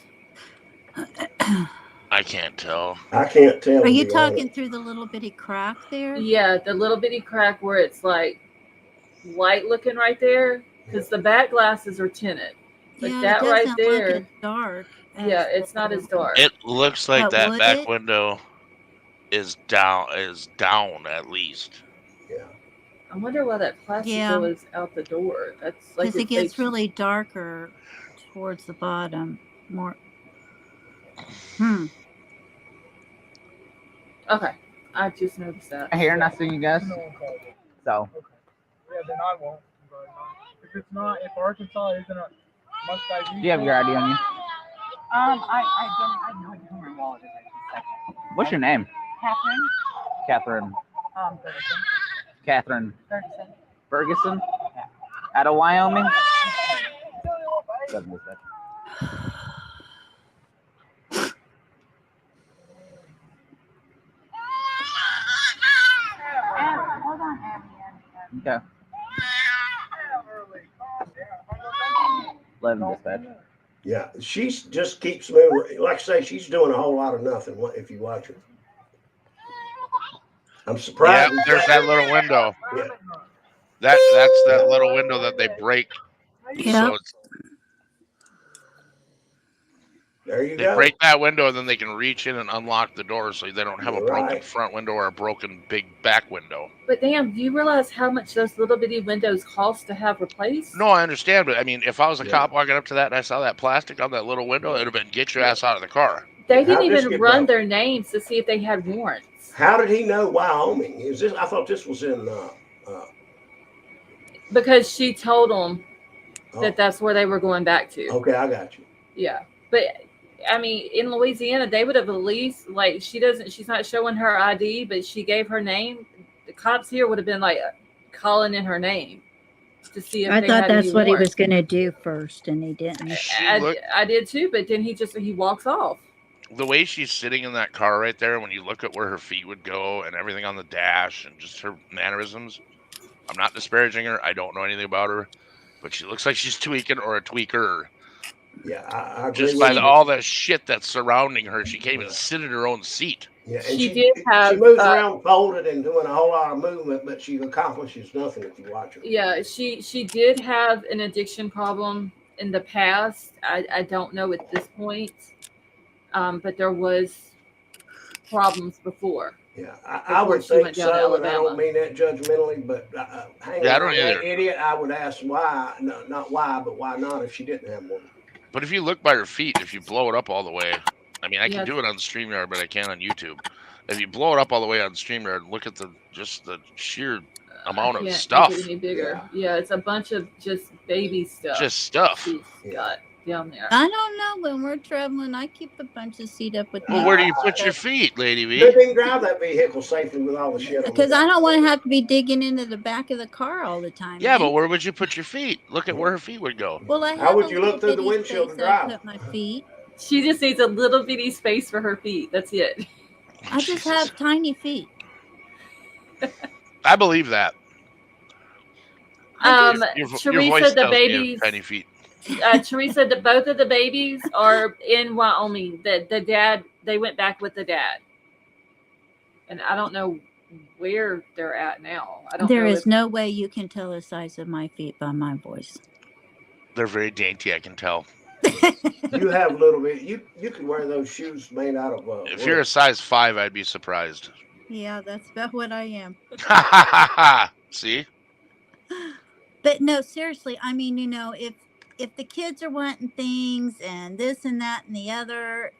I can't tell. I can't tell. Are you to be honest. talking through the little bitty crack there? Yeah, the little bitty crack where it's like white looking right there because the back glasses are tinted. But Yeah, that it right doesn't there, look as dark. yeah, it's not as dark. It looks like But that would back it? window is down at least. Yeah. I wonder why that plastic Yeah. goes out the door. That's like Because it if gets they- really darker towards the bottom. More. Okay, I just noticed that. I hear and I see you guys. No one called in. So Okay. Yeah, then I won't. But, if it's not, if Arkansas isn't a must ID. do you have your ID on you? I don't know where my wallet is right this second. What's your name? Catherine. Catherine. Ferguson. Catherine Ferguson. Ferguson. Yeah. Out of Wyoming. Doesn't look that. Hold on, Abby. Okay. 11 dispatch. Yeah. She just keeps moving. Like I say, she's doing a whole lot of nothing. If you watch her, I'm Yeah, surprised. there's that little window. Yeah. That's that little window that they break. Yeah. So it's, There you they go. break that window and then they can reach in and unlock the door so they don't have a You're broken right. front window or a broken big back window. But damn, do you realize how much those little bitty windows cost to have replaced? No, I understand, but I mean, if I was a Yeah. cop walking up to that and I saw that plastic on that little window, it would have been get your ass out of the car. They How'd didn't this even get run done? their names to see if they had warrants. How did he know Wyoming? Is this? I thought this was in. Because she told them Oh, that that's where they were going back to. okay, I got you. Yeah. But I mean, in Louisiana, they would have at least, like, she's not showing her ID, but she gave her name. The cops here would have been like calling in her name to see if I they thought had that's any what he warrants. was going to do first, and he didn't. I did too, but then he walks off. The way she's sitting in that car right there, when you look at where her feet would go and everything on the dash and just her mannerisms, I'm not disparaging her. I don't know anything about her, but she looks like she's tweaking or a tweaker. Yeah, I agree Just with by you. all the shit that's surrounding her, she can't even sit in her own seat. Yeah, and She did have, She moves uh, around folded and doing a whole lot of movement, but she accomplishes nothing if you watch her. Yeah, she did have an addiction problem in the past. I don't know at this point, but there was problems before. Yeah, I would Before she think went down to so, and I Alabama. don't mean that judgmentally, but hang Yeah, I on, don't that either. idiot, I would ask why, no, not why, but why not if she didn't have one. But if you look by her feet, if you blow it up all the way, I mean, I can Yeah. do it on StreamYard, but I can't on YouTube. If you blow it up all the way on StreamYard, look at the sheer amount I of can't stuff. make it any bigger. Yeah, it's a bunch of just baby stuff. Just stuff. She's Yeah. got. down there. I don't know. When we're traveling, I keep a bunch of seat up with me. Well, where do you put your feet, Lady They V? didn't drive that vehicle safely with all the shit on Because it. I don't want to have to be digging into the back of the car all the time. Yeah, man. but where would you put your feet? Look at where her feet would go. Well, I How have would a you look little through the bitty windshield to space I drive? put my feet. She just needs a little bitty space for her feet. That's it. I just Jesus. have tiny feet. I believe that. Your Your voice Teresa, the tells me you babies. have tiny feet. Teresa, both of the babies are in Wyoming. The dad, they went back with the dad, and I don't know where they're at now. I don't There know is if, no way you can tell the size of my feet by my voice. They're very dainty, I can tell. You have a little bit. You can wear those shoes made out of. If you're a size 5, I'd be surprised. Yeah, that's about what I am. See? But no, seriously, I mean, if the kids are wanting things and this and that and the other,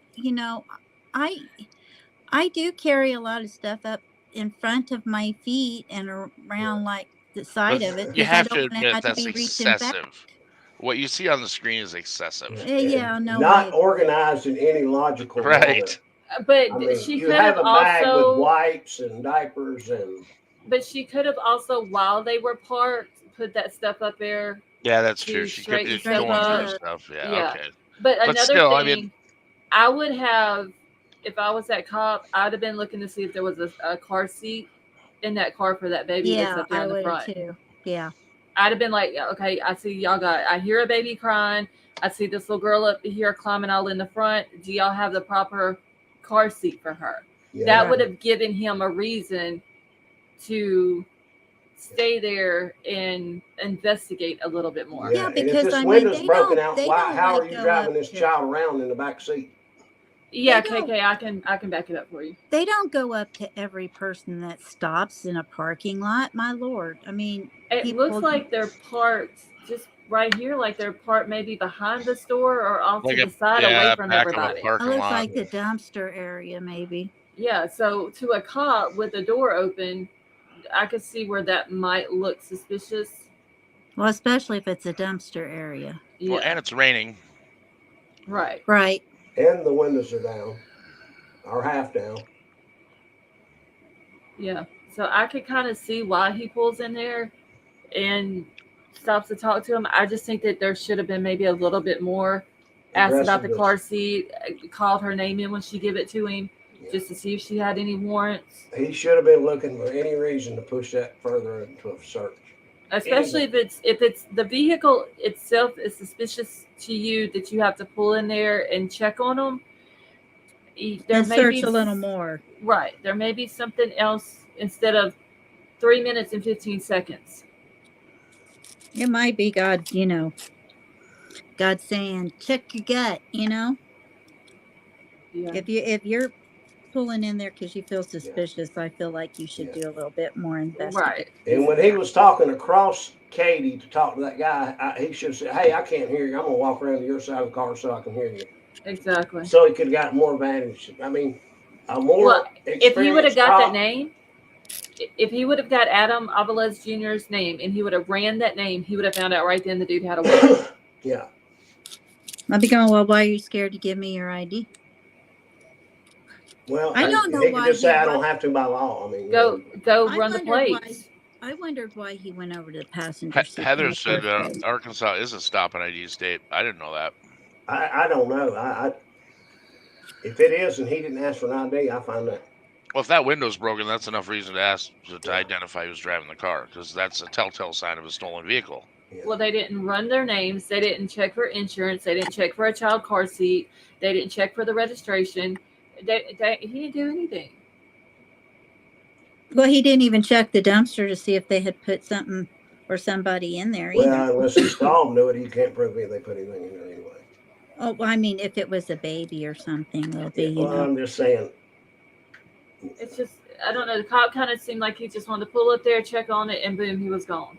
I do carry a lot of stuff up in front of my feet and around like the side of it. You 'cause I have don't to wanna admit have to that's be reaching back. excessive. What you see on the screen is excessive. Yeah, no Not way. organized in any logical Right. manner. but I mean, she you could have have a bag with also, wipes and diapers and. but she could have also, while they were parked, put that stuff up there. Yeah, that's To true. She could straighten be stuff going up. through stuff. Yeah, Yeah. okay. But But another still, I thing, mean- I would have, if I was that cop, I'd have been looking to see if there was a car seat in that car for that baby that's Yeah, up there I in the would front. too. Yeah. I'd have been like, yeah, okay, I see y'all I hear a baby crying. I see this little girl up here climbing all in the front. Do y'all have the proper car seat for her? Yeah. That would have given him a reason to stay there and investigate a little bit more. Yeah, and if because, this I mean, window's they broken don't- out, they why? don't How like are you go driving up this to- child around in the back seat? Yeah, They don't- KK, I can back it up for you. They don't go up to every person that stops in a parking lot. My Lord. I mean, It people- looks like they're parked just right here, like they're parked maybe behind the store or off Like to a- the side yeah, away from back of a everybody. it parking looks lot. like the dumpster area, maybe. Yeah, so to a cop with the door open, I could see where that might look suspicious. Well, especially if it's a dumpster area. Yeah, Well, and it's raining. right. Right. And the windows are down, or half down. Yeah, so I could kind of see why he pulls in there and stops to talk to him. I just think that there should have been maybe a little bit more asked about the Aggressiveness. car seat, called her name in when she give it to him, just to see if she had any warrants. He should have been looking for any reason to push that further into a search. Especially if it's the vehicle itself is suspicious to you that you have to pull in there and check on them. There And may search be a little more. Right. There may be something else instead of 3 minutes and 15 seconds. It might be God, God saying, check your gut, Yeah. If you're pulling in there because you feel suspicious, I feel like you should do a little bit more investigation. Right. And when he was talking across Katie to talk to that guy, he should have said, "Hey, I can't hear you. I'm gonna walk around to your side of the car so I can hear you." Exactly. So he could have gotten more advantage. I mean, a more Well, if he would have experienced got that cop- name, if he would have got Adam Aviles Jr.'s name and he would have ran that name, he would have found out right then the dude had a weapon. Yeah. I'll be going, well, why are you scared to give me your ID? Well, I don't know he could why just say, he "I don't wa- have to by law." I mean, Go I run the wondered why- plates. I wondered why he went over to the passenger seat. in Heather the said first place. Arkansas is a stop and ID state. I didn't know that. I don't know. I if it is and he didn't ask for an ID, I find that. Well, if that window's broken, that's enough reason to ask to identify who's driving the car, because that's a telltale sign of a stolen vehicle. Well, they didn't run their names. They didn't check for insurance. They didn't check for a child car seat. They didn't check for the registration. He didn't do anything. Well, he didn't even check the dumpster to see if they had put something or somebody in there either. Well, unless he saw him do it, he can't prove it. They put anything in there anyway. Oh, well, I mean, if it was a baby or something, it'll be, you Well, know. I'm just saying. It's just, I don't know. The cop kind of seemed like he just wanted to pull up there, check on it, and boom, he was gone.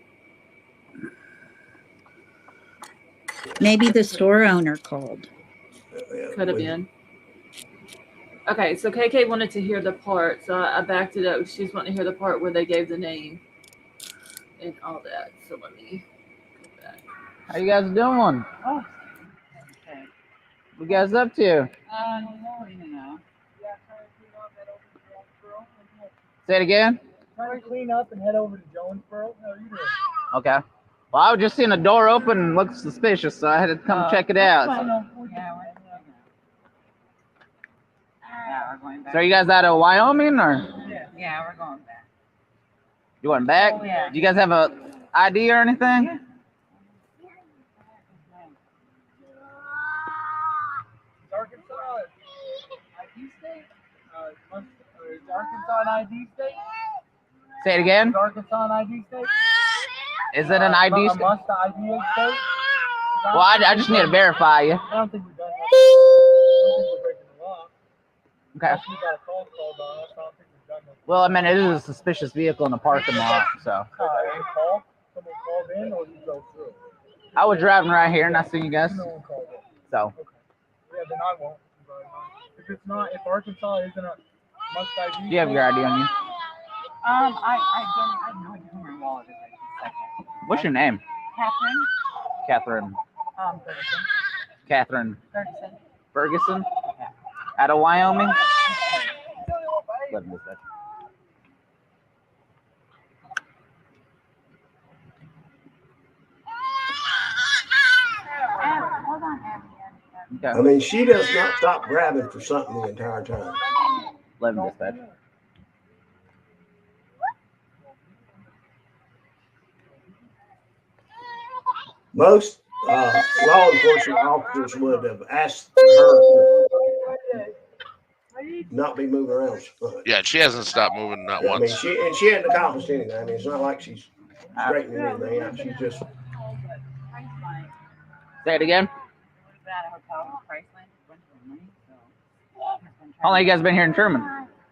Maybe the store owner called. Could have been. Okay, so KK wanted to hear the part, so I backed it up. She's wanting to hear the part where they gave the name and all that. So let me go back. How you guys doing? Oh. What you guys up to? You know. Yeah, trying to clean up, head over to Jonesboro. Say it again. Trying to clean up and head over to Jonesboro. How are you doing? Okay. Well, I was just seeing a door open and looked suspicious, so I had to come check it out. Yeah, we're going back. So are you guys out of Wyoming or Yeah, we're going back. you going back? Oh, yeah. Do you guys have a ID or anything? Yeah. Is Arkansas ID state? Is Arkansas an ID state? Say it again. Is Arkansas an ID state? Is it an ID? A must ID state? Well, I just need to verify you. I don't think we've done that. I don't think we're breaking the law. Okay. Unless we got a call called on us. I don't think we've done that. Well, I mean, it is a suspicious vehicle in the parking lot, so. Any call? Someone called in or you go through? I was driving right here and I seen you guys, No one called in. so. Okay. Yeah, then I won't. If it's not, if Arkansas isn't a must ID. Do you have your ID on you? I don't. I have no idea who my wallet is. Right this second. What's your name? Catherine. Catherine. Ferguson. Catherine Ferguson. Ferguson? Out of Wyoming? Let me see. Hold on, Abby. I Okay. mean, she does not stop grabbing for something the entire time. 11 dispatch. Most law enforcement officers would have asked her to not be moving around so much. Yeah, she hasn't stopped moving not I mean, once. she hadn't accomplished anything. I mean, it's not like she's straightening anything out. She's just Say it again. We've been at a hotel in Priceline. Bunch of money, so. How long you guys been here in Sherman?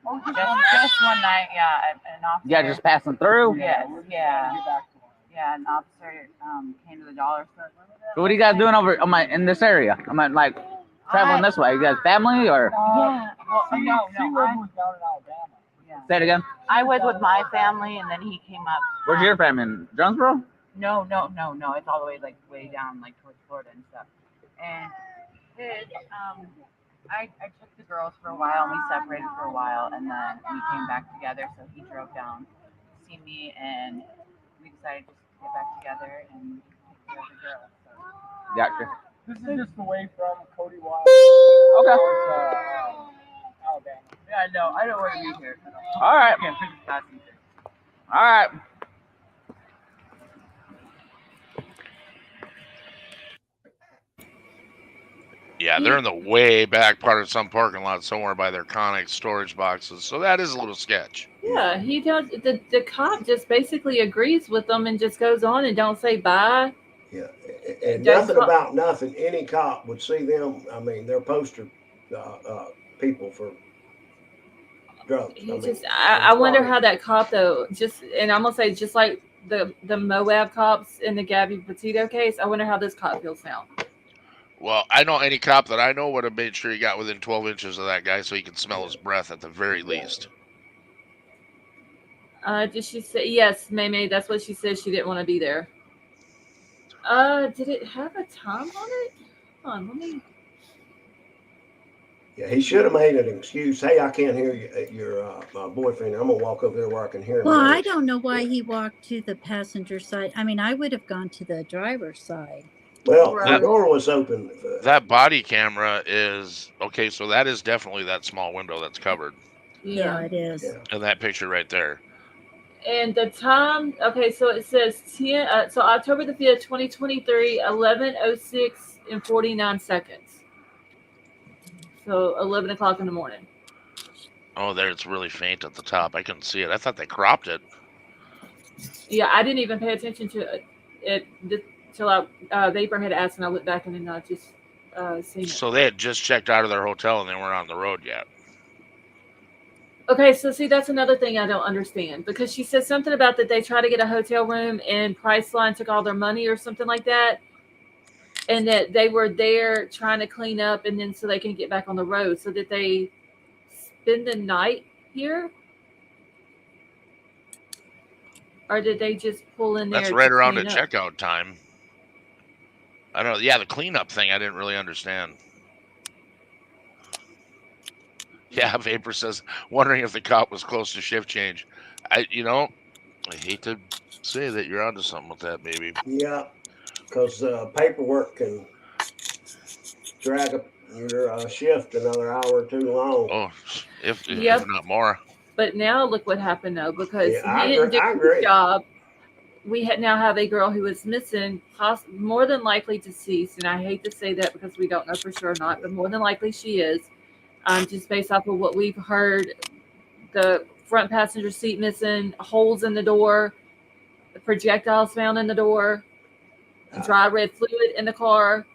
Just one night, yeah. An officer. You guys just passing through? Yes, yeah. Yeah, an officer came to the dollar store. So what are you guys doing over in this area? I'm like traveling this way. You guys family or? Yeah. Well, She no. was down in Alabama. Yeah. Say it again. I was with my family, and then he came up. Where's your family? In Jonesboro? No. It's all the way way down towards Florida and stuff. And I took the girls for a while, and we separated for a while, and then we came back together. So he drove down to see me, and we decided just to get back together and take care of the girls. So. Gotcha. This is just away from Cody Wild. Okay. Alabama. Yeah, no, I don't want to be here. All right. I can't finish passing. All right. Yeah, they're in the way back part of some parking lot somewhere by their Conex storage boxes. So that is a little sketch. Yeah, he does. The cop just basically agrees with them and just goes on and don't say bye. yeah, and Just nothing call- about nothing. Any cop would see them. I mean, they're poster people for drugs. He just, I wonder how that cop though. Just, and I'm gonna say just like the Moab cops in the Gabby Petito case. I wonder how this cop feels now. Well, I know any cop that I know would have made sure he got within 12 inches of that guy so he could smell his breath at the very least. Did she say yes, May? That's what she said. She didn't want to be there. Did it have a time on it? Hold on, let me. Yeah, he should have made an excuse. Hey, I can't hear you, your boyfriend. I'm gonna walk over there where I can hear him. Well, I don't know why he walked to the passenger side. I mean, I would have gone to the driver's side. Well, Right. the door was open. That body camera is okay, so that is definitely that small window that's covered Yeah, it is. Yeah. in that picture right there. And the time, okay, so it says 10, so October the 5th, 2023, 11:06 and 49 seconds. So 11 o'clock in the morning. Oh, there it's really faint at the top. I couldn't see it. I thought they cropped it. Yeah, I didn't even pay attention to it till Vapor had asked, and I went back and then I just seen it. So they had just checked out of their hotel and they weren't on the road yet. Okay, so see, that's another thing I don't understand because she said something about that they tried to get a hotel room and Priceline took all their money or something like that, and that they were there trying to clean up and then so they can get back on the road. So did they spend the night here, or did they just pull in there? That's to right around the clean up? checkout time. I don't know. Yeah, the cleanup thing I didn't really understand. Yeah, Vapor says, wondering if the cop was close to shift change. I hate to say that you're onto something with that, baby. Yeah, because paperwork can drag up your shift another hour or two long. Oh, if Yep. not more. But now look what happened though, because Yeah, I he didn't agree- I do agree. his job. We now have a girl who is missing, more than likely deceased, and I hate to say that because we don't know for sure or not, but more than likely she is. Just based off of what we've heard, the front passenger seat missing, holes in the door, the projectiles found in the door, dry red fluid in the car.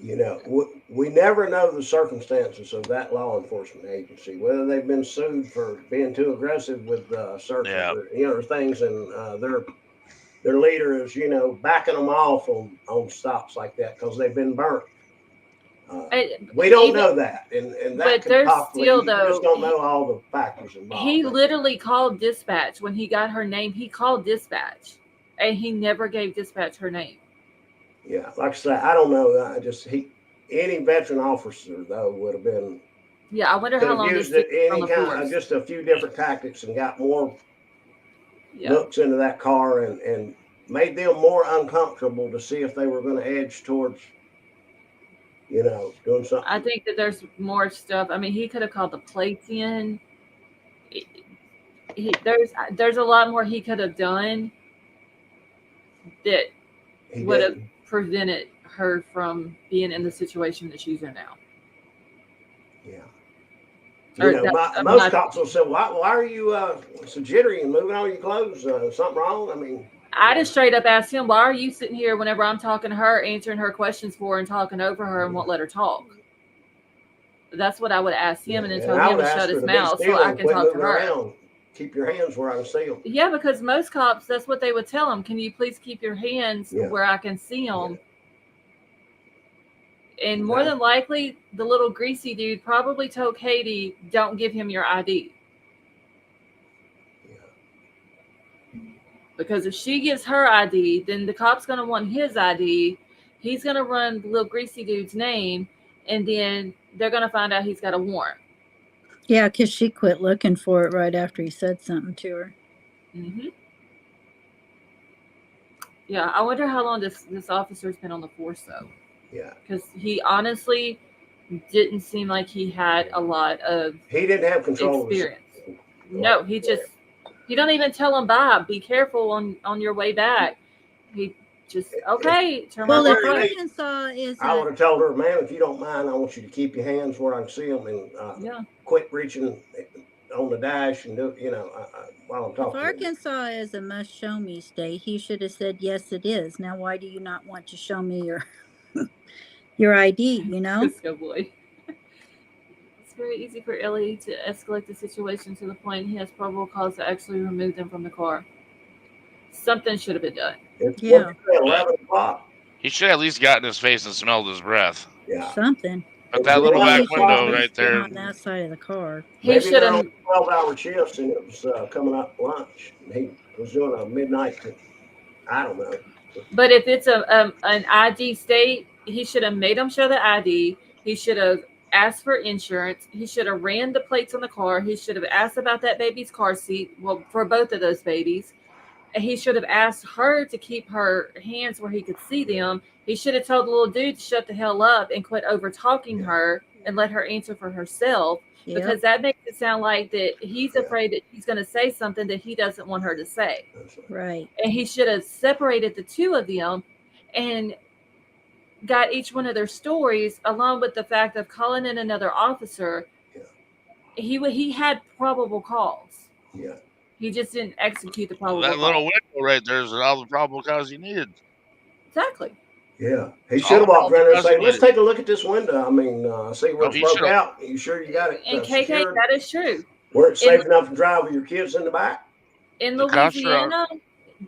You know, we never know the circumstances of that law enforcement agency, whether they've been sued for being too aggressive with searches, Yeah. or things, and their leader is, backing them off on stops like that because they've been burnt. We don't even- know that, and that but could there's possibly, still, you just though, don't know all the factors involved. He literally called dispatch when he got her name. He called dispatch, and he never gave dispatch her name. Yeah, like I say, I don't know. Any veteran officer though would have been Yeah, I wonder could how have long this used it thing on any the kind force. of just a few different tactics and got more Yeah. looks into that car and made them more uncomfortable to see if they were going to edge towards, doing something. I think that there's more stuff. I mean, he could have called the plates in. There's a lot more he could have done that He would have didn't. prevented her from being in the situation that she's in now. Yeah. Or You know, that's- I'm most not- cops will say, why are you so jittery and moving all your clothes? Something wrong? I mean, I just straight up asked him, why are you sitting here whenever I'm talking to her, answering her questions for her and talking over her and won't let her talk? That's what I would ask him and then tell I him would to ask shut her his to be mouth still so I and can quit talk to moving her. around. Keep your hands where I can see them. Yeah, because most cops, that's what they would tell them. Can you please keep your hands Yeah. where I can see them? And more Yeah. than likely, the little greasy dude probably told Katie, don't give him your ID. Because if she gives her ID, then the cop's going to want his ID. He's going to run the little greasy dude's name, and then they're going to find out he's got a warrant. Yeah, because she quit looking for it right after he said something to her. Mm-hmm. Yeah, I wonder how long this officer's been on the force, though. Yeah. Because he honestly didn't seem like he had a lot of He didn't have control of his- experience. No, he don't even tell him bye. Be careful on your way back. He just okay. Turn Well, my if way. Arkansas is I would have told her, ma'am, if you don't mind, I want you to keep your hands where I can see them and Yeah. quit reaching on the dash and do, while I'm if talking. to you. Arkansas is a must show me state, he should have said yes it is. Now why do you not want to show me your your ID, Cisco boy. It's very easy for Ellie to escalate the situation to the point he has probable cause to actually remove them from the car. Something should have been done. It's Yeah. 11 o'clock. He should have at least gotten his face and smelled his breath. Yeah. Something. But that little Well, back he should window At right least been there. on that side of the car. He Maybe should they're have. on 12-hour shifts and it was coming up lunch. And he was doing a midnight. I don't know. But if it's an ID state, he should have made them show the ID. He should have asked for insurance. He should have ran the plates on the car. He should have asked about that baby's car seat. Well, for both of those babies. And he should have asked her to keep her hands where he could see them. He should have told the little dude to shut the hell up and quit over talking her and let her answer for herself. Yep. Because that makes it sound like that he's afraid that he's going to say something that he doesn't want her to say. Right. And he should have separated the two of them and got each one of their stories along with the fact of calling in another officer. He had probable cause. Yeah. He just didn't execute the probable That cause. little window right there is all the probable cause he needed. Exactly. Yeah. He should have walked around there and say, let's Fascinating. take a look at this window. I mean, see where No, it's he broke should've- out. You sure you got it And KK, secured? that is true. Where it's safe in- enough to drive with your kids in the back? In The cops are- Louisiana,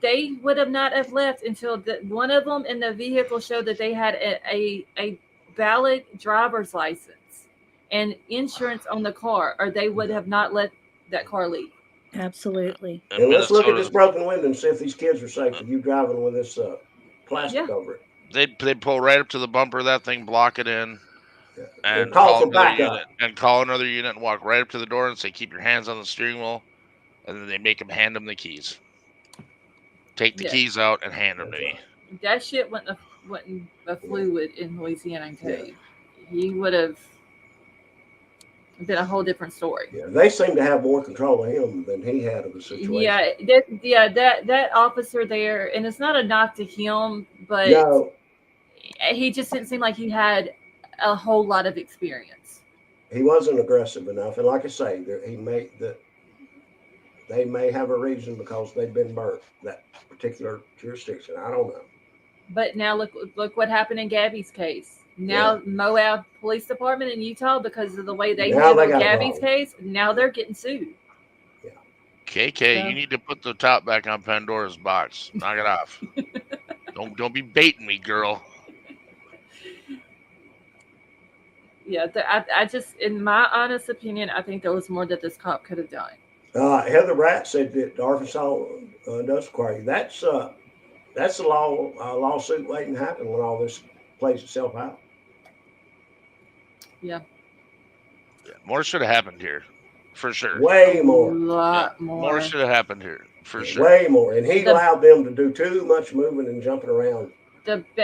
they would have not have left until one of them in the vehicle showed that they had a valid driver's license and insurance on the car, or they would have not let that car leave. Absolutely. In And let's look at Minnesota, this broken window and see if these kids are safe with you driving with this plastic Yeah. over it. They pull right up to the bumper of that thing, block it in. and call for another backup. unit, and call another unit and walk right up to the door and say, keep your hands on the steering wheel. And then they make them hand them the keys. Take the Yeah. keys out and hand them to me. That shit wasn't a fluid in Louisiana and Cave. He would have been a whole different story. Yeah, they seem to have more control of him than he had of the situation. That officer there, and it's not a knock to him, but No, he just didn't seem like he had a whole lot of experience. he wasn't aggressive enough. And like I say, they may have a reason because they've been burnt, that particular jurisdiction. I don't know. But now look what happened in Gabby's case. Now Moab Police Department in Utah, because of the way they Now they handled got Gabby's involved. case, now they're getting sued. KK, So- you need to put the top back on Pandora's box. Knock it off. Don't be baiting me, girl. Yeah, I just, in my honest opinion, I think there was more that this cop could have done. Heather Ratt said that Arkansas does require you. That's a lawsuit waiting to happen when all this plays itself out. Yeah, more should have happened here, for sure. Way A more. lot more. More should have happened here, for sure. Way more. And he allowed them to do too much moving and jumping around.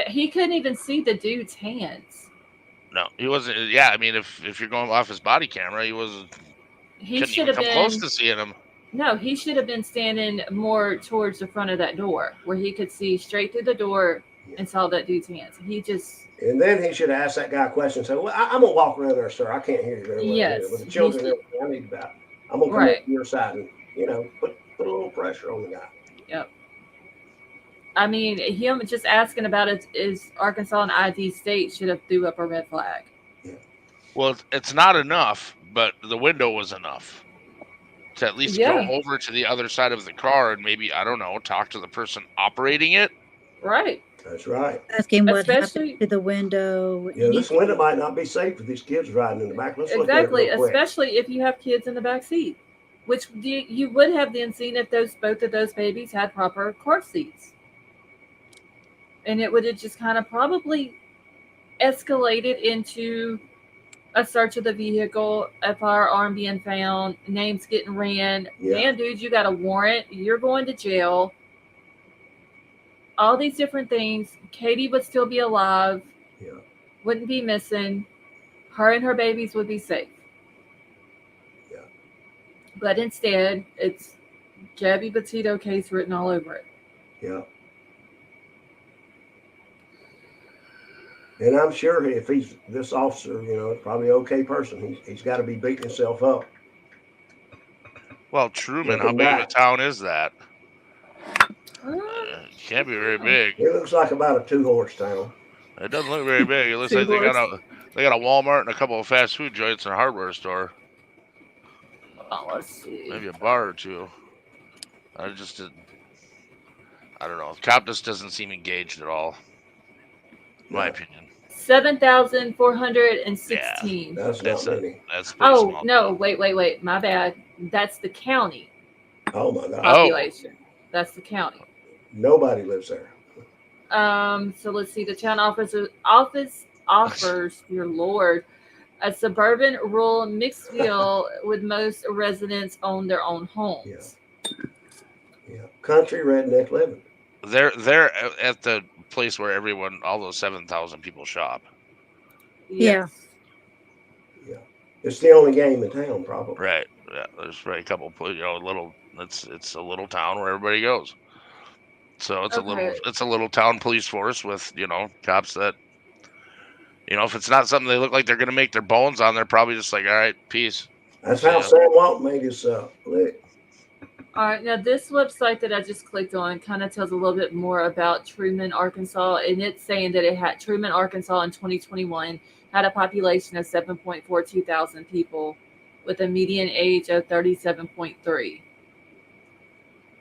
He couldn't even see the dude's hands. No, he wasn't. Yeah, I mean, if you're going off his body camera, he wasn't. He Couldn't should even have come been. close to seeing him. No, he should have been standing more towards the front of that door, where he could see straight through the door and saw that dude's hands. He just. And then he should have asked that guy a question and said, well, I'm going to walk around there, sir. I can't hear you very well. Yes, With the children, he should- I need that. I'm going to come up to your side and, put a little pressure on the guy. Yep. I mean, him just asking about it is Arkansas and ID State should have threw up a red flag. Well, it's not enough, but the window was enough to at least go over to the other side of the car and maybe, I don't know, talk to the person operating it. Right. That's right. Ask him what Especially- happened to the window. Yeah, this window might not be safe for these kids riding in the back. Let's look at it Exactly, real quick. especially if you have kids in the back seat, which you would have then seen if both of those babies had proper car seats, and it would have just kind of probably escalated into a search of the vehicle, a firearm being found, names getting ran. Yeah. Man, dude, you got a warrant. You're going to jail. All these different things. Katie would still be alive. Yeah. Wouldn't be missing. Her and her babies would be safe. Yeah. But instead, it's Gabby Petito case written all over it. Yeah. And I'm sure if he's this officer, probably an okay person. He's got to be beating himself up. Well, Truman, Looking how big of a back. town is that? It can't be very big. It looks like about a 2-horse town. It doesn't look very big. It looks like they got a Walmart and a couple of fast food joints and a hardware store. Oh, let's see. Maybe a bar or two. I don't know. The cop just doesn't seem engaged at all. In my opinion. 7,416. That's not many. That's pretty Oh, small. no, wait. My bad. That's the county Oh my God. population. That's the county. Nobody lives there. So let's see. The town office offers, your Lord, a suburban rural mixed feel with most residents own their own homes. Yeah. Country redneck living. They're at the place where all those 7,000 people shop. Yeah. It's the only game in town, probably. Right. Yeah. There's probably a couple, it's a little town where everybody goes. So it's Okay. a little town police force with, cops that, if it's not something they look like they're going to make their bones on, they're probably just like, all right, peace. That's how Yeah. Sam Walton made his lick. All right, now this website that I just clicked on kind of tells a little bit more about Truman, Arkansas, and it's saying that Truman, Arkansas in 2021 had a population of 7.42 thousand people with a median age of 37.3.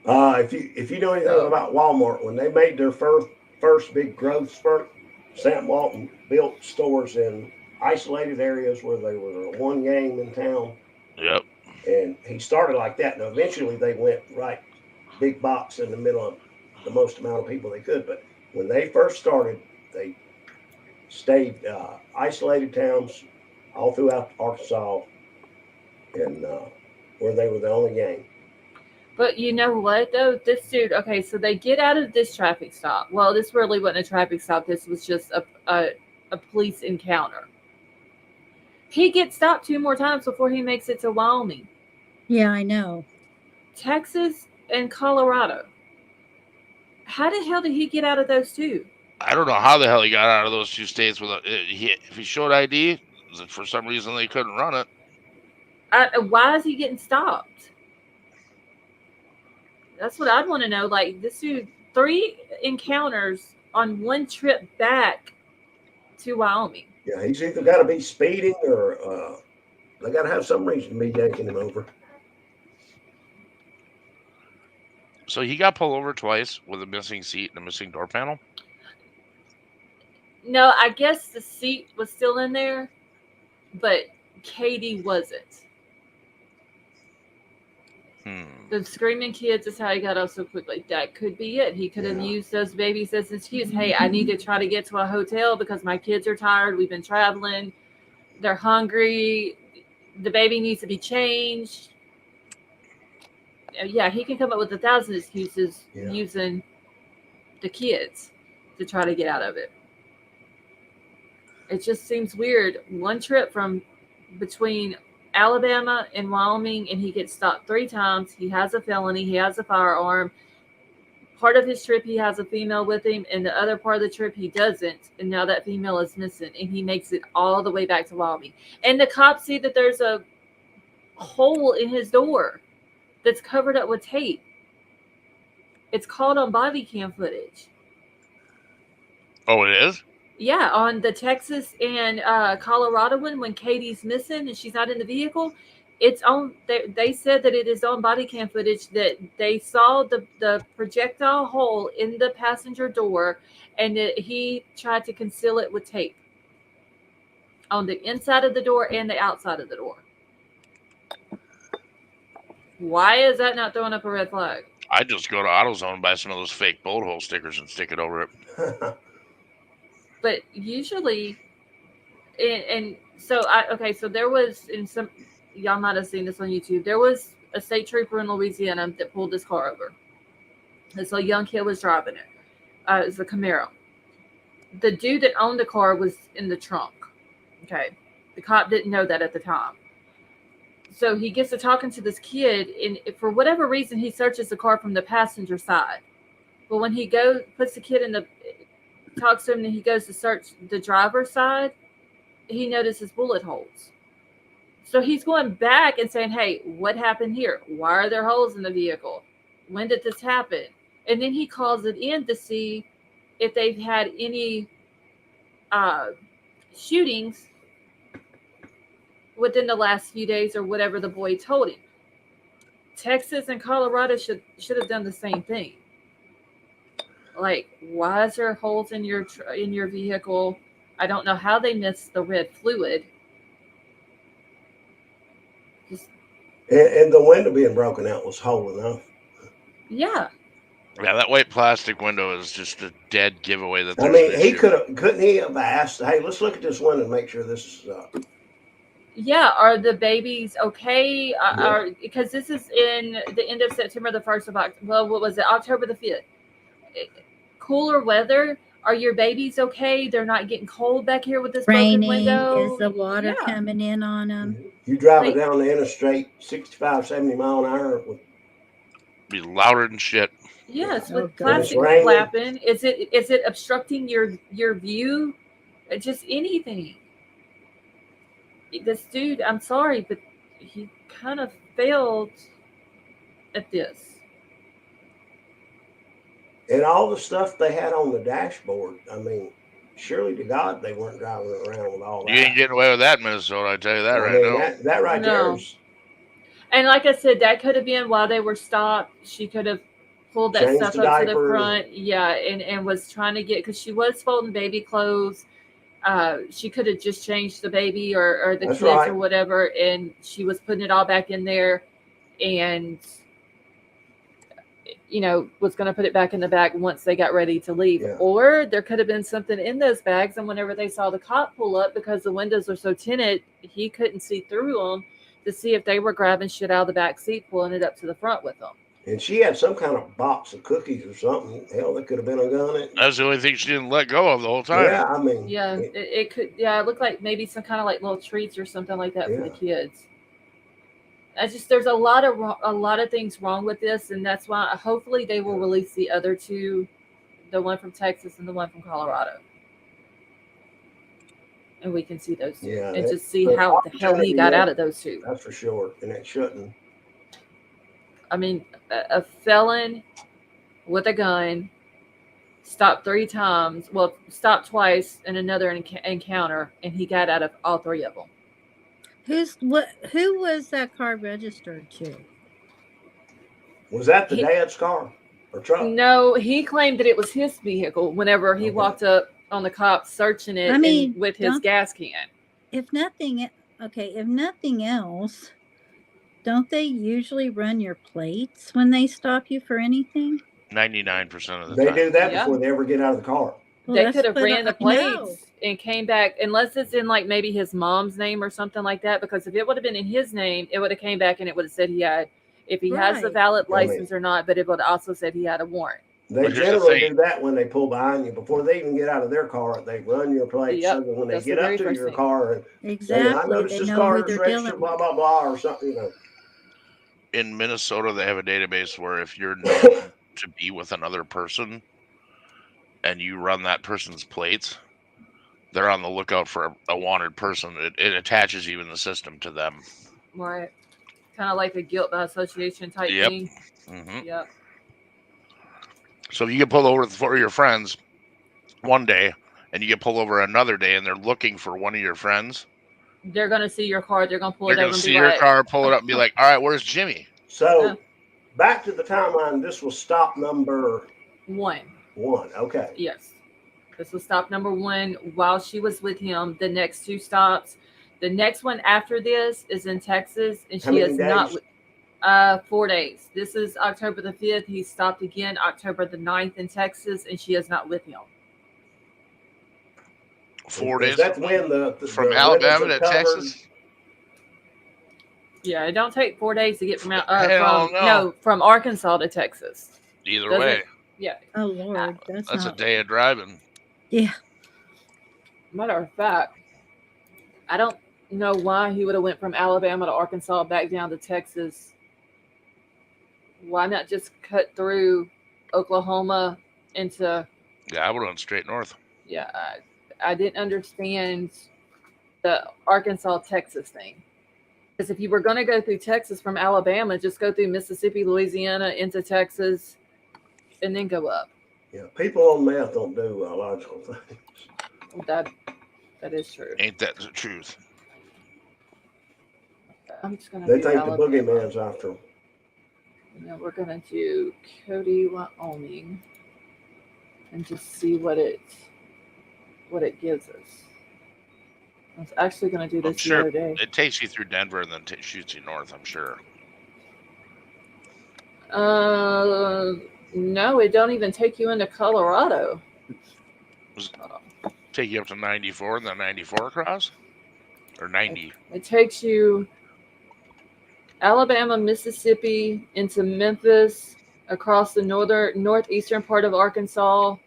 If you know anything about Walmart, when they made their first big growth spurt, Sam Walton built stores in isolated areas where they were one game in town. Yep. And he started like that. Now, eventually they went right big box in the middle of the most amount of people they could. But when they first started, they stayed isolated towns all throughout Arkansas, and where they were the only gang. But you know what, though? This dude, okay, so they get out of this traffic stop. Well, this really wasn't a traffic stop. This was just a police encounter. He gets stopped 2 more times before he makes it to Wyoming, Yeah, I know. Texas, and Colorado. How the hell did he get out of those two? I don't know how the hell he got out of those 2 states without. If he showed ID, is it for some reason they couldn't run it? Why is he getting stopped? That's what I'd want to know. Like, this dude, 3 encounters on 1 trip back to Wyoming. Yeah, he's either got to be speeding or they got to have some reason to be yanking him over. So he got pulled over twice with a missing seat and a missing door panel. No, I guess the seat was still in there, but Katie wasn't. The screaming kids is how he got off so quickly. That could be it. He could have used those babies as an excuse. Hey, I need to try to get to a hotel because my kids are tired. We've been traveling. They're hungry. The baby needs to be changed. Yeah, he can come up with 1,000 excuses using the kids to try to get out of it. It just seems weird. 1 trip from between Alabama and Wyoming, and he gets stopped 3 times. He has a felony. He has a firearm. Part of his trip, he has a female with him, and the other part of the trip, he doesn't. And now that female is missing, and he makes it all the way back to Wyoming. And the cops see that there's a hole in his door that's covered up with tape. It's caught on body cam footage. Oh, it is? Yeah, on the Texas and Colorado one, when Katie's missing and she's not in the vehicle, it's on. They said that it is on body cam footage that they saw the projectile hole in the passenger door, and that he tried to conceal it with tape on the inside of the door and the outside of the door. Why is that not throwing up a red flag? I'd just go to AutoZone and buy some of those fake bullet hole stickers and stick it over it. But usually, and so so there was, in some, y'all might have seen this on YouTube, there was a state trooper in Louisiana that pulled this car over. And so a young kid was driving it. It was a Camaro. The dude that owned the car was in the trunk. Okay. The cop didn't know that at the time. So he gets to talking to this kid, and for whatever reason, he searches the car from the passenger side. But when he puts the kid in talks to him, and he goes to search the driver's side, he notices bullet holes. So he's going back and saying, hey, what happened here? Why are there holes in the vehicle? When did this happen? And then he calls it in to see if they've had any shootings within the last few days or whatever the boy told him. Texas and Colorado should have done the same thing. Like, why is there holes in your vehicle? I don't know how they missed the red fluid. And the window being broken out was whole enough. Yeah. Yeah, that white plastic window is just a dead giveaway that. I mean, he couldn't he have asked, hey, let's look at this window and make sure this is Yeah, are the babies okay? Because this is in the end of September, the 1st of October. Well, what was it? October the 5th. Cooler weather. Are your babies okay? They're not getting cold back here with this broken window. Is the water coming in on them? You drive it down the interstate 65, 70 mile an hour. Be louder than shit. Yes, with plastic flapping. Is it obstructing your view? Just anything. This dude, I'm sorry, but he kind of failed at this. And all the stuff they had on the dashboard, I mean, surely to God they weren't driving around with all that. You ain't getting away with that in Minnesota, I tell you that now. That right there is. And like I said, that could have been while they were stopped. She could have pulled that stuff up to the front. Yeah, and was trying to get, because she was folding baby clothes. She could have just changed the baby or the kids or whatever, and she was putting it all back in there. And was going to put it back in the bag once they got ready to leave. Yeah. Or there could have been something in those bags, and whenever they saw the cop pull up, because the windows are so tinted, he couldn't see through them to see if they were grabbing shit out of the back seat, pulling it up to the front with them. And she had some kind of box of cookies or something. Hell, that could have been a gun. That's the only thing she didn't let go of the whole time. Yeah, I mean. Yeah, it could. Yeah, it looked like maybe some kind of like little treats or something like that for the kids. There's a lot of things wrong with this, and that's why hopefully they will release the other two, the one from Texas and the one from Colorado, and we can see those two and just see how the hell he got out of those two. That's for sure, and it shouldn't. I mean, a felon with a gun stopped 3 times. Well, stopped twice in another encounter, and he got out of all 3 of them. Who was that car registered to? Was that the dad's car or truck? No, he claimed that it was his vehicle whenever he walked up on the cops searching it with his gas can. If nothing else, don't they usually run your plates when they stop you for anything? 99% of the They time. do that before they ever get out of the car. Well, they that's could have what ran the I know. plates and came back, unless it's in like maybe his mom's name or something like that. Because if it would have been in his name, it would have came back and it would have said he had, if he has the Right. valid license or not, but it would have also said he had a warrant. They But here's the generally thing. do that when they pull behind you. Before they even get out of their car, they run your plates so that when they That's get the up very to first your thing. car and say, I Exactly. noticed They this know car who is they're registered, dealing blah, with. blah, blah, or something, In Minnesota, they have a database where if you're known to be with another person and you run that person's plates, they're on the lookout for a wanted person. It attaches you in the system to them. Right. Kind of like a guilt by association type Yep. thing. Hmm. Yep. So if you get pulled over with 4 of your friends one day and you get pulled over another day and they're looking for one of your friends, They're going to see your car. They're going to pull they're it over going to and see be your like, car, pull it up and be like, all right, where's Jimmy? So back to the timeline. This was stop number 1. 1. Okay. Yes. This was stop number 1 while she was with him. The next 2 stops. The next one after this is in Texas, and How she many is not. days? 4 days. This is October the 5th. He stopped again October the 9th in Texas, and she is not with him. 4 Is days that when from the Alabama windows to are covered? Texas. Yeah, it don't take 4 days to get from Hell no. from Arkansas to Texas. Either Doesn't- way, Yeah. Oh Lord, that's a not. day of driving. Yeah. Matter of fact, I don't know why he would have went from Alabama to Arkansas back down to Texas. Why not just cut through Oklahoma into? Yeah, I would have went straight north. Yeah, I didn't understand the Arkansas Texas thing. Because if you were going to go through Texas from Alabama, just go through Mississippi, Louisiana, into Texas, and then go up. Yeah, people on meth don't do logical things. That is true. Ain't that the truth? I'm just going to They do think the Alabama. boogeyman's after them. And then we're going to do Cody, Wyoming, and just see what it gives us. I was actually going to do I'm this the sure other day. it takes you through Denver and then shoots you north, I'm sure. No, it don't even take you into Colorado. Take you up to 94 and then 94 across? Or 90? It takes you Alabama, Mississippi, into Memphis, across the northeastern part of Arkansas. Hold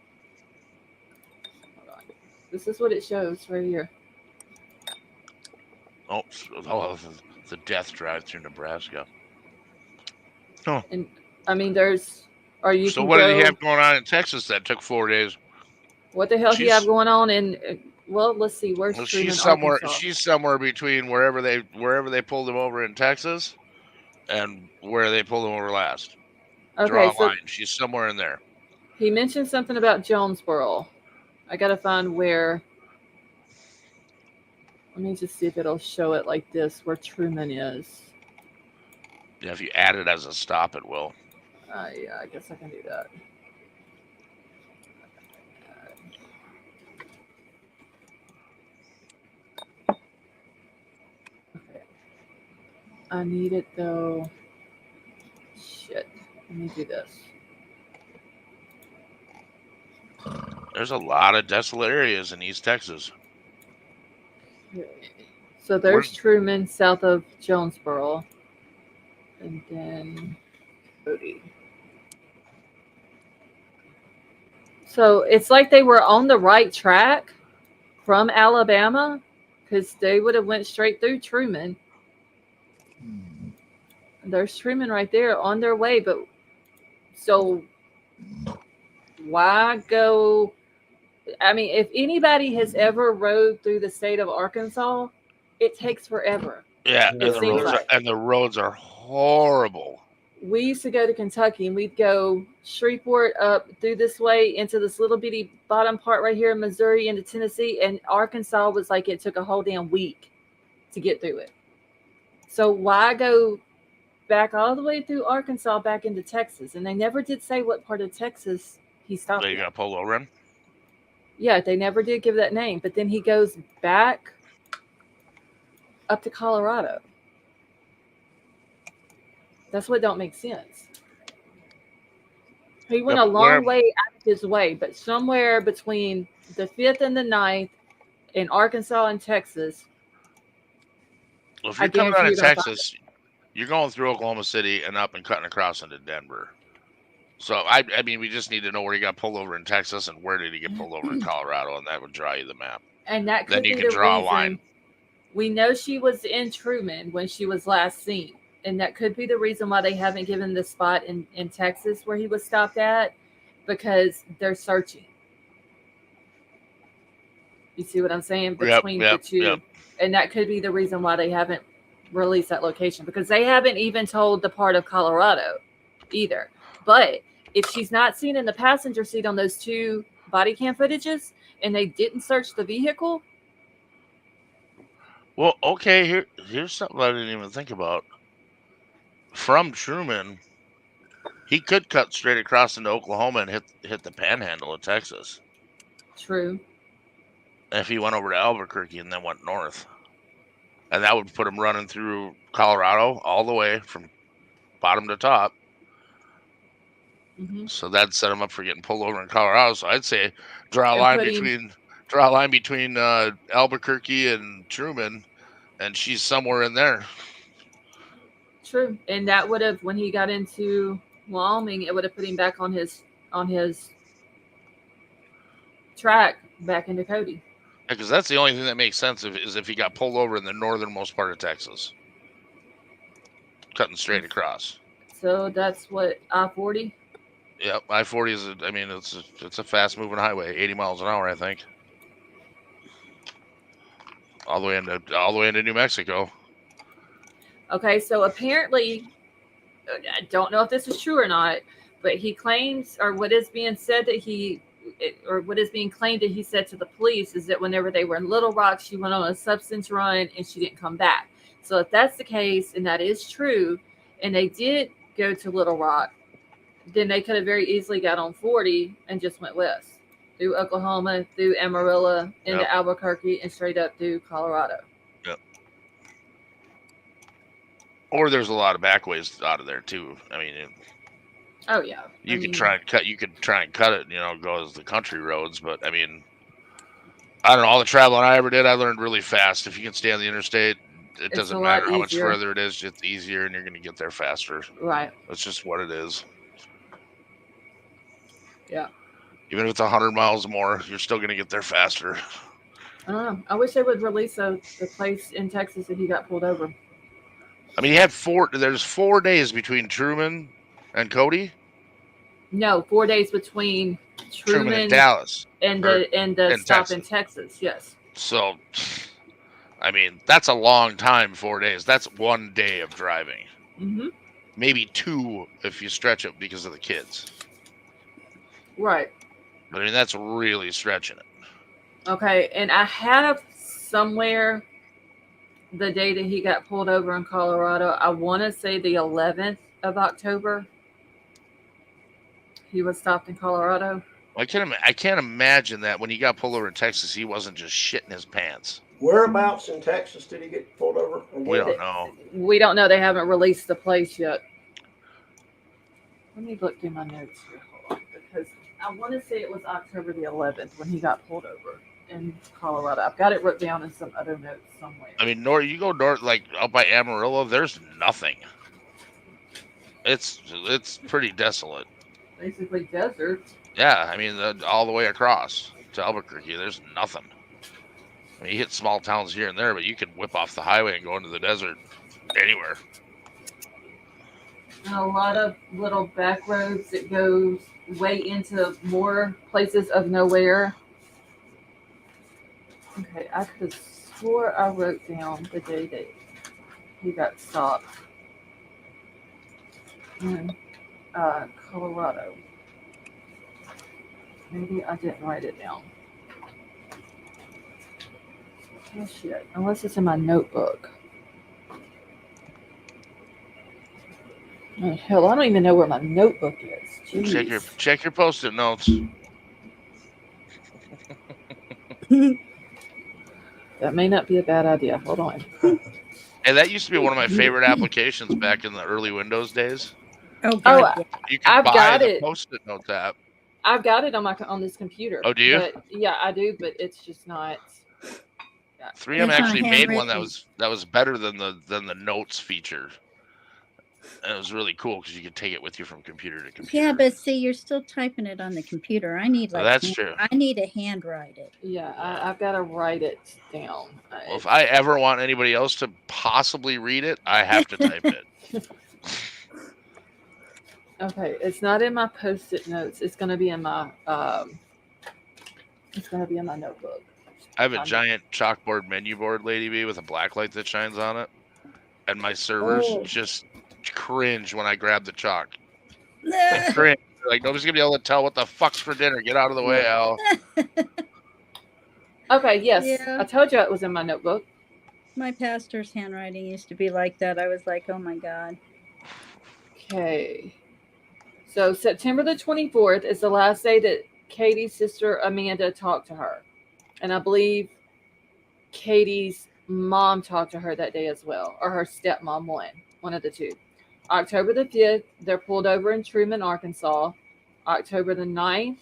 on. This is what it shows right here. Oh, the death drive through Nebraska. And I mean, you So can what did go- he have going on in Texas that took 4 days? What the hell do you She's- have going on in? Well, let's see. Where's Well, Truman, she's somewhere. Arkansas? She's somewhere between wherever they pulled him over in Texas, and where they pulled him over last. Draw Okay, a so line. She's somewhere in there. he mentioned something about Jonesboro. I gotta find where. Let me just see if it'll show it like this, where Truman is. Yeah, if you add it as a stop, it will. Yeah, I guess I can do that. Okay. I need it though. Shit. Let me do this. There's a lot of desolate areas in East Texas. So there's Truman south of Jonesboro. And then Cody. So it's like they were on the right track from Alabama, because they would have went straight through Truman. There's Truman right there on their way, but so why go? I mean, if anybody has ever rode through the state of Arkansas, it takes forever. Yeah, It seems the roads are horrible. We used to go to Kentucky and we'd go Shreveport up through this way into this little bitty bottom part right here in Missouri into Tennessee, and Arkansas was like it took a whole damn week to get through it. So why go back all the way through Arkansas back into Texas? And they never did say what part of Texas he stopped So you in. got pulled over in? Yeah, they never did give that name, but then he goes back up to Colorado. That's what don't make sense. He went Yeah, a but long way out of his way, but somewhere between the 5th and the 9th in Arkansas and Texas. Well, if I you're coming out guarantee of you don't find Texas, you're going through Oklahoma City and up and cutting across into Denver. So I mean, we just need to know where he got pulled over in Texas and where did he get pulled over in Colorado, and that would draw you the map. And that could Then you be can the draw a reason. line. We know she was in Truman when she was last seen. And that could be the reason why they haven't given the spot in Texas where he was stopped at, because they're searching. You see what I'm saying? Between the two. Yep. And that could be the reason why they haven't released that location, because they haven't even told the part of Colorado either. But if she's not seen in the passenger seat on those two body cam footages and they didn't search the vehicle. Well, okay, here's something I didn't even think about. From Truman, he could cut straight across into Oklahoma and hit the panhandle of Texas. True. If he went over to Albuquerque and then went north. And that would put him running through Colorado all the way from bottom to top. Mm-hmm. So that'd set him up for getting pulled over in Colorado. So I'd say draw a And line between Albuquerque and Truman, and she's somewhere in there. True. And that would have, when he got into Wyoming, it would have put him back on his track back into Cody. Because that's the only thing that makes sense is if he got pulled over in the northernmost part of Texas, cutting straight across. So that's what, I-40? Yep, I-40 is it's a fast moving highway, 80 miles an hour, I think. All the way into New Mexico. Okay, so apparently, I don't know if this is true or not, but he claims, or what is being said that what is being claimed that he said to the police is that whenever they were in Little Rock, she went on a substance run and she didn't come back. So if that's the case, and that is true, and they did go to Little Rock, then they could have very easily got on 40 and just went west through Oklahoma, through Amarillo, into Albuquerque, and straight up through Colorado. Yep. Or there's a lot of backways out of there too. I mean, oh yeah, you could try and cut. You could try and cut it. Go as the country roads. But I mean, I don't know. All the traveling I ever did, I learned really fast. If you can stay on the interstate, it doesn't matter how much further it is. It's easier, and you're going to get there faster. Right. That's just what it is. Yeah. Even if it's 100 miles more, you're still going to get there faster. I don't know. I wish they would release the place in Texas that he got pulled over. I mean, there's 4 days between Truman and Cody. No, 4 days between Truman and Dallas and the stop Texas. in Texas. Yes. So, I mean, that's a long time. 4 days. That's 1 day of driving. Mm-hmm. Maybe 2 if you stretch it because of the kids. Right. But I mean, that's really stretching it. Okay, and I have somewhere the day that he got pulled over in Colorado. I want to say the 11th of October. He was stopped in Colorado. I can't imagine that when he got pulled over in Texas, he wasn't just shitting his pants. Whereabouts in Texas did he get pulled over? We don't know. We don't know. They haven't released the place yet. Let me look through my notes here. Hold on, because I want to say it was October the 11th when he got pulled over in Colorado. I've got it wrote down in some other notes somewhere. I mean, you go north, like up by Amarillo, there's nothing. It's pretty desolate. Basically desert. Yeah, I mean, all the way across to Albuquerque, there's nothing. I mean, you hit small towns here and there, but you can whip off the highway and go into the desert anywhere. And a lot of little back roads that goes way into more places of nowhere. Okay, I could have swore I wrote down the day that he got stopped in Colorado. Maybe I didn't write it down. Oh shit, unless it's in my notebook. Oh, hell, I don't even know where my notebook is. Jeez. Check your post-it notes. That may not be a bad idea. Hold on. And that used to be one of my favorite applications back in the early Windows days. Oh, God. You could buy the Post-it note app. I've got it on this computer. Oh, do you? But, yeah, I do, but it's just not. 3M actually made one that was better than the notes feature. And it was really cool because you could take it with you from computer to computer. Yeah, but see, you're still typing it on the computer. I need that's true. I need to handwrite it. Yeah, I've got to write it down. Well, if I ever want anybody else to possibly read it, I have to type it. Okay, it's not in my post-it notes. It's gonna be in my notebook. I have a giant chalkboard menu board, Lady B, with a black light that shines on it, and my servers just cringe when I grab the chalk. They cringe. Like, nobody's gonna be able to tell what the fuck's for dinner. Get out of the way, Al. Okay, yes, Yeah. I told you it was in my notebook. My pastor's handwriting used to be like that. I was like, oh my God. Okay. So September the 24th is the last day that Katie's sister Amanda talked to her. And I believe Katie's mom talked to her that day as well, or her stepmom, one of the two. October the 5th, they're pulled over in Truman, Arkansas. October the 9th,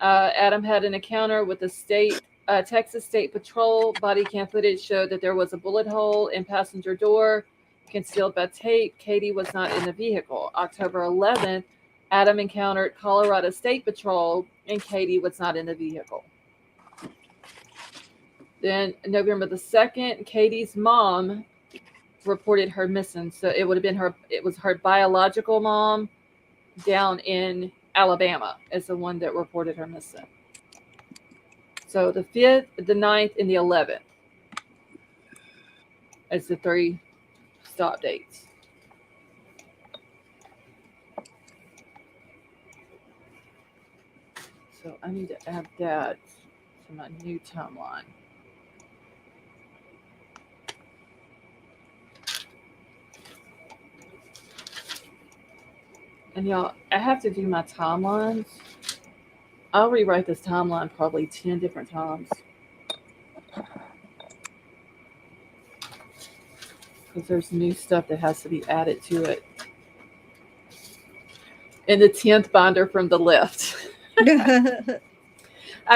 Adam had an encounter with the Texas State Patrol. Body cam footage showed that there was a bullet hole in passenger door concealed by tape. Katie was not in the vehicle. October 11th, Adam encountered Colorado State Patrol and Katie was not in the vehicle. Then November the 2nd, Katie's mom reported her missing. So it was her biological mom down in Alabama is the one that reported her missing. So the 5th, the 9th, and the 11th is the 3 stop dates. So I need to add that to my new timeline. And y'all, I have to do my timelines. I'll rewrite this timeline probably 10 different times. Because there's new stuff that has to be added to it. In the 10th binder from the left. I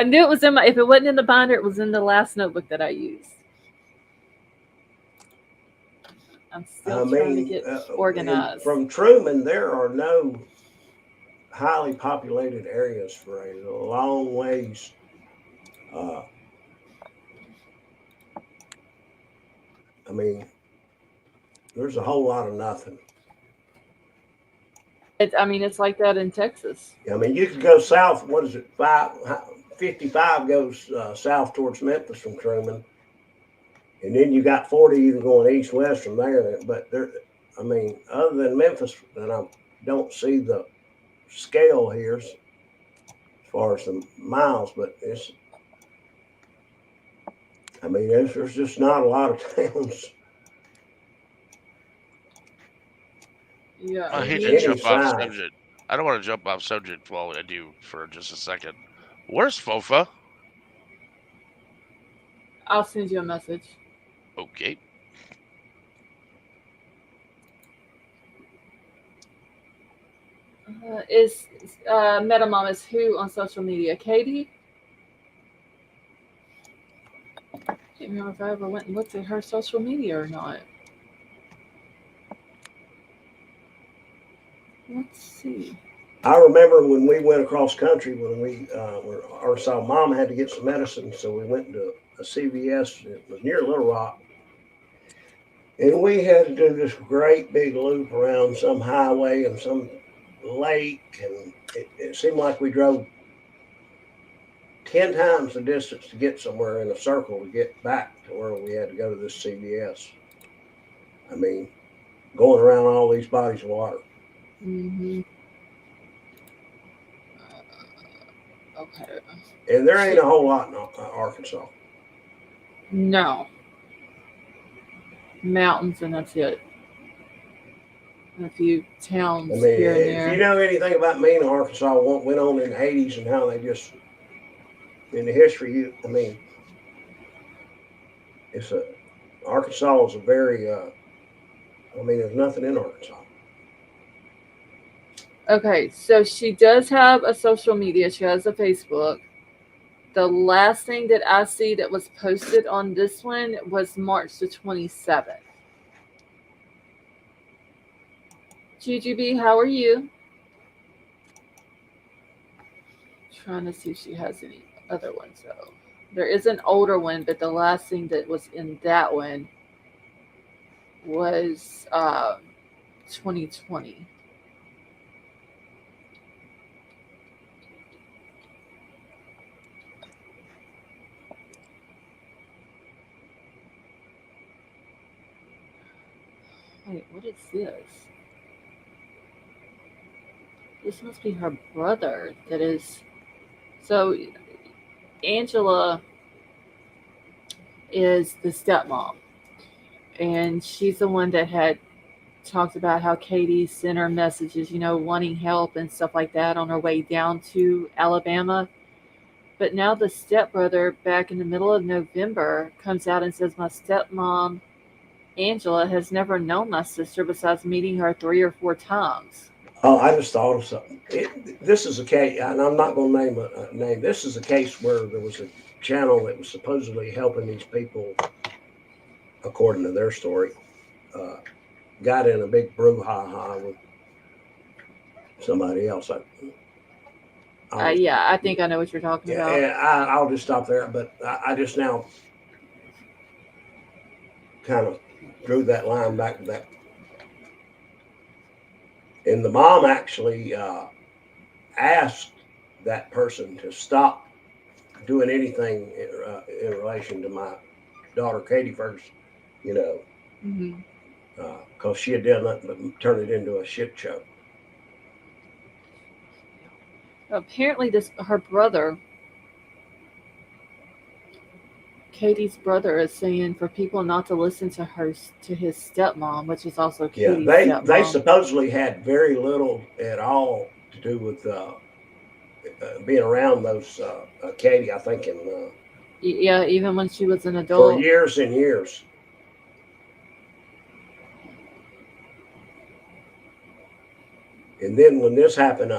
knew it was if it wasn't in the binder, it was in the last notebook that I used. I'm still trying to get organized. From Truman, there are no highly populated areas for a long ways. I mean, there's a whole lot of nothing. It's like that in Texas. I mean, you could go south. What is it? 55 goes south towards Memphis from Truman. And then you got 40 either going east-west from there. But other than Memphis, and I don't see the scale here as far as the miles, but there's just not a lot of towns. Yeah. I hate to jump off subject. I don't want to jump off subject while I do for just a second. Where's Fofa? I'll send you a message. Okay. Is Metamom is who on social media? Katie? I can't remember if I ever went and looked at her social media or not. Let's see. I remember when we went across country when we Arkansas. Mom had to get some medicine, so we went to a CVS. It was near Little Rock, and we had to do this great big loop around some highway and some lake, and it seemed like we drove 10 times the distance to get somewhere in a circle to get back to where we had to go to this CVS. I mean, going around all these bodies of water. Mm-hmm. Okay. And there ain't a whole lot in Arkansas. No. Mountains, and that's it. And a few towns I mean, here and if there. you know anything about Mena, Arkansas, what went on in the 80s and how they just, in the history, I mean, Arkansas is a very, there's nothing in Arkansas. Okay, so she does have a social media. She has a Facebook. The last thing that I see that was posted on this one was March the 27th. GGB, how are you? Trying to see if she has any other ones though. There is an older one, but the last thing that was in that one was 2020. Wait, what is this? This must be her brother that is. So, Angela is the stepmom. And she's the one that had talked about how Katie sent her messages, wanting help and stuff like that on her way down to Alabama. But now the stepbrother, back in the middle of November, comes out and says, my stepmom, Angela, has never known my sister besides meeting her 3 or 4 times. Oh, I just thought of something. This is a case, and I'm not going to name a name. This is a case where there was a channel that was supposedly helping these people, according to their story, got in a big brouhaha with somebody else. Yeah, I think I know what you're talking about. And I'll just stop there. But I just now kind of drew that line back to that. And the mom actually asked that person to stop doing anything in relation to my daughter Katie first, because she had done nothing but turn it into a shit show. Apparently, her brother, Katie's brother, is saying for people not to listen to his stepmom, which is also Katie's stepmom. They supposedly had very little at all to do with being around those Katie, I think, and yeah, even when she was an adult, for years and years. And then when this happened,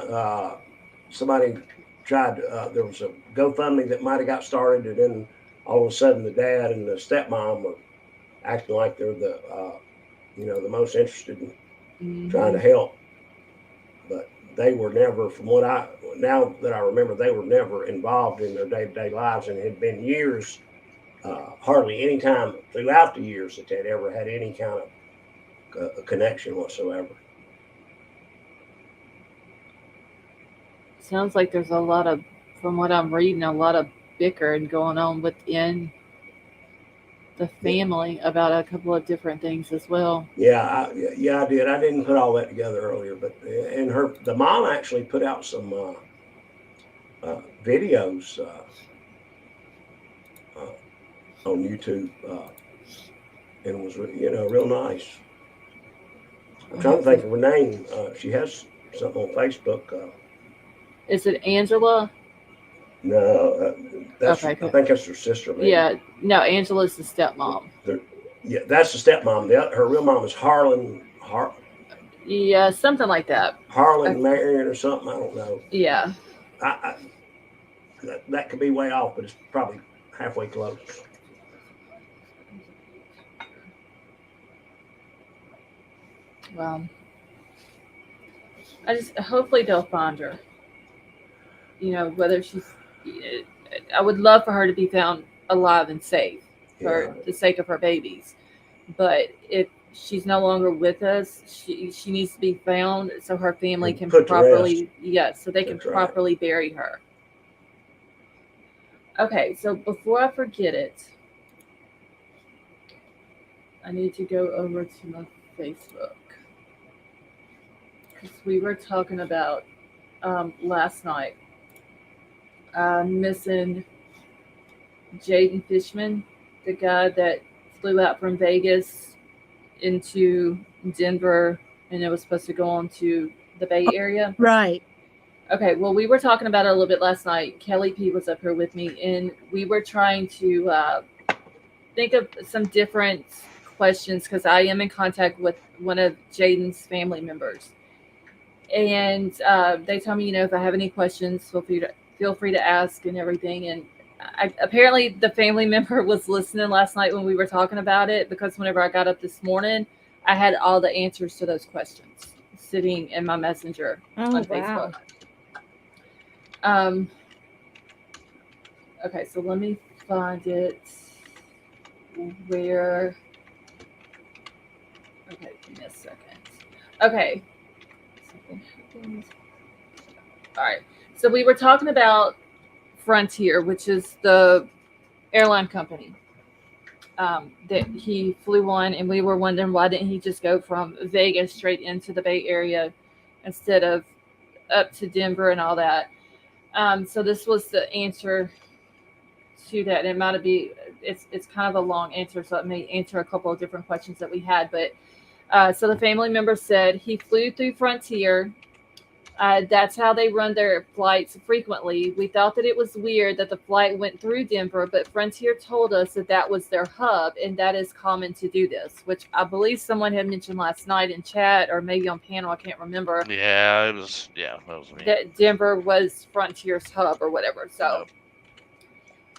somebody tried. There was a GoFundMe that might have got started, and then all of a sudden the dad and the stepmom were acting like they're the most interested in trying to help. But they were never, now that I remember, they were never involved in their day-to-day lives, and it had been years, hardly any time throughout the years that they'd ever had any kind of connection whatsoever. Sounds like there's a lot of, from what I'm reading, a lot of bickering going on within the family about a couple of different things as well. Yeah, I did. I didn't put all that together earlier, but the mom actually put out some videos on YouTube, and it was real nice. I'm trying to think of her name. She has something on Facebook. Is it Angela? No, that's okay. I think that's her sister. Maybe. Yeah, no, Angela's the stepmom. Yeah, that's the stepmom. Her real mom is Harlan. Yeah, something like that. Harlan Marion or something. I don't know. Yeah. That could be way off, but it's probably halfway close. Well, hopefully they'll find her. You know, whether I would love for her to be found alive and safe for the sake of her babies. But if she's no longer with us, she needs to be found so her family can properly, so they can properly bury her. Okay, so before I forget it, I need to go over to my Facebook. Because we were talking about last night missing Jaden Fishman, the guy that flew out from Vegas into Denver and it was supposed to go on to the Bay Area. Right. Okay, well, we were talking about it a little bit last night. Kelly P was up here with me, and we were trying to think of some different questions because I am in contact with one of Jaden's family members. And they tell me, you know, if I have any questions, feel free to ask and everything. And apparently the family member was listening last night when we were talking about it because whenever I got up this morning, I had all the answers to those questions sitting in my messenger on Facebook. Okay, so let me find it where. Okay, give me a second. Okay. Something happened. All right. So we were talking about Frontier, which is the airline company that he flew on, and we were wondering why didn't he just go from Vegas straight into the Bay Area instead of up to Denver and all that. So this was the answer to that. It might be it's kind of a long answer, so it may answer a couple of different questions that we had. But so the family member said he flew through Frontier. That's how they run their flights frequently. We thought that it was weird that the flight went through Denver, but Frontier told us that that was their hub, and that is common to do this, which I believe someone had mentioned last night in chat or maybe on panel. I can't remember. Yeah, that was me. That Denver was Frontier's hub or whatever. So,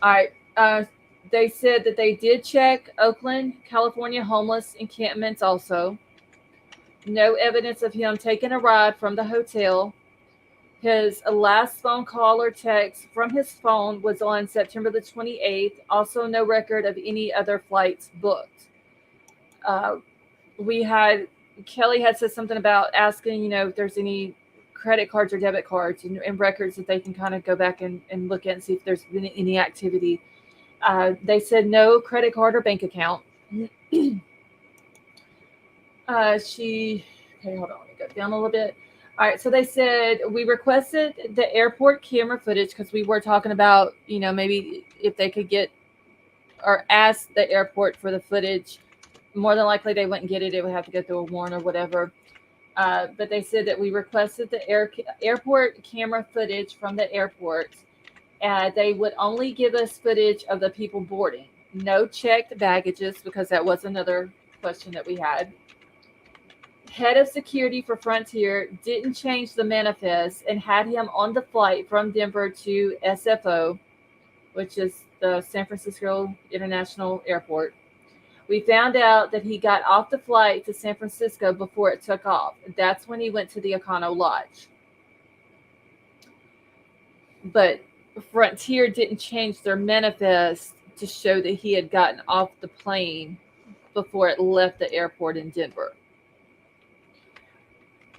all right. They said that they did check Oakland, California homeless encampments also. No evidence of him taking a ride from the hotel. His last phone call or text from his phone was on September the 28th. Also, no record of any other flights booked. Kelly had said something about asking, you know, if there's any credit cards or debit cards and records that they can kind of go back and look at and see if there's been any activity. They said no credit card or bank account. Okay, hold on. Let me go down a little bit. All right. So they said we requested the airport camera footage because we were talking about, you know, maybe if they could get or ask the airport for the footage. More than likely they wouldn't get it. It would have to go through a warrant or whatever. But they said that we requested the airport camera footage from the airport. They would only give us footage of the people boarding. No checked baggages because that was another question that we had. Head of security for Frontier didn't change the manifest and had him on the flight from Denver to SFO, which is the San Francisco International Airport. We found out that he got off the flight to San Francisco before it took off. That's when he went to the Econo Lodge. But Frontier didn't change their manifest to show that he had gotten off the plane before it left the airport in Denver.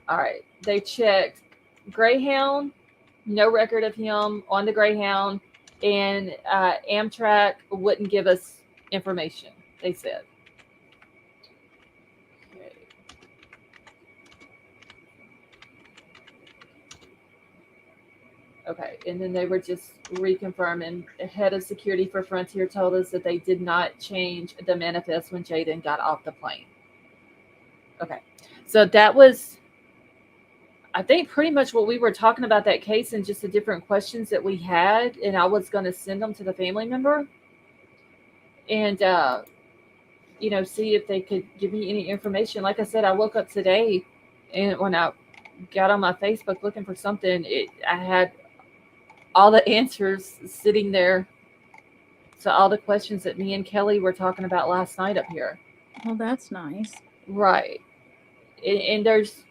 All right. They checked Greyhound, no record of him on the Greyhound, and Amtrak wouldn't give us information, they said. Okay, and then they were just reconfirming. The head of security for Frontier told us that they did not change the manifest when Jaden got off the plane. Okay, so that was, I think, pretty much what we were talking about that case and just the different questions that we had, and I was going to send them to the family member and, you know, see if they could give me any information. Like I said, I woke up today And when I got on my Facebook looking for something, I had all the answers sitting there to all the questions that me and Kelly were talking about last night up here. Well, that's nice. Right. And there's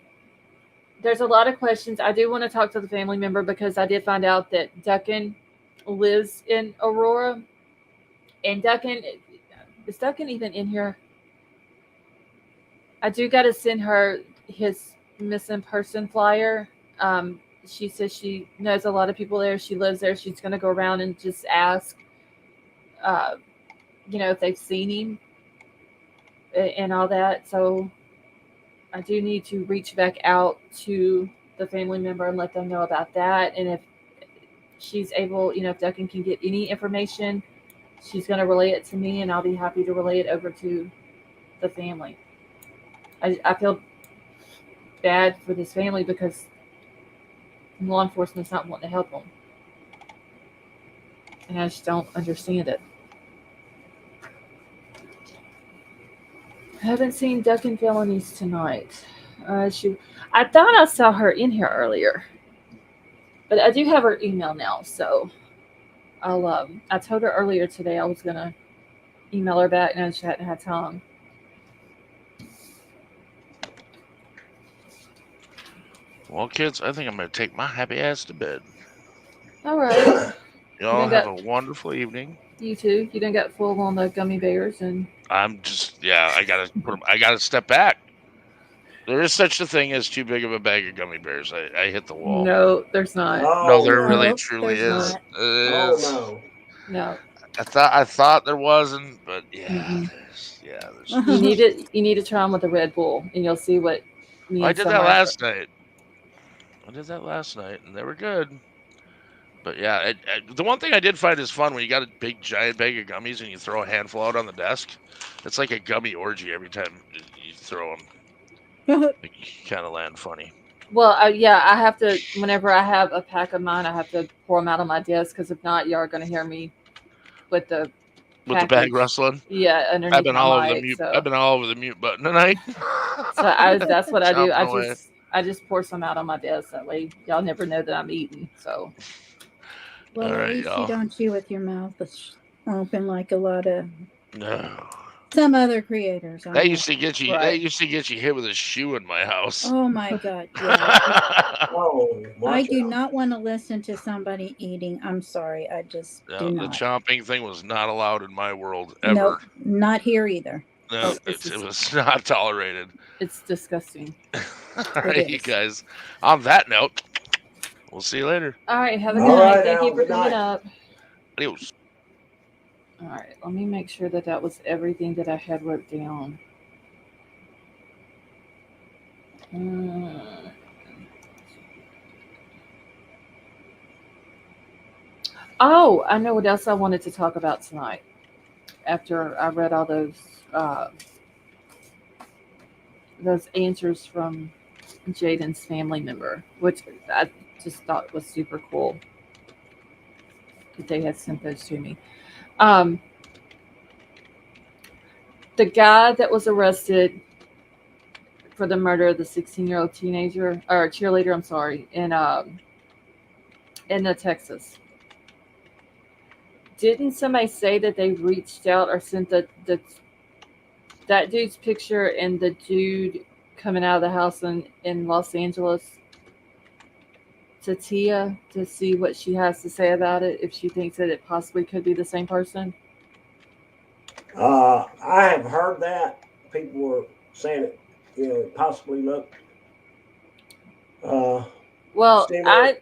a lot of questions. I do want to talk to the family member because I did find out that Duncan lives in Aurora. And Duncan, is Duncan even in here? I do got to send her his missing person flyer. She says she knows a lot of people there. She lives there. She's going to go around and just ask, if they've seen him and all that. So I do need to reach back out to the family member and let them know about that. And if she's able, if Duncan can get any information, she's going to relay it to me, and I'll be happy to relay it over to the family. I feel bad for this family because law enforcement's not wanting to help them. And I just don't understand it. I haven't seen Duncan Felonies tonight. I thought I saw her in here earlier. But I do have her email now, so I told her earlier today I was going to email her back, and I just hadn't had time. Well, kids, I think I'm going to take my happy ass to bed. All right. Y'all have a wonderful evening. You too. You done got full on the gummy bears, and I'm just, I gotta step back. There is such a thing as too big of a bag of gummy bears. I hit the wall. No, there's not. No, there really truly is. Oh no. No. I thought there wasn't, but yeah, there's You need to try them with a Red Bull, and you'll see what. I did that last night. And they were good. But yeah, the one thing I did find is fun when you got a big giant bag of gummies and you throw a handful out on the desk. It's like a gummy orgy every time you throw them. You kind of land funny. Well, I have to. Whenever I have a pack of mine, I have to pour them out on my desk because if not, y'all are going to hear me with the bag rustling. Yeah, underneath I've been all over the mute. So. I've been all over the mute button tonight. So that's what I do. I just pour some out on my desk. That way, y'all never know that I'm eating. So. Well, at least you don't chew with your mouth open like a lot of some other creators. That used to get you. Right. That used to get you hit with a shoe in my house. Oh my God! Yeah. Oh, I do not want to listen to somebody eating. I'm sorry. I just do not. The chomping thing was not allowed in my world ever. Nope, not here either. No, it was not tolerated. It's disgusting. All right, you guys. On that note. We'll see you later. All right. Have a good night. Thank you for coming up. Adios. All right. Let me make sure that was everything that I had wrote down. Oh, I know what else I wanted to talk about tonight. After I read all those answers from Jaden's family member, which I just thought was super cool that they had sent those to me. The guy that was arrested for the murder of the 16-year-old teenager or cheerleader, I'm sorry, in Texas. Didn't somebody say that they reached out or sent that dude's picture and the dude coming out of the house in Los Angeles to Tia to see what she has to say about it, if she thinks that it possibly could be the same person? I have heard that. People were saying it, possibly looked. Well, I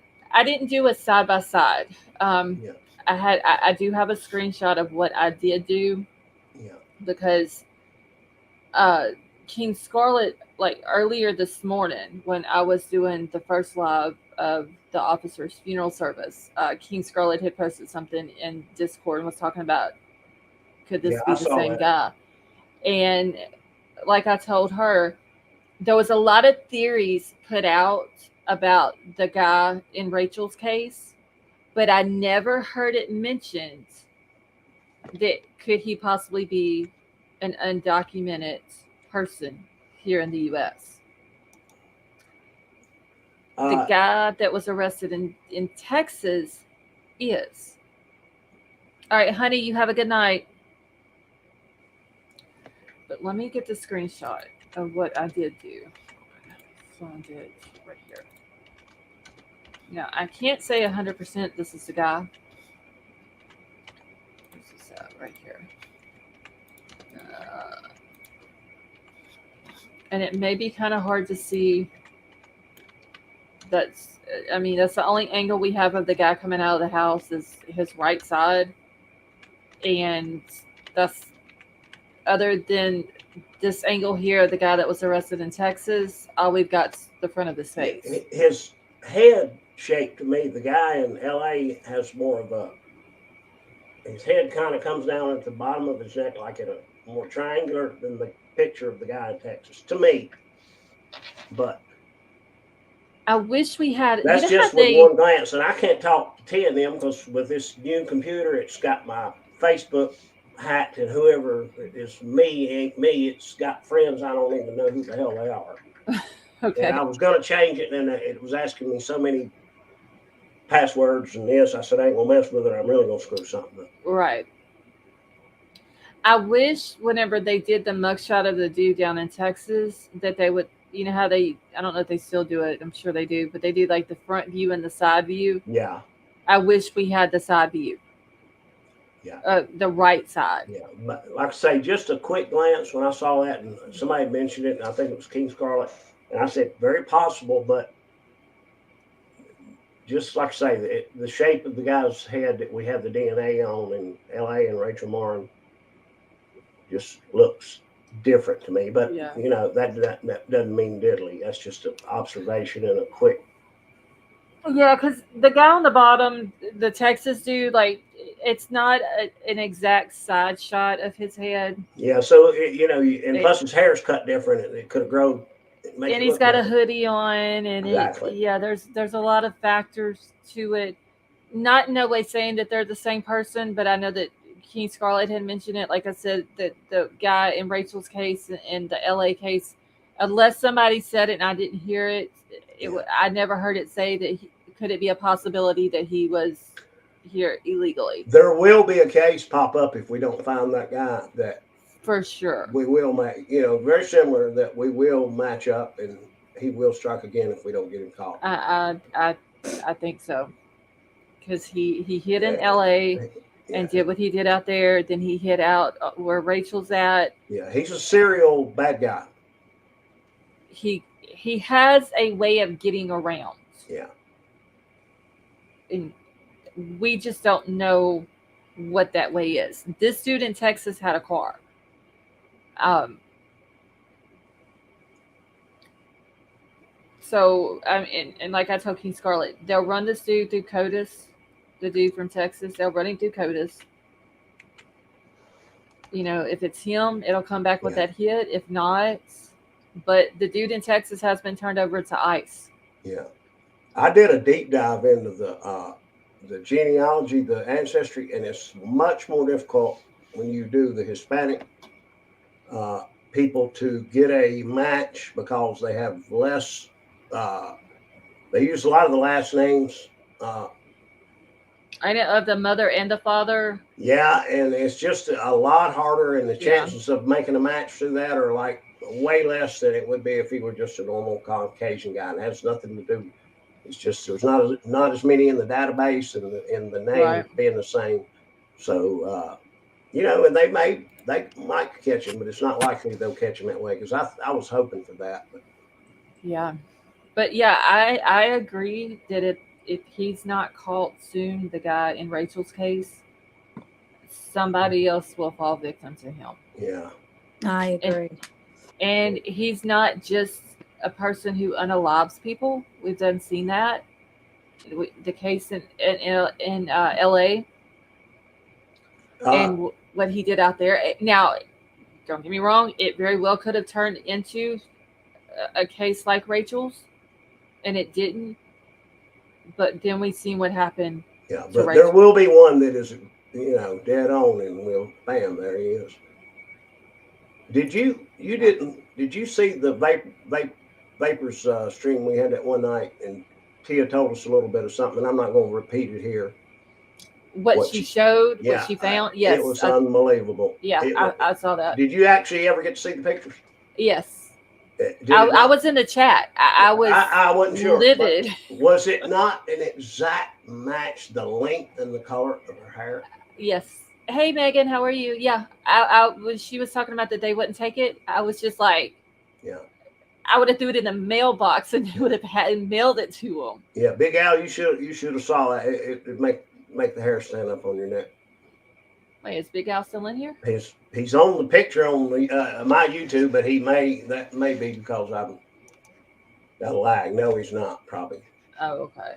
didn't do a side by side. Yeah. I do have a screenshot of what I did do. Yeah. Because King Scarlett, like earlier this morning when I was doing the first live of the officer's funeral service, King Scarlett had posted something in Discord and was talking about, could this be the same guy? And like I told her, there was a lot of theories put out about the guy in Rachel's case, but I never heard it mentioned that could he possibly be an undocumented person here in the U.S. The guy that was arrested in Texas is. All right, honey, you have a good night. But let me get the screenshot of what I did do. So I did right here. Now, I can't say 100% this is the guy. This is right here. And it may be kind of hard to see. That's the only angle we have of the guy coming out of the house is his right side. And that's, other than this angle here, the guy that was arrested in Texas, all we've got the front of his face. His head shape to me, the guy in LA has more of a, his head kind of comes down at the bottom of his neck like in a more triangular than the picture of the guy in Texas, to me. But I wish we had. That's just with one glance, and I can't talk to 10 of them because with this new computer, it's got my Facebook hacked, and whoever is me ain't me. It's got friends I don't even know who the hell they are. Okay. And I was going to change it, and it was asking me so many passwords and this. I said, I ain't going to mess with it. I'm really going to screw something up. Right. I wish whenever they did the mugshot of the dude down in Texas that they would, you know how they, I don't know if they still do it. I'm sure they do, but they do like the front view and the side view. Yeah. I wish we had the side view. Yeah. The right side. Yeah. But like I say, just a quick glance when I saw that, and somebody mentioned it, and I think it was King Scarlet, and I said, very possible, but just like I say, the shape of the guy's head that we have the DNA on in LA and Rachel Martin just looks different to me. But, Yeah. you know, that doesn't mean diddly. That's just an observation and a quick. Yeah, because the guy on the bottom, the Texas dude, like, it's not an exact side shot of his head. Yeah, so, you know, and plus his hair's cut different. It could have grown. And he's got a hoodie on, and Exactly. there's a lot of factors to it. Not in no way saying that they're the same person, but I know that King Scarlet had mentioned it. Like I said, that the guy in Rachel's case and the LA case, unless somebody said it and I didn't hear it, I never heard it say that. Could it be a possibility that he was here illegally? There will be a case pop up if we don't find that guy that. For sure. We will make, you know, very similar that we will match up and he will strike again if we don't get him caught. I think so. Because he hit in LA and did what he did out there. Then he hit out where Rachel's at. Yeah, he's a serial bad guy. He has a way of getting around. Yeah. And we just don't know what that way is. This dude in Texas had a car. So and like I told King Scarlet, they'll run this dude through CODIS, the dude from Texas. They'll run him through CODIS. You know, if it's him, it'll come back with that hit. If not, but the dude in Texas has been turned over to ICE. Yeah, I did a deep dive into the genealogy, the ancestry, and it's much more difficult when you do the Hispanic people to get a match because they have less. They use a lot of the last names. I know of the mother and the father. Yeah, and it's just a lot harder, and the chances of making a match through that are like way less than it would be if he were just a normal Caucasian guy. And it has nothing to do. It's just there's not as many in the database and in the name being the same. So you know, and they might catch him, but it's not likely they'll catch him that way because I was hoping for that. But. Yeah, but yeah, I agree that if he's not caught soon, the guy in Rachel's case, somebody else will fall victim to him. Yeah, I agree. And he's not just a person who unalives people. We've done seen that. The case in LA and what he did out there. Now, don't get me wrong, it very well could have turned into a case like Rachel's, and it didn't. But then we seen what happened. Yeah, but there will be one that is, you know, dead on, and we'll bam, there he is. Did you see the vape Vapor's stream we had that one night, and Tia told us a little bit of something. I'm not going to repeat it here. What she showed, Yeah, what she found. Yes. It was unbelievable. Yeah, I saw that. Did you actually ever get to see the pictures? Yes. I was in the chat. I wasn't sure. livid. Was it not an exact match, the length and the color of her hair? Yes. Hey, Megan, how are you? Yeah. I when she was talking about that they wouldn't take it, I was just like, yeah. I would have threw it in the mailbox and they would have mailed it to them. Yeah, Big Al, you should have saw that. It make the hair stand up on your neck. Wait, is Big Al still in here? He's on the picture on the, my YouTube, but that may be because I'm got a lag. No, he's not probably. Oh, okay.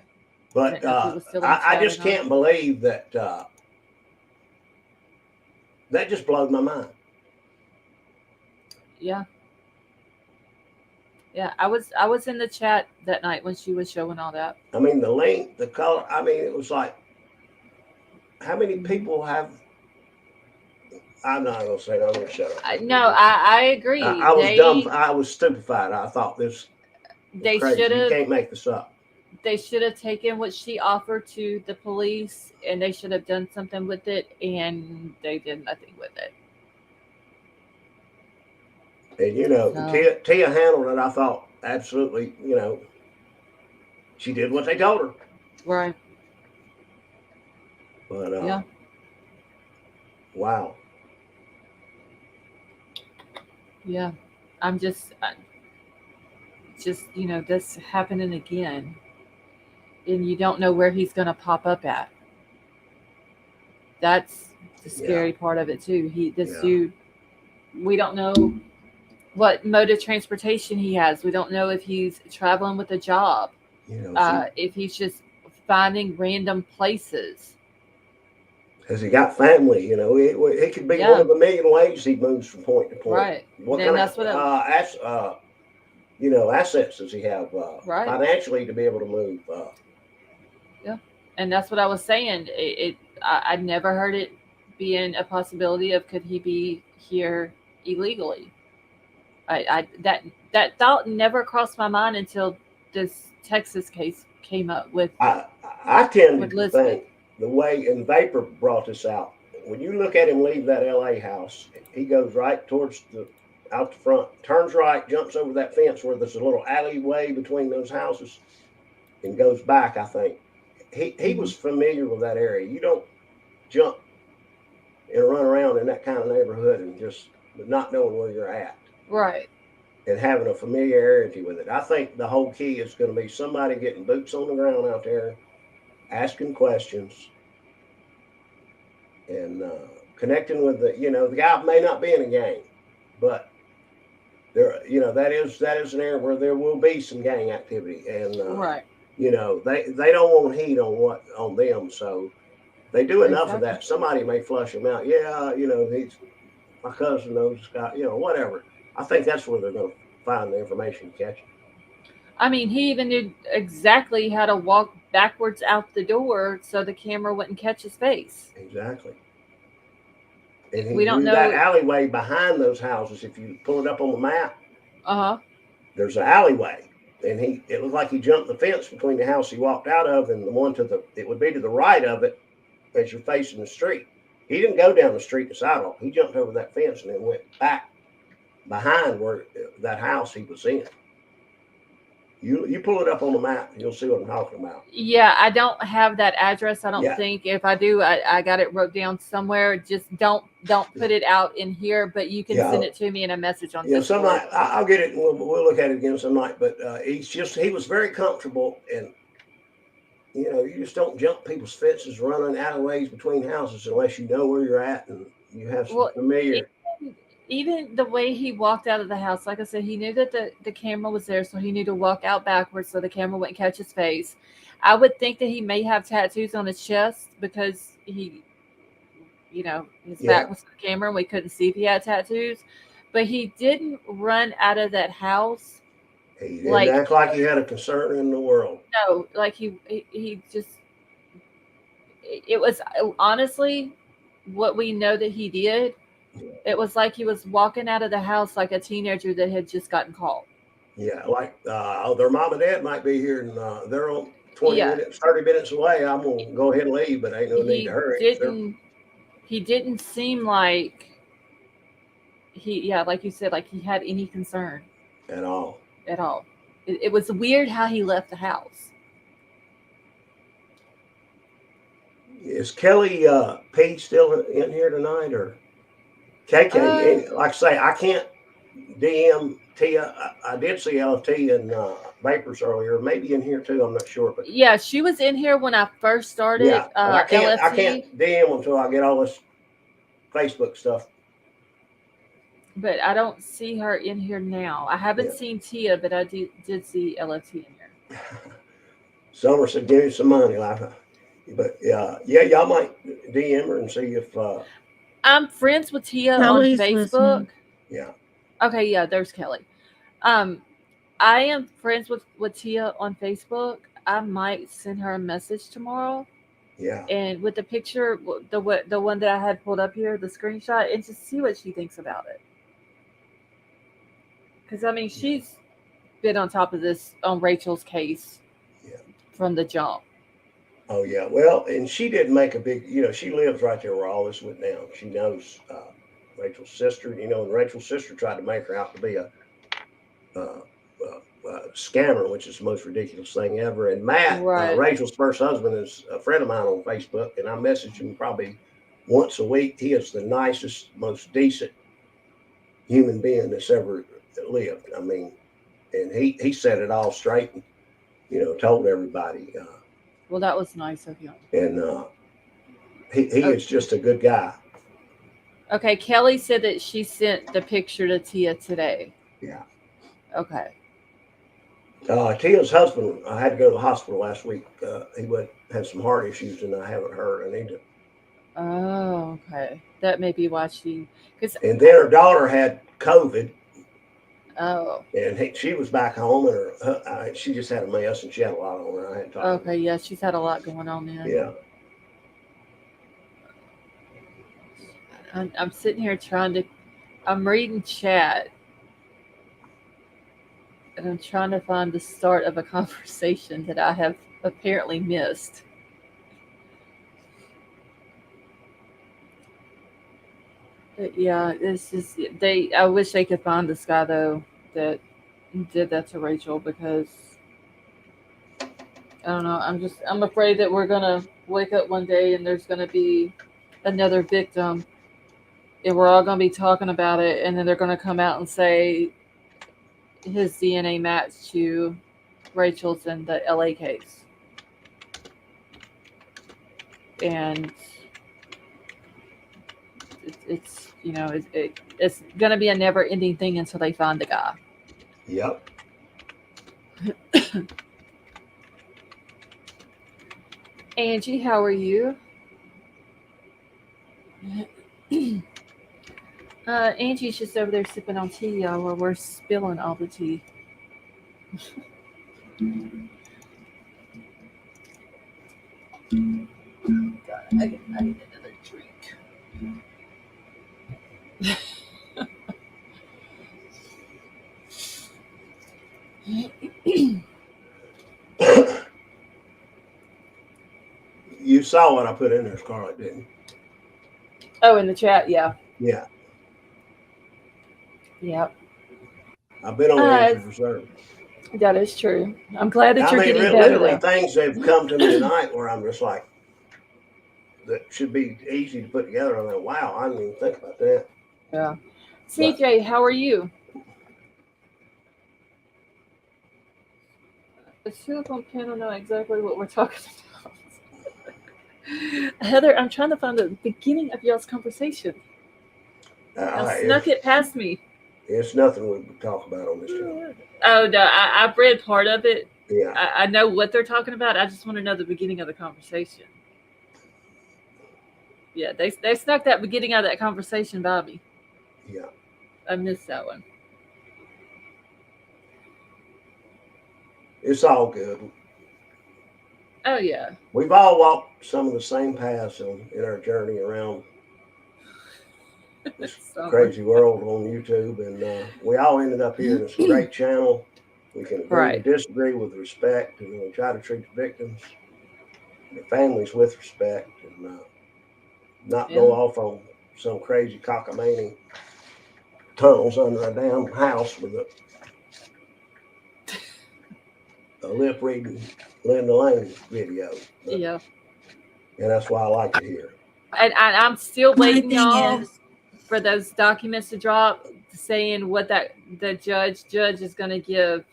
But I just can't believe that. That just blows my mind. Yeah. Yeah, I was in the chat that night when she was showing all that. I mean, the length, the color. I mean, it was like, how many people have? I'm not gonna say. I'm gonna shut up. No, I agree. I was dumb. I was stupefied. I thought this. They should have. You can't make this up. They should have taken what she offered to the police, and they should have done something with it, and they did nothing with it. And Tia handled it. I thought absolutely. She did what they told her. Right. But yeah. Wow. Yeah, I'm just this happening again, and you don't know where he's going to pop up at. That's the scary part of it too. Dude, we don't know what mode of transportation he has. We don't know if he's traveling with a job, if he's just finding random places. Has he got family? It could be one of a million ways he moves from point to point. Right. What kind of assets does he have financially to be able to move? Yeah, and that's what I was saying. I never heard it being a possibility of could he be here illegally. That thought never crossed my mind until this Texas case came up with. I tend to think the way, and Vapor brought this out, when you look at him leave that LA house, he goes right towards out the front, turns right, jumps over that fence where there's a little alleyway between those houses, and goes back. I think he was familiar with that area. You don't jump and run around in that kind of neighborhood and just not knowing where you're at. Right. And having a familiarity with it. I think the whole key is going to be somebody getting boots on the ground out there, asking questions, and connecting with the guy may not be in a gang, but there, that is an area where there will be some gang activity, and right. They don't want heat on them, so they do enough of that. Somebody may flush them out. Yeah, he's my cousin knows this guy. Whatever. I think that's where they're going to find the information to catch him. I mean, he even knew exactly how to walk backwards out the door so the camera wouldn't catch his face. Exactly. And we don't know that alleyway behind those houses. If you pull it up on the map, there's an alleyway, and it looked like he jumped the fence between the house he walked out of and the one it would be to the right of it as you're facing the street. He didn't go down the street to sidewalk. He jumped over that fence and then went back behind where that house he was in. You pull it up on the map, you'll see what I'm talking about. Yeah, I don't have that address. I don't think. If I do, I got it wrote down somewhere. Just don't put it out in here, but you can send it to me in a message on Discord. Some night I'll get it and we'll look at it again some night. But he was very comfortable, and you just don't jump people's fences, running alleyways between houses unless you know where you're at and you have some familiar. Even the way he walked out of the house, like I said, he knew that the camera was there, so he knew to walk out backwards so the camera wouldn't catch his face. I would think that he may have tattoos on his chest because he, his back was to the camera and we couldn't see if he had tattoos. But he didn't run out of that house. He didn't act like he had a concern in the world. No, like he just, it was honestly what we know that he did. It was like he was walking out of the house like a teenager that had just gotten caught. Yeah, like their mom and dad might be here, and they're on 20 Yeah. minutes, 30 minutes away. I'm gonna go ahead and leave, but ain't no need to hurry. He didn't seem like like you said, like he had any concern At all. It was weird how he left the house. Is Kelly P still in here tonight, or KK? Like I say, I can't DM Tia. I did see LFT and Vapors earlier, maybe in here too. I'm not sure, but Yeah, she was in here when I first started. yeah, but I LFT. can't DM until I get all this Facebook stuff. But I don't see her in here now. I haven't seen Tia, but I did see LFT in here. Summer said, "Give me some money," but yeah, y'all might DM her and see if. I'm friends with Tia Kelly's on Facebook. listening. Yeah. Okay, yeah, there's Kelly. I am friends with Tia on Facebook. I might send her a message tomorrow. Yeah. And with the picture, the one that I had pulled up here, the screenshot, and just see what she thinks about it. Because I mean, she's been on top of this on Rachel's case from the jump. Oh yeah, well, and she didn't make a big. She lives right there where all this went down. She knows Rachel's sister. And Rachel's sister tried to make her out to be a scammer, which is the most ridiculous thing ever. And Matt, Rachel's first husband, is a friend of mine on Facebook, and I message him probably once a week. He is the nicest, most decent human being that's ever lived. I mean, and he set it all straight and told everybody. Well, that was nice of him. And he is just a good guy. Okay, Kelly said that she sent the picture to Tia today. Yeah. Okay. Tia's husband, I had to go to the hospital last week. He had some heart issues, and I haven't heard. I need to. Oh, okay. That may be why And then her daughter had COVID. Oh. And she was back home, and she just had a mess, and she had a lot on her. I had talked. Okay, yeah, she's had a lot going on then. Yeah. I'm sitting here I'm reading chat, and I'm trying to find the start of a conversation that I have apparently missed. But yeah, it's just I wish they could find this guy though that did that to Rachel, because I don't know. I'm afraid that we're gonna wake up one day and there's gonna be another victim, and we're all gonna be talking about it, and then they're gonna come out and say his DNA matched to Rachel's in the LA case, and it's it's gonna be a never-ending thing until they find the guy. Yep. Angie, how are you? Angie's just over there sipping on tea, y'all, while we're spilling all the tea. God, I need another drink. You saw what I put in there, Scarlett, didn't you? Oh, in the chat, yeah. Yeah. Yep. I've been on the injured reserve. That is true. I'm glad that you're getting better. Literally things that have come to me tonight where I'm just like, that should be easy to put together. I'm like, wow, I didn't even think about that. Yeah. CJ, how are you? The silicone panel know exactly what we're talking about. Heather, I'm trying to find the beginning of y'all's conversation. I snuck it past me. It's nothing we would talk about on this show. Oh, no, I've read part of it. Yeah. I know what they're talking about. I just want to know the beginning of the conversation. Yeah, they snuck that beginning of that conversation by me. Yeah. I missed that one. It's all good. Oh, yeah. We've all walked some of the same paths in our journey around this crazy world on YouTube, and we all ended up here in this great channel We can agree Right. to disagree with respect, and we try to treat the victims, the families with respect, and not go off on some crazy cockamamie tunnels under a damn house with a lip reading Linda Lane video. But- Yeah. And that's why I like it here. And I'm still My waiting, thing y'all, is, for those documents to drop saying what the judge is going to give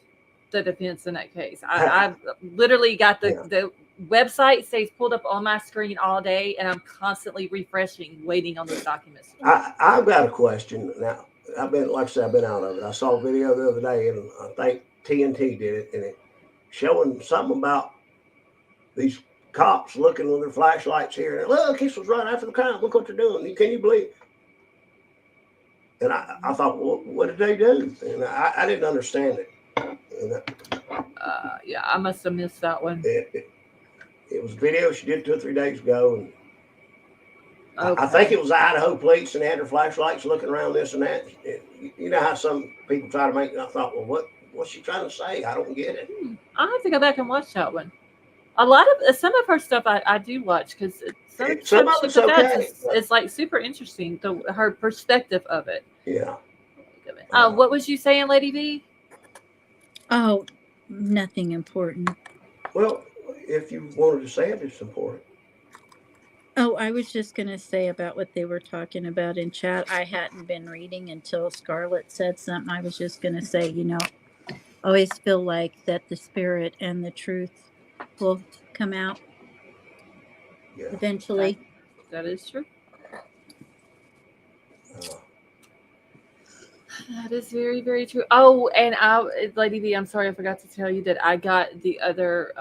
the defense in that case. I've literally got the website stays pulled up on my screen all day, and I'm constantly refreshing, waiting on those documents. I've got a question now. I've been, like I said, I've been out of it. I saw a video the other day, and I think TNT did it, and it showing something about these cops looking with their flashlights here. And look, this was right after the crime. Look what they're doing. Can you believe? And I thought, well, what did they do? And I didn't understand it. And Yeah, I must have missed that one. it was a video she did 2 or 3 days ago, and Okay. I think it was Idaho police, and they had their flashlights looking around this and that. You know how some people try to make it. I thought, well, what's she trying to say? I don't get it. I'll have to go back and watch that one. A lot of some of her stuff I do watch because Some of it's okay. It's like super interesting. Her perspective of it. Yeah. What was you saying, Lady V? oh, nothing important. Well, if you wanted to say it, it's important. Oh, I was just going to say about what they were talking about in chat. I hadn't been reading until Scarlett said something. I was just going to say, always feel like that the spirit and the truth will come out Yeah. eventually. That is true. That is very, very true. Oh, and Lady V, I'm sorry, I forgot to tell you that I got the other.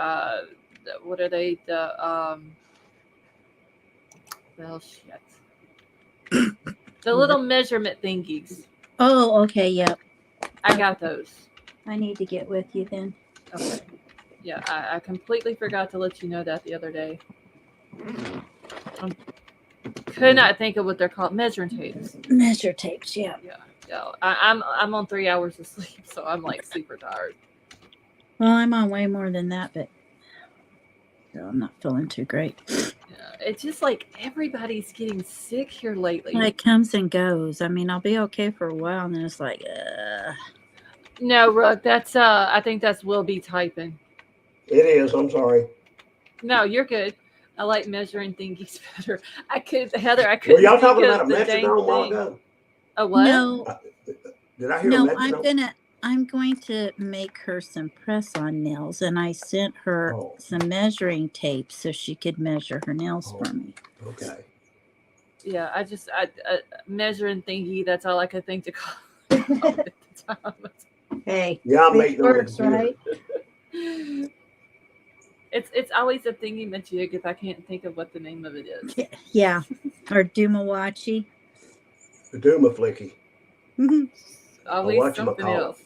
What are they? Well, shit. The little measurement thingies. Oh, okay. Yep. I got those. I need to get with you then. Okay. Yeah, I completely forgot to let you know that the other day. Could not think of what they're called. Measuring tapes. Measure tapes. Yeah. Yeah. I'm on 3 hours of sleep, so I'm like super tired. Well, I'm on way more than that, but still, I'm not feeling too great. Yeah, it's just like everybody's getting sick here lately. It comes and goes. I mean, I'll be okay for a while, and then it's like, No, Rook, that's I think that's Will be typing. It is. I'm sorry. No, you're good. I like measuring thingies better. Heather, I couldn't. Were y'all think talking of about a the dang metronome a while thing. ago? A what? No, Did I hear a no, metronome? I'm going to make her some press-on nails, and I sent her Oh. some measuring tape so she could measure her nails for me. Okay. Yeah, I measuring thingy. That's all I could think to call it at the time. Hey, Yeah, I'm it making on the works, computer. right? It's always a thingy majig if I can't think of what the name of it is. Yeah, or Dumawachi. The Duma Flicky. Always whatchamacallit. something else.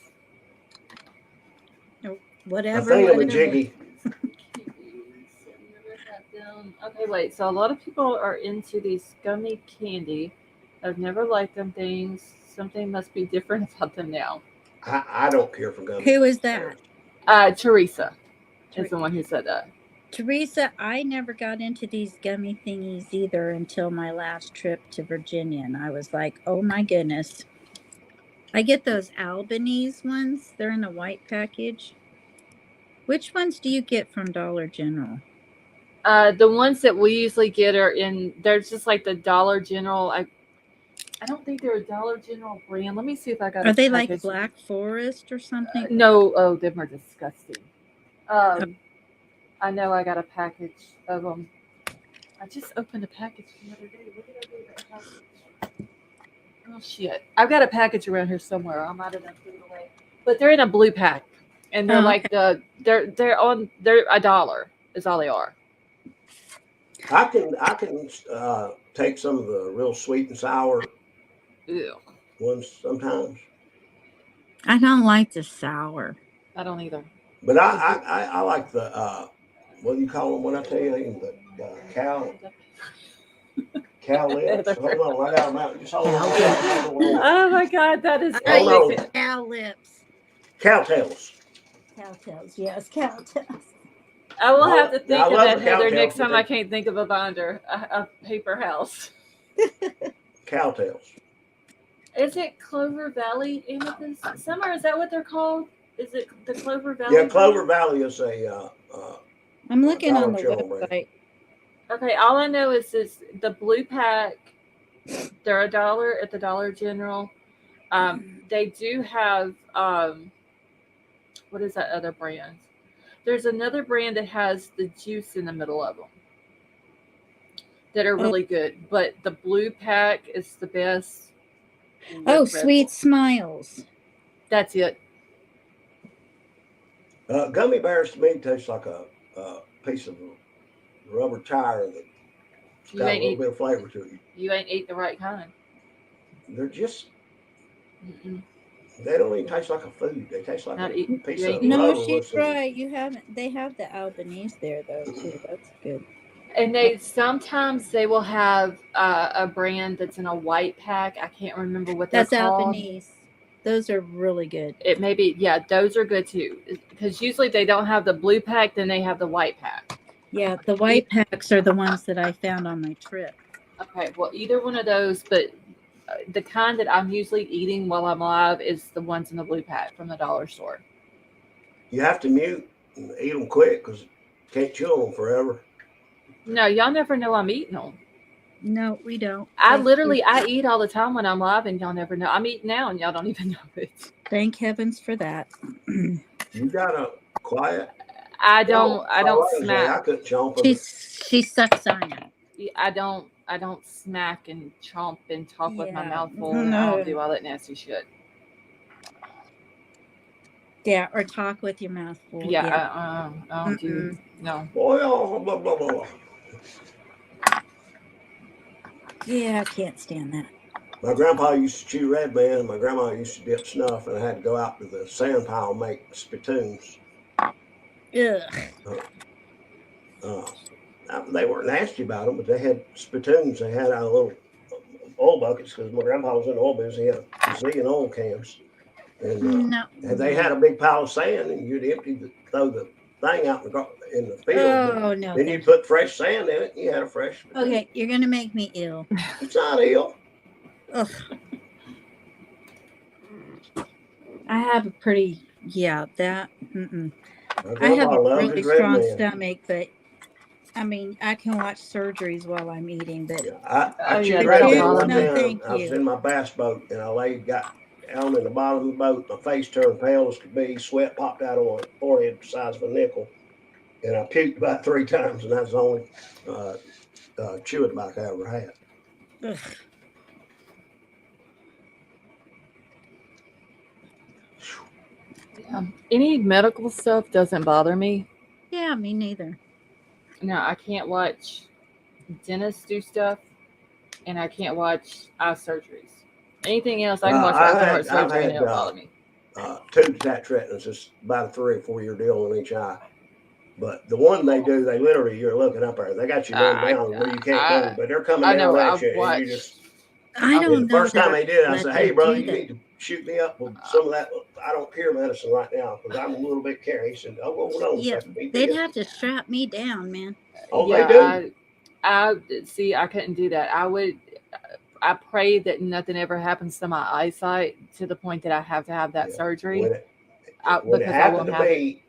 A Whatever. thing of a whatever. jiggy. Okay, wait. So a lot of people are into these gummy candy. I've never liked them things. Something must be different about them now. I don't care for gummy. Who is that? Teresa is the one who said that. Teresa, I never got into these gummy thingies either until my last trip to Virginia. And I was like, oh my goodness. I get those Albanese ones. They're in a white package. Which ones do you get from Dollar General? The ones that we usually get are they're just like the Dollar General. I don't think they're a Dollar General brand. Let me see if I got. Are they like Black Forest or something? No, oh, them are disgusting. I know I got a package of them. I just opened a package the other day. What did I do with that package? Oh shit! I've got a package around here somewhere. I might have done threw it away. But they're in a blue pack, and they're like they're $1 is all they are. I can take some of the real sweet and sour Ew. ones sometimes, I don't like the sour. I don't either. but I like the what do you call them when I tell you the cow lips. Hold on, I got them out. Just hold on. Oh my god, that is Hold on. Cow lips. Cow tails. Cowtails, yes, cowtails. I will No, have to I think of love that, the Heather, cowtails, next but time I can't think of a binder, a paper house. Cowtails. Is it Clover Valley amethyst? Summer, is that what they're called? Is it the Clover Valley? Yeah, Clover brand? Valley is a I'm looking on Dollar the General brand. website. Okay, all I know is this the blue pack. They're $1 at the Dollar General. They do have what is that other brand? There's another brand that has the juice in the middle of them that are really good, but the blue pack is the best. Oh, with Red Sweet Bull. Smiles. That's it. Gummy bears to me taste like a piece of rubber tire that's You got a ain't little eat, bit of flavor to it. you ain't ate the right kind. They're just, Mm-mm. they don't even taste like a food. They taste like Not a eat- piece you of ain't rubber. No, with she's some- right. You haven't. They have the Albanese there though too. That's good. And they sometimes they will have a brand that's in a white pack. I can't remember what they're That's called. Albanese. Those are really good. It may be, yeah, those are good too. Because usually they don't have the blue pack, then they have the white pack. Yeah, the white packs are the ones that I found on my trip. Okay, well, either one of those, but the kind that I'm usually eating while I'm alive is the ones in the blue pack from the dollar store. You have to mute and eat them quick because you can't chew them forever. No, y'all never know I'm eating them. No, we don't. I Thank eat all the time when I'm live, and y'all never know. I'm eating now, and y'all don't even know it. Thank heavens for that. You got to quiet. I don't I smack. couldn't chomp them. She sucks on it. I don't smack and chomp and talk with my Yeah. mouth full. And I don't do all that nasty shit. Yeah, or talk with your mouth full. Yeah. I don't do no. Boy, oh, blah, blah, blah, blah. Yeah, I can't stand that. My grandpa used to chew Red Man, and my grandma used to dip snuff, and I had to go out to the sand pile and make spittoons. Ugh. They weren't nasty about them, but they had spittoons. They had little oil buckets because my grandpa was in the oil business. He had a zillion oil cans. And No. they had a big pile of sand, and you'd throw the thing out in the field. Oh, no. Then you put fresh sand in it, and you had a fresh spittoon. Okay, you're going to make me ill. It's not ill. Ugh. I have a pretty, that. Mm-mm. My I have grandpa a loved really his Red strong Man. stomach, but I mean, I can watch surgeries while I'm eating, but Yeah, I chewed yeah, Red don't Man bother one me. No, time. thank I was you. in my bass boat, and I got down in the bottom of the boat. My face turned pale as could be. Sweat popped out on my forehead the size of a nickel. And I puked about 3 times, and that's the only chewing tobacco I ever had. ugh. Any medical stuff doesn't bother me. Yeah, me neither. No, I can't watch dentists do stuff, and I can't watch eye surgeries. Anything else, I can watch open heart surgery, and it don't bother me. 2 detached retinas, it's about a 3 or 4 year deal on each eye. But the one they do, they literally, you're looking up there. They got you going down where you can't move, but they're coming I down know, at I've you, and watched. you just. I And don't the know. first time they did, I let said, them "Hey, brother, do you that. need to shoot me up with some of that. I don't care medicine right now because I'm a little bit carry." He said, "Oh, well, hold on a Yeah, second." He they'd did. have to strap me down, man. Oh, Yeah, they do. I see. I couldn't do that. I pray that nothing ever happens to my eyesight to the point that I have to have that Yeah. surgery. When it Because I happened won't to have it. me,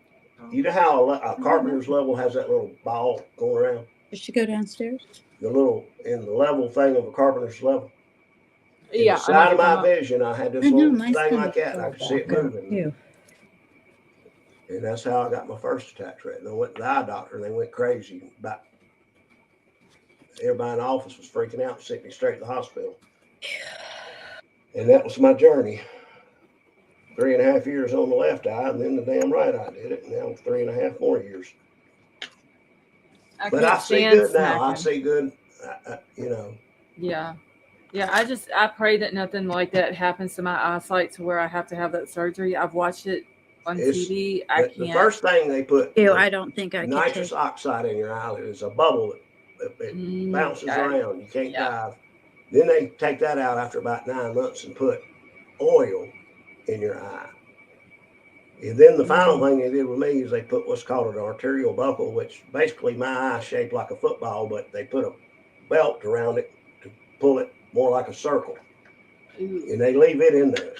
you know how a carpenter's level has that little ball going around? You should go downstairs. In the level thing of a carpenter's level. In Yeah, the I know side what of you're my talking vision, I had this I know, little my thing like stomach that, and I fell could see it back up, moving. too. And that's how I got my first attached retina. I went to the eye doctor, and they went crazy. About everybody in the office was freaking out, sent me straight to the hospital. And that was my journey. 3.5 years on the left eye, and then the damn right eye did it. And now 3.5 more years. I But can't I see stand good now. I smacking. see good. You know. Yeah. Yeah, I pray that nothing like that happens to my eyesight to where I have to have that surgery. I've watched it on It's- TV. I The can't. first thing they put Ew, I don't think I could nitrous take. oxide in your eyelid. It's a bubble that bounces around. You can't yeah. dive. Then they take that out after about 9 months and put oil in your eye. And then the final thing they did with me is they put what's called an arterial buckle, which basically my eye shaped like a football, but they put a belt around it to pull it more like a circle. And they leave it in there.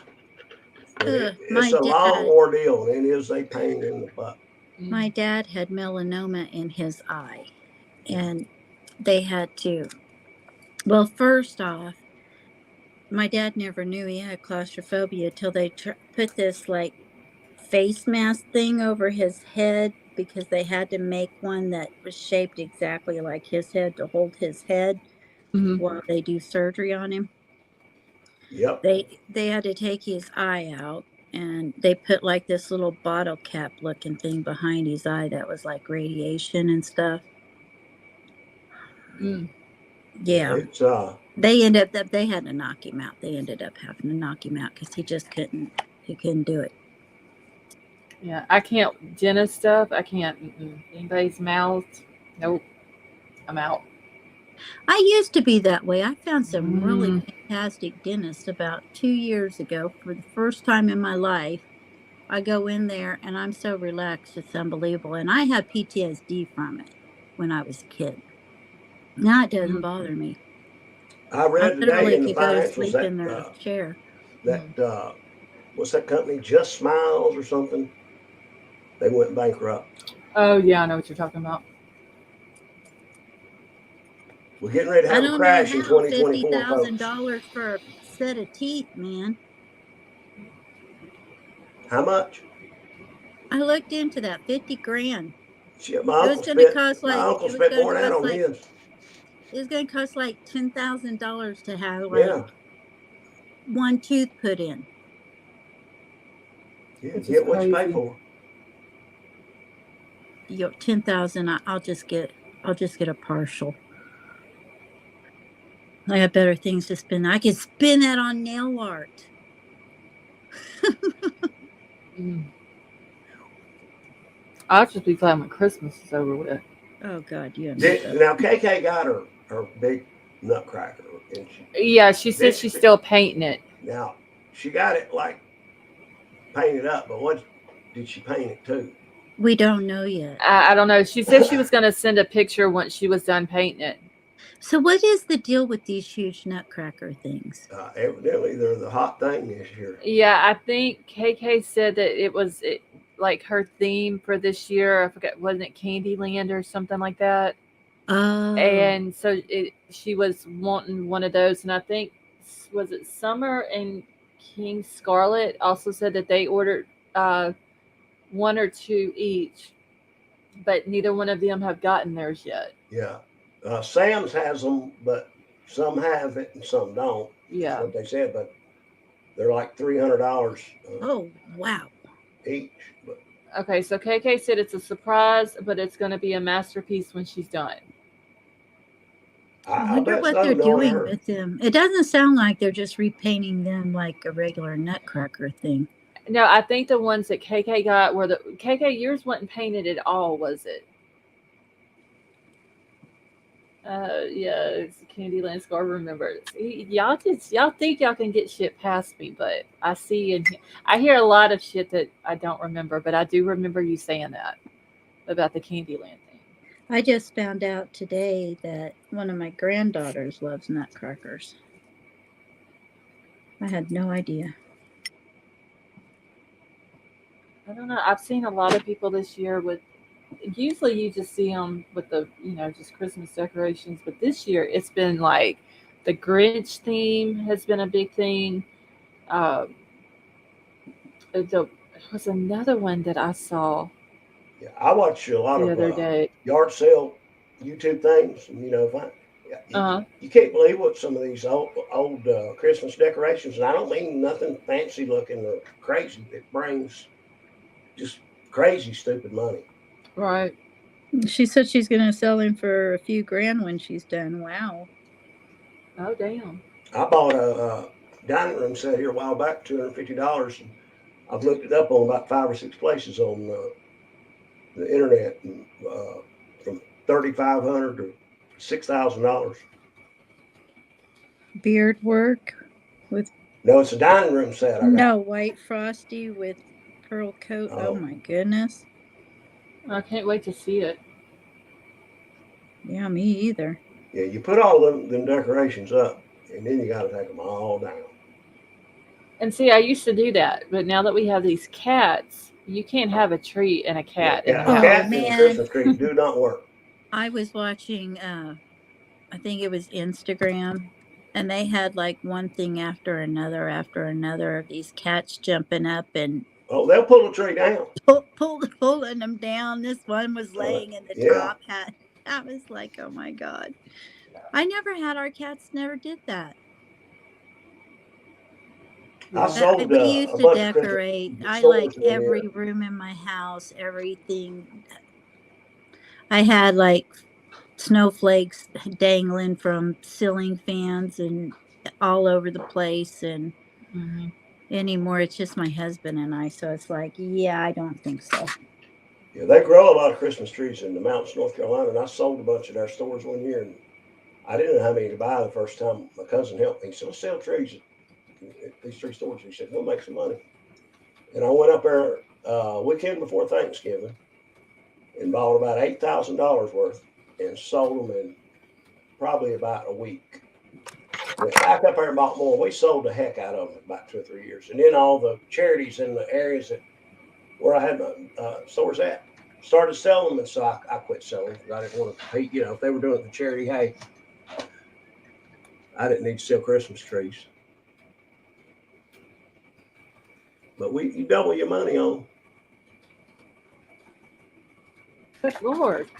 It's a long ordeal, and it is a pain in the butt. My dad had melanoma in his eye, and they had to. Well, first off, my dad never knew he had claustrophobia till they put this like face mask thing over his head because they had to make one that was shaped exactly like his head to hold his head while they do surgery on him. Yep. They had to take his eye out, and they put like this little bottle cap looking thing behind his eye that was like radiation and stuff. Yeah. It's They ended up they had to knock him out. They ended up having to knock him out because he just couldn't do it. Yeah, I can't dentist stuff. I can't. Anybody's mouth. Nope. I'm out. I used to be that way. I found some really fantastic dentists about 2 years ago. For the first time in my life, I go in there and I'm so relaxed. It's unbelievable. And I had PTSD from it when I was a kid. Now it doesn't bother me. I read today in the could go to financials sleep in their chair. that what's that company? Just Smiles or something? They went bankrupt. Oh yeah, I know what you're talking about. We're getting ready to have a crash in 2024. $50,000 for a set of teeth, man. How much? I looked into that. 50 grand. Shit, my uncle spent more than that on his. It was going to cost like $10,000 to have like one tooth put in. Yeah, get what you pay for. Yo, 10,000. I'll just get a partial. I have better things to spend. I could spend that on nail art. I'll just be glad when Christmas is over with. Oh God, you now KK got her big nutcracker. Yeah, she said she's still painting it. Now she got it like painted up, but what did she paint it to? We don't know yet. I don't know. She said she was going to send a picture once she was done painting it. So what is the deal with these huge nutcracker things? Evidently, they're the hot thing this year. Yeah, I think KK said that it was like her theme for this year. I forget, wasn't it Candyland or something like that? Oh. And so she was wanting one of those. And I think, was it Summer and King Scarlet also said that they ordered one or two each, but neither one of them have gotten theirs yet. Yeah. Sam's has them, but some have it and some don't. Yeah. That's what they said, but they're like $300. Oh, wow. Each. But okay, so KK said it's a surprise, but it's going to be a masterpiece when she's done. I wonder what they're doing with them. It doesn't sound like they're just repainting them like a regular nutcracker thing. No, I think the ones that KK got were yours wasn't painted at all, was it? Yeah, it's Candyland Scar. Remember, y'all think y'all can get shit past me, but I see and I hear a lot of shit that I don't remember, but I do remember you saying that about the Candyland thing. I just found out today that one of my granddaughters loves nutcrackers. I had no idea. I don't know. I've seen a lot of people this year with. Usually you just see them with the, just Christmas decorations. But this year it's been like the Grinch theme has been a big thing. There was another one that I saw. Yeah, I watch a lot the of other day. yard sale YouTube things. And, you can't believe what some of these old Christmas decorations, and I don't mean nothing fancy looking or crazy. It brings just crazy, stupid money. Right. She said she's going to sell him for a few grand when she's done. Wow. Oh, damn. I bought a dining room set here a while back, $250. And I've looked it up on about 5 or 6 places on the internet, and, from $3,500 to $6,000. Beard work with. No, it's a dining room set. No, white frosty with pearl coat. Oh. Oh my goodness. I can't wait to see it. Yeah, me either. Yeah, you put all them decorations up, and then you got to take them all down. And see, I used to do that, but now that we have these cats, you can't have a tree and a cat in Yeah, the a house. cat and man. a Christmas tree do not work. I was watching, I think it was Instagram, and they had like one thing after another of these cats jumping up and Oh, they'll pull a tree down. pulling them down. This one was laying in the yeah. top hat. I was like, oh my God. I never had our cats never did that. I sold we a used to bunch of Christmas decorate. I stores like in here. every room in my house, everything. I had like snowflakes dangling from ceiling fans and all over the place. And anymore, it's just my husband and I. So it's like, yeah, I don't think so. Yeah, they grow a lot of Christmas trees in the mountains, North Carolina, and I sold a bunch of their stores one year, and I didn't know how many to buy the first time. My cousin helped me. He said, "Let's sell trees at these 3 stores." He said, "We'll make some money." And I went up there weekend before Thanksgiving and bought about $8,000 worth and sold them in probably about a week. Went back up there and bought more. We sold the heck out of them in about 2 or 3 years. And then all the charities in the areas where I had my stores at started selling them, and so I quit selling because I didn't want to compete. You know, if they were doing it for charity, hey, I didn't need to sell Christmas trees. But you double your money on. Good Lord.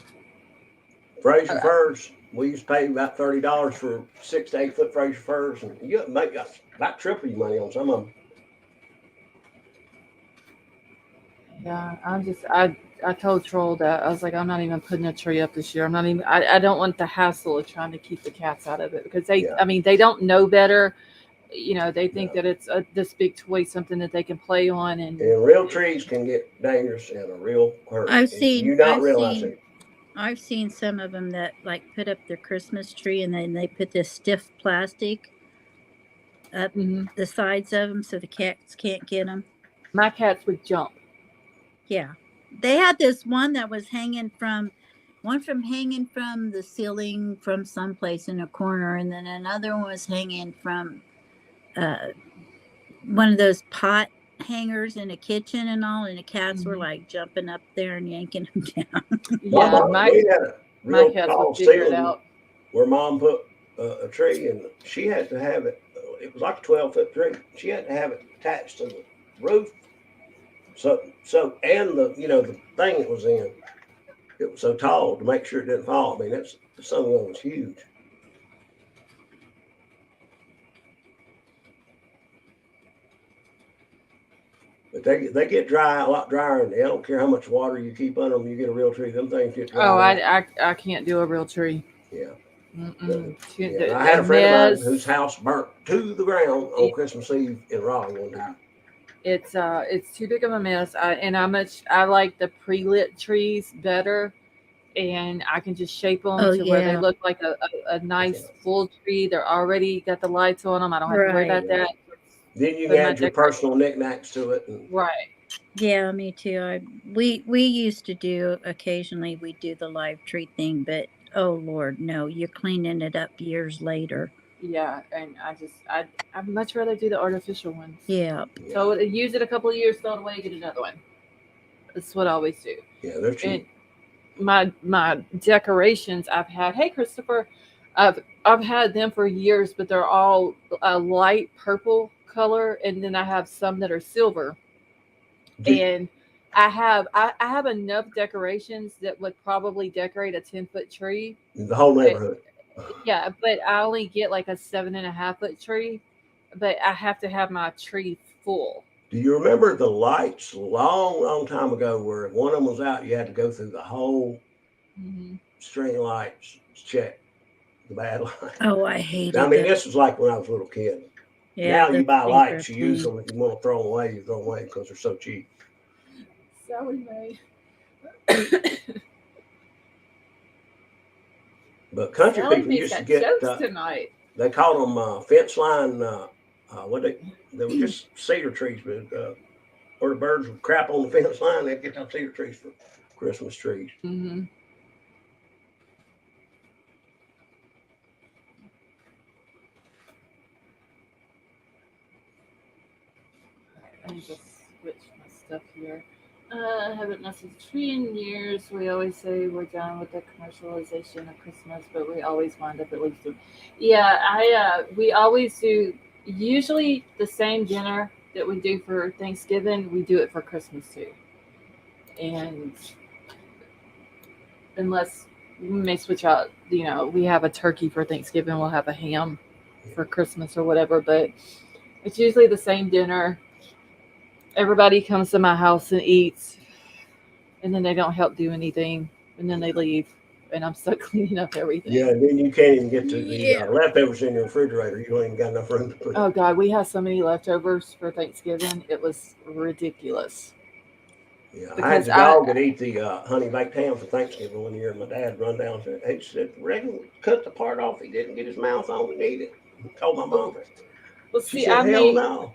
Fraser firs. We used to pay about $30 for 6 to 8 foot Fraser firs, and you make about triple your money on some of them. Yeah, I told Troll that I was like, I'm not even putting a tree up this year. I don't want the hassle of trying to keep the cats out of it because they don't know better. You know, they think that it's this big toy, something that they can play on, and real trees can get dangerous and a real hurt. I've I've seen some of them that like put up their Christmas tree and then they put this stiff plastic up the sides of them so the cats can't get them. My cats would jump. Yeah, they had this one that was hanging from the ceiling from someplace in a corner, and then another one was hanging from one of those pot hangers in the kitchen and all, and the cats were like jumping up there and yanking them down. Yeah, my cats would figure it out. Where Mom put a tree, and she had to have it. It was like a 12-foot tree. She had to have it attached to the roof. So and the thing it was in, it was so tall to make sure it didn't fall. I mean, some of them was huge. But they get dry, a lot drier, and I don't care how much water you keep on them. You get a real tree, them things get dry. Oh, I can't do a real tree. Yeah. I had a friend of mine whose house burnt to the ground on Christmas Eve in Raleigh one time. It's too big of a mess. I like the pre-lit trees better, and I can just shape them where they look like a nice full tree. They're already got the lights on them. I don't have to worry about that. Then you add your personal knickknacks to it. Right. Yeah, me too. We used to do occasionally. We do the live tree thing, but oh Lord, no! You're cleaning it up years later. Yeah, and I'd much rather do the artificial ones. Yeah. So use it a couple of years, throw it away, get another one. That's what I always do. Yeah, they're cheap. And my decorations I've had. Hey, Christopher, I've had them for years, but they're all a light purple color, and then I have some that are silver. And I have enough decorations that would probably decorate a 10-foot tree. The whole neighborhood. Yeah, but I only get like a 7.5-foot tree, but I have to have my tree full. Do you remember the lights long time ago where if one of them was out, you had to go through the whole string of lights to check the bad lights? Oh, I hate it. I mean, this was like when I was a little kid. Yeah, now you buy lights, you use them. If you want to throw them away, you throw them away because they're so cheap. Sally Mae. But country people used to get tonight. They called them fence line. They were just cedar trees, but or the birds would crap on the fence line, they'd get them cedar trees for Christmas trees. Mm-hmm. Let me just switch my stuff here. I haven't messaged a tree in years. We always say we're done with the commercialization of Christmas, but we always wind up at least doing. Yeah, we always do usually the same dinner that we do for Thanksgiving. We do it for Christmas too, and unless we may switch out, we have a turkey for Thanksgiving, we'll have a ham for Christmas or whatever, but it's usually the same dinner. Everybody comes to my house and eats, and then they don't help do anything, and then they leave, and I'm stuck cleaning up everything. Yeah, and then you can't even get to the leftovers in your refrigerator. You ain't even got enough room to put. Oh God, we had so many leftovers for Thanksgiving. It was ridiculous. Yeah, I had the dog that eat the honey baked ham for Thanksgiving one year, and my dad run down to it. He said, "Reckon cut the part off. He didn't get his mouth on and eat it." Told my mom. Well, She see, said, "Hell no."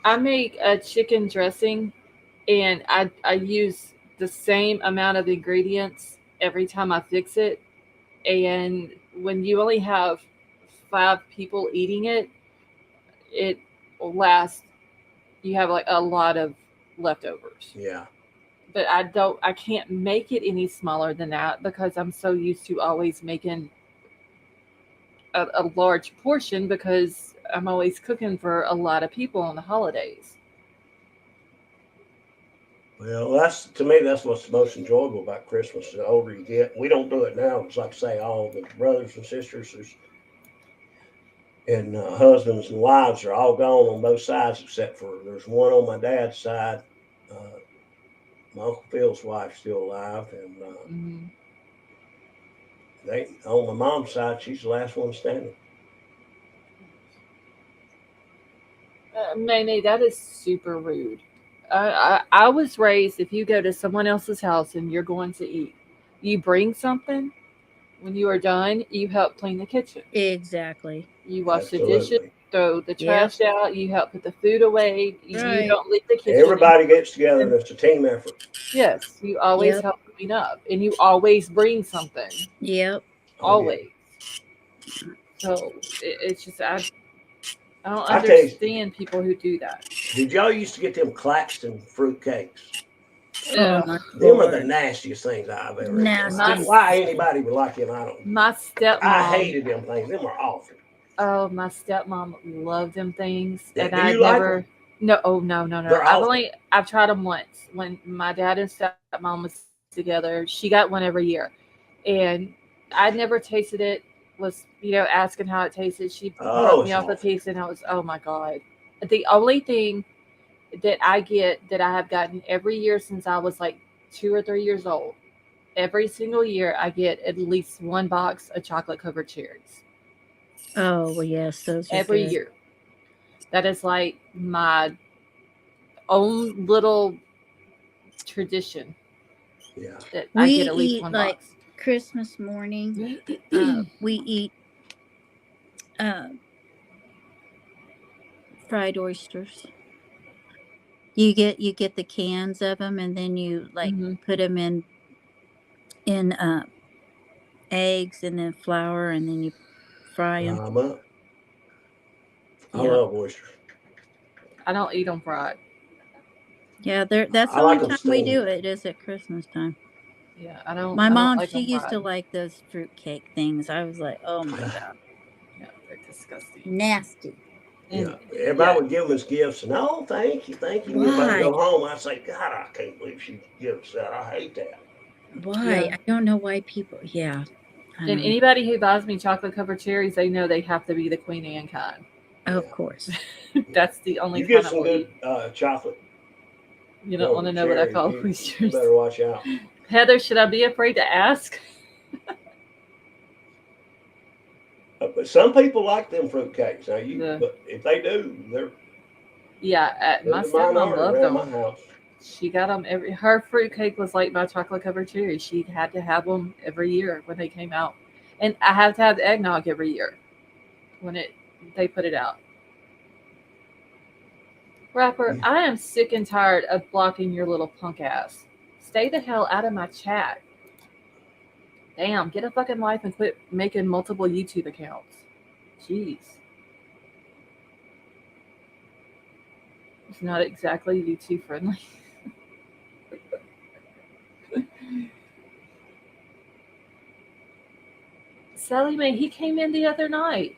I make a chicken dressing, and I use the same amount of ingredients every time I fix it. And when you only have 5 people eating it, it will last. You have like a lot of leftovers. Yeah. But I can't make it any smaller than that because I'm so used to always making a large portion because I'm always cooking for a lot of people on the holidays. Well, to me, that's what's most enjoyable about Christmas. The older you get, we don't do it now. It's like I say, all the brothers and sisters and husbands and wives are all gone on both sides, except for there's one on my dad's side. My Uncle Phil's wife's still alive, and they on my mom's side, she's the last one standing. Nene, that is super rude. I was raised, if you go to someone else's house and you're going to eat, you bring something. When you are done, you help clean the kitchen. Exactly. You wash the dishes, throw the trash out. You help put the food away. You don't leave the kitchen. Everybody gets together, and it's a team effort. Yes, you always help clean up, and you always bring something. Yep. Always. So it's just I don't understand people who do that. Did y'all used to get them Claxton fruit cakes? Them are the nastiest things I've ever had. Why anybody would like them, I don't know. My stepmom. I hated them things. Them were awful. Oh, my stepmom loved them things. Yeah, and do I you never like them? No, oh no. I've tried them once when my dad and stepmom was together. She got one every year. And I never tasted it. Was asking how it tasted. She put me off a piece, and I was, oh my God. The only thing that I get that I have gotten every year since I was like 2 or 3 years old, every single year I get at least one box of chocolate covered cherries. Oh well, yes, those are every good. year. That is like my own little tradition. Yeah, that I get at least one like box. Christmas morning, we eat fried oysters. You get the cans of them, and then you put them in eggs and then flour, and then you fry them. I love oysters. I don't eat them fried. Yeah, that's the I like only them time we steamed. do it is at Christmas time. Yeah, I don't. My I don't mom, like she them used to fried. like those fruitcake things. I was like, oh my God, Yeah, they're disgusting. nasty. Yeah, everybody would give them as gifts, and thank you. And everybody go home. I say, God, I can't believe she gives that. I hate that. Why? Yeah. I don't know why people. Yeah. And anybody who buys me chocolate covered cherries, they know they have to be the Queen Anne kind. Of course. That's the only You kind get I some will good eat. chocolate. You don't want to know what I call You oysters. better watch out. Heather, should I be afraid to ask? But some people like them fruit cakes. Now but if they do, they're my the stepmom minority loved around them. my house. She got them her fruit cake was like my chocolate covered cherries. She had to have them every year when they came out. And I have to have the eggnog every year when they put it out. Rapper, I am sick and tired of blocking your little punk ass. Stay the hell out of my chat. Damn, get a fucking life and quit making multiple YouTube accounts. Jeez. It's not exactly YouTube friendly. Sally Mae, he came in the other night.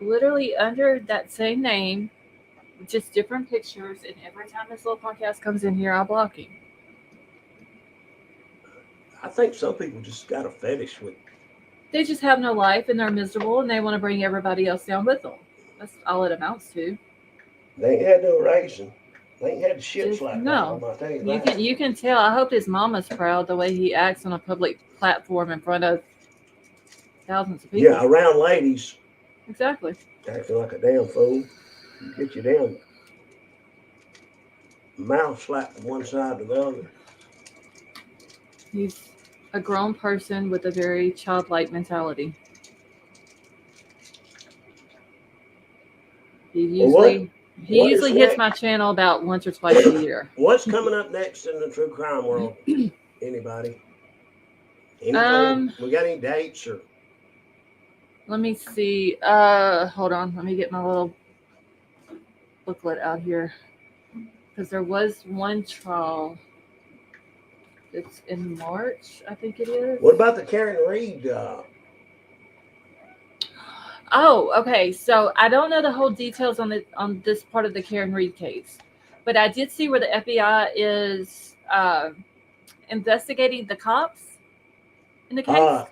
Literally under that same name, just different pictures, and every time this little podcast comes in here, I block him. I think some people just got a fetish with. They just have no life and they're miserable and they want to bring everybody else down with them. That's all it amounts to. They ain't had no raising. They ain't had the shit Just- slapped no. out of them, I tell you that. You can tell. I hope his mama's proud the way he acts on a public platform in front of thousands of people. Yeah, around ladies Exactly. acting like a damn fool. You get your damn mouth slapped from one side to the other. He's a grown person with a very childlike mentality. He Well, what usually is hits next? my channel about once or twice a year. What's coming up next in the true crime world? Anybody? Anything? We got any dates or? Let me see. Hold on. Let me get my little booklet out here. Because there was one trial. It's in March, I think it is. What about the Karen Reed? Oh, okay. So I don't know the whole details on this part of the Karen Reed case, but I did see where the FBI is investigating the cops in the case.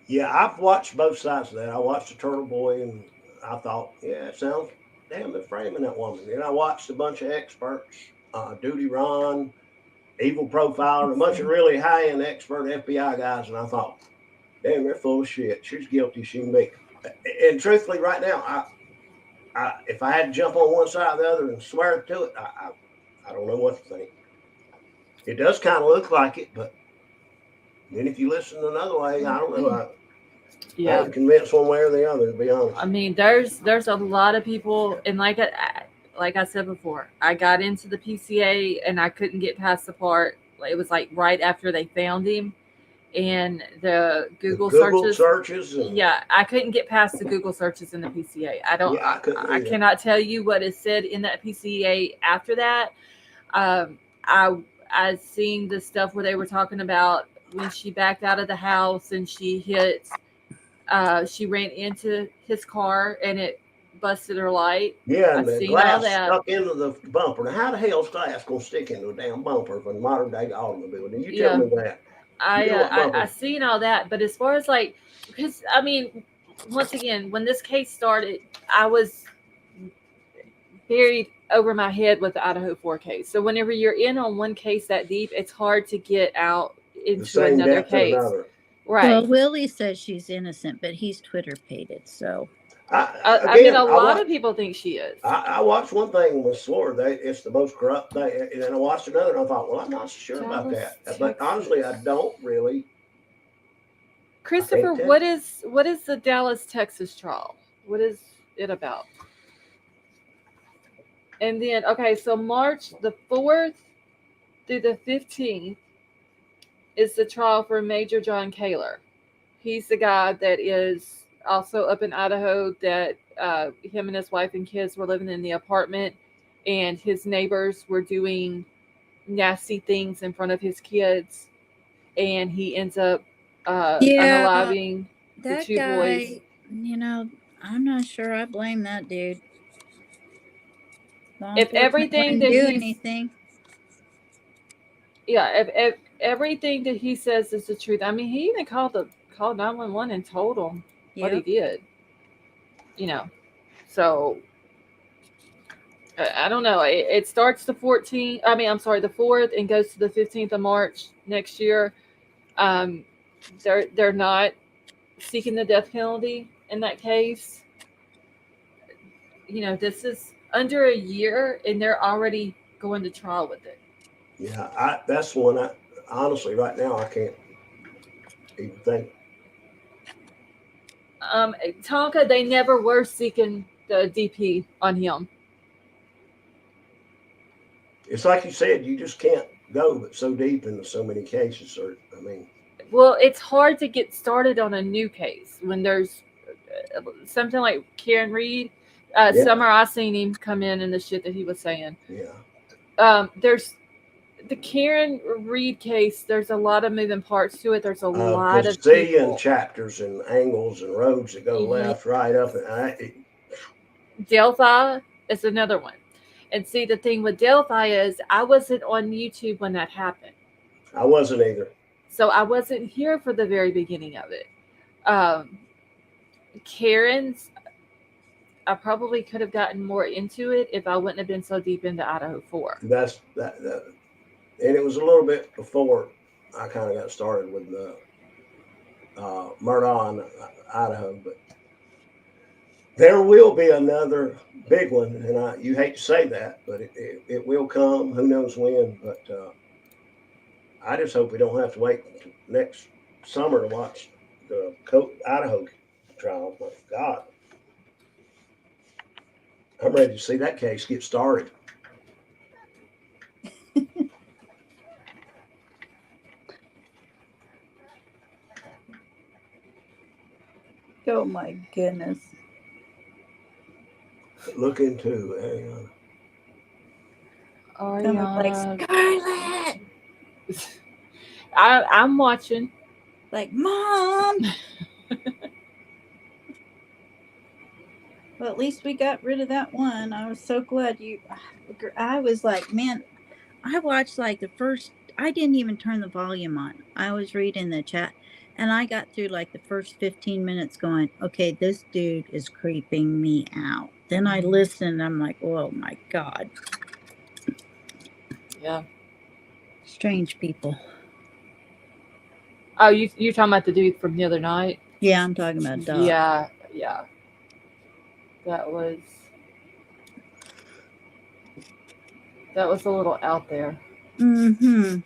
Yeah, I've watched both sides of that. I watched the Turtle Boy, and I thought, yeah, it sounds damn, they're framing that woman. Then I watched a bunch of experts, Duty Ron, Evil Profiler, a bunch of really high-end expert FBI guys, and I thought, damn, they're full of shit. She's guilty. She can be. And truthfully, right now, I if I had to jump on one side or the other and swear to it, I don't know what to think. It does kind of look like it, but then if you listen another way, I don't know. I'm convinced one way or the other, to be honest. I mean, there's a lot of people, and like I said before, I got into the PCA and I couldn't get past the part. It was like right after they found him, and the Google searches. Yeah, I couldn't get past the Google searches in the PCA. I don't. Yeah, I cannot tell you what is said in that PCA after that. I seen the stuff where they were talking about when she backed out of the house and she ran into his car and it busted her light. Yeah, and I've the seen glass all that. stuck into the bumper. Now, how the hell's glass going to stick into a damn bumper for a modern day automobile? Now, you tell me that. I seen all that, but as far as like, because I mean, once again, when this case started, I was buried over my head with the Idaho 4 case. So whenever you're in on one case that deep, it's hard to get out into another case. Right. Well, Willie says she's innocent, but he's Twitter pated, so. I mean, a lot of people think she is. I watched one thing and was swore that it's the most corrupt thing. And then I watched another and I thought, well, I'm not sure about that. But honestly, I don't really. Christopher, what is the Dallas, Texas trial? What is it about? And then, okay, so March the 4th through the 15th is the trial for Major John Kaler. He's the guy that is also up in Idaho that him and his wife and kids were living in the apartment, and his neighbors were doing nasty things in front of his kids, and he ends up unaliving the two boys. You know, I'm not sure I blame that dude. If everything that do he's, anything. Yeah, if everything that he says is the truth. I mean, he even called 911 and told them what he did. You know, so I don't know. It starts the 14th. I mean, I'm sorry, the 4th and goes to the 15th of March next year. They're not seeking the death penalty in that case. You know, this is under a year, and they're already going to trial with it. Yeah, that's one. Honestly, right now, I can't even think Tonka, they never were seeking the DP on him. It's like you said, you just can't go but so deep into so many cases. Or I mean, Well, it's hard to get started on a new case when there's something like Karen Reed. Yeah. Summer, I seen him come in and the shit that he was saying. yeah. There's the Karen Reed case. There's a lot of moving parts to it. There's a lot of Seeing people. chapters and angles and roads that go left, right, up, and Delphi is another one. And see, the thing with Delphi is I wasn't on YouTube when that happened. I wasn't either. So I wasn't here for the very beginning of it. Karen's, I probably could have gotten more into it if I wouldn't have been so deep into Idaho 4. That's that. And it was a little bit before I kind of got started with the Murdaugh in Idaho, but there will be another big one, and you hate to say that, but it will come. Who knows when? But I just hope we don't have to wait next summer to watch the Idaho trial. My God, I'm ready to see that case get started. Oh my goodness. Look into Ariana. I'm like, Scarlett! I'm watching. Like, Mom! Well, at least we got rid of that one. I was so glad I was like, man, I watched like I didn't even turn the volume on. I was reading the chat and I got through like the first 15 minutes going, okay, this dude is creeping me out. Then I listened and I'm like, oh my God. Yeah. Strange people. Oh, you talking about the dude from the other night? Yeah, I'm talking about Doc. Yeah. That was a little out there. Mm-hmm.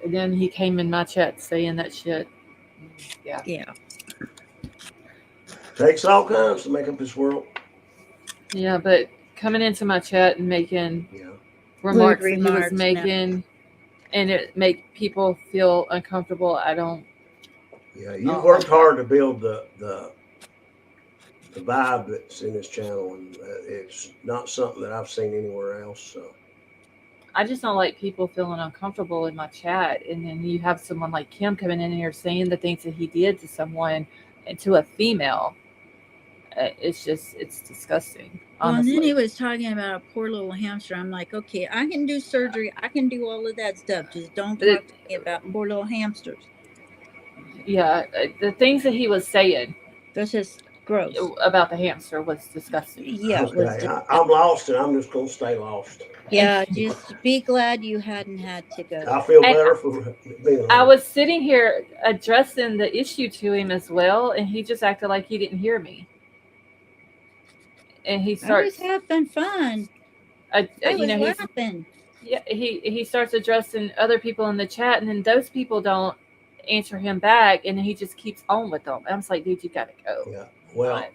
And then he came in my chat saying that shit. Yeah. Yeah. Takes all kinds to make up this world. Yeah, but coming into my chat and making remarks that he was making, and it make people feel uncomfortable. I don't. Yeah, you've worked hard to build the vibe that's in this channel, and it's not something that I've seen anywhere else. So I just don't like people feeling uncomfortable in my chat, and then you have someone like Kim coming in here saying the things that he did to someone and to a female. It's disgusting. Honestly. Well, and then he was talking about a poor little hamster. I'm like, okay, I can do surgery. I can do all of that stuff. Just don't talk to me about poor little hamsters. Yeah, the things that he was saying. That's just gross. About the hamster was disgusting. Yeah. Okay, I'm lost, and I'm just going to stay lost. Yeah, just be glad you hadn't had to go. I feel better for being. I was sitting here addressing the issue to him as well, and he just acted like he didn't hear me. And he starts. I was having fun. I was laughing. Yeah, he starts addressing other people in the chat, and then those people don't answer him back, and then he just keeps on with them. I'm just like, dude, you gotta go. Yeah, well,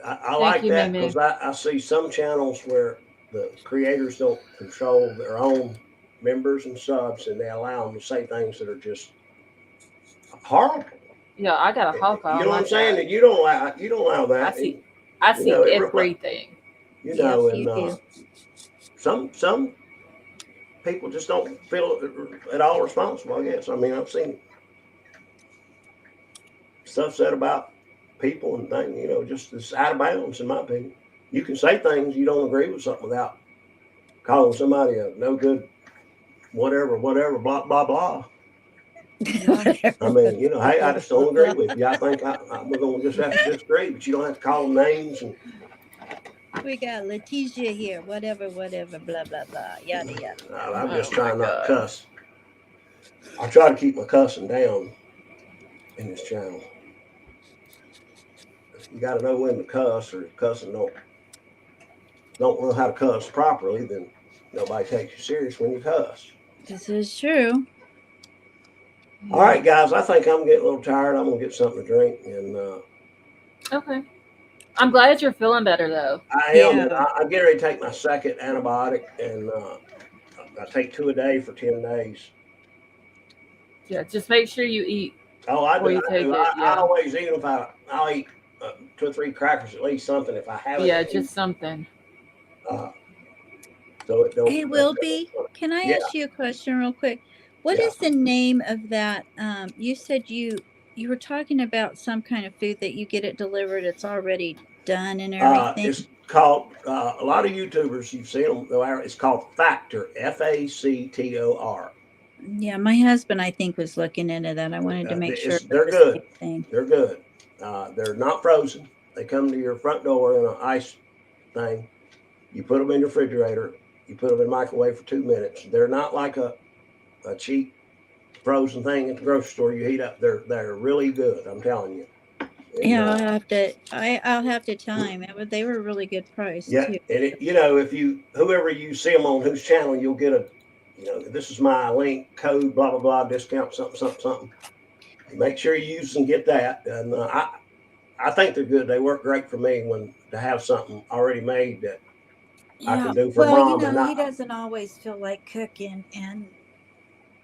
I like that because I see some channels where the creators don't control their own members and subs, and they allow them to say things that are just horrible. Yeah, I got a hawk on. You know what I'm saying? That you don't allow that. I see everything. You know, yes, and some people just don't feel at all responsible, I guess. I mean, I've seen stuff said about people and things, you know, just it's out of bounds, in my opinion. You can say things you don't agree with something without calling somebody a no good, whatever, blah, blah, blah. I mean, you know, hey, I just don't agree with you. I think we're going to just have to disagree, but you don't have to call them names. And we got Letitia here, whatever, blah, blah, blah, yada, yada. I'm just trying not to cuss. I try to keep my cussing down in this channel. You got to know when to cuss, or cussing don't know how to cuss properly, then nobody takes you serious when you cuss. This is true. All right, guys, I think I'm getting a little tired. I'm gonna get something to drink, and Okay. I'm glad you're feeling better though. I am. Yeah. I'm getting ready to take my second antibiotic, and I take 2 a day for 10 days. Yeah, just make sure you eat. Oh, I Before do. you I take do. it, I yeah. always, even if I'll eat 2 or 3 crackers, at least something if I haven't. Yeah, eaten, just something. so it don't. Hey, Wilby, can I Yeah. ask you a question real quick? What Yeah. is the name of that? You said you were talking about some kind of food that you get it delivered. It's already done and everything. It's called a lot of YouTubers. You've seen them. It's called Factor. Factor. Yeah, my husband, I think, was looking into that. I wanted to make sure. They're it was the good. same thing. They're good. They're not frozen. They come to your front door in an ice thing. You put them in your refrigerator. You put them in the microwave for 2 minutes. They're not like a cheap frozen thing at the grocery store you heat up. They're really good. I'm telling you. And, Yeah, I'll have to tell him. They were a really good price yeah, too. and if whoever you see them on whose channel, you'll get this is my link code, blah blah blah, discount something. Make sure you use and get that. And I think they're good. They work great for me to have something already made that I can do for mom. And he doesn't always feel like cooking, and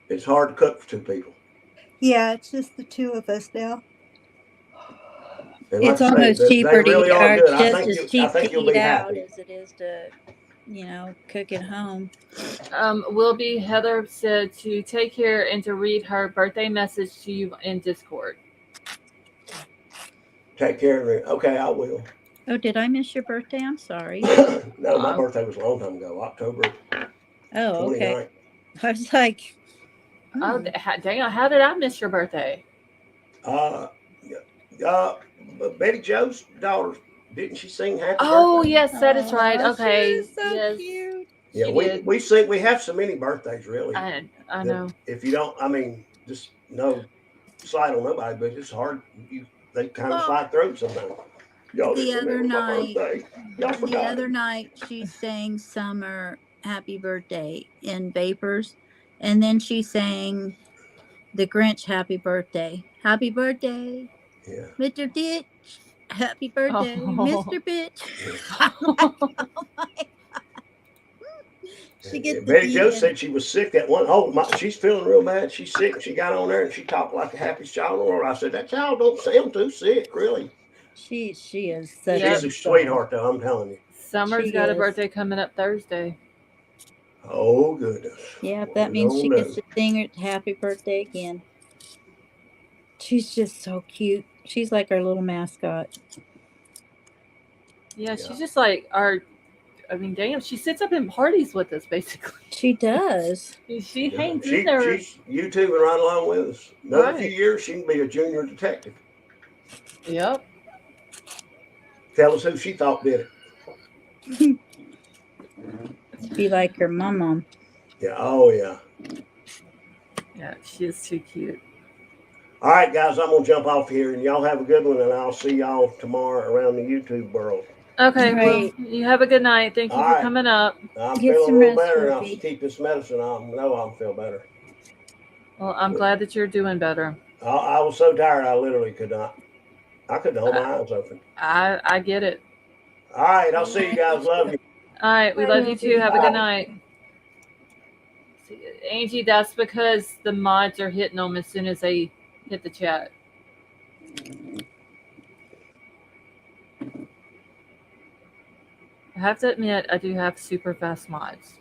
it's hard to cook for 2 people. yeah, it's just the 2 of us now. And It's like I say, almost they cheaper really to are eat, good. or I just think as cheap to you'll eat be out happy. as it is to, cook at home. Wilby, Heather said to take care and to read her birthday message to you in Discord. Take care of me. Okay, I will. Oh, did I miss your birthday? I'm sorry. No, my birthday was a long time ago, October Oh, okay. 29th. I was like, Oh, dang! How did I miss your birthday? Betty Jo's daughter, didn't she sing Happy Oh, Birthday? yes, that is right. "Aw, Okay. she was so Yes. cute." Yeah, She we did. sing. We have so many birthdays, really. I that know. If you don't, I mean, just no slight on nobody, but it's hard. They kind of Well, slide through sometimes. Y'all the didn't other remember my night- birthday. Y'all The forgot. other night, she sang Summer Happy Birthday in Vapors, and then she sang The Grinch Happy Birthday. Happy birthday, Yeah. Mr. Ditch. Happy birthday, Oh. Mr. Bitch. She gets the Betty Jo beat in. said she was sick that one. She's feeling real bad. She's sick. She got on there and she talked like the happiest child in the world. I said, that child don't sound too sick, really. She is such Yep. She's a sweetheart, though, I'm telling you. Summer's She got a is. birthday coming up Thursday. Oh, goodness. Yeah, What that we means she gonna gets do? to sing her happy birthday again. She's just so cute. She's like our little mascot. Yeah, Yeah. she's just like damn, she sits up in parties with us, basically. She does. She hangs She- in there. She's YouTubing right along with us. Another few Right. years, she can be a junior detective. Yep. Tell us who she thought did it. Be like her mom. Yeah. Oh, yeah. Yeah, she is too cute. All right, guys, I'm going to jump off here, and y'all have a good one, and I'll see y'all tomorrow around the YouTube world. Okay, Right. well, you have a good night. Thank you All for right. coming up. I'm Get feeling some a little rest, better, and I'll Wolfie. keep this medicine. I know I'll feel better. Well, I'm glad that you're doing better. I was so tired, I literally could not. I couldn't hold my eyes open. I get it. All right, I'll see you guys. Love you. All right, we Bye, love you too. Have a good Bye. night. Angie, that's because the mods are hitting them as soon as they hit the chat. I have to admit, I do have super fast mods.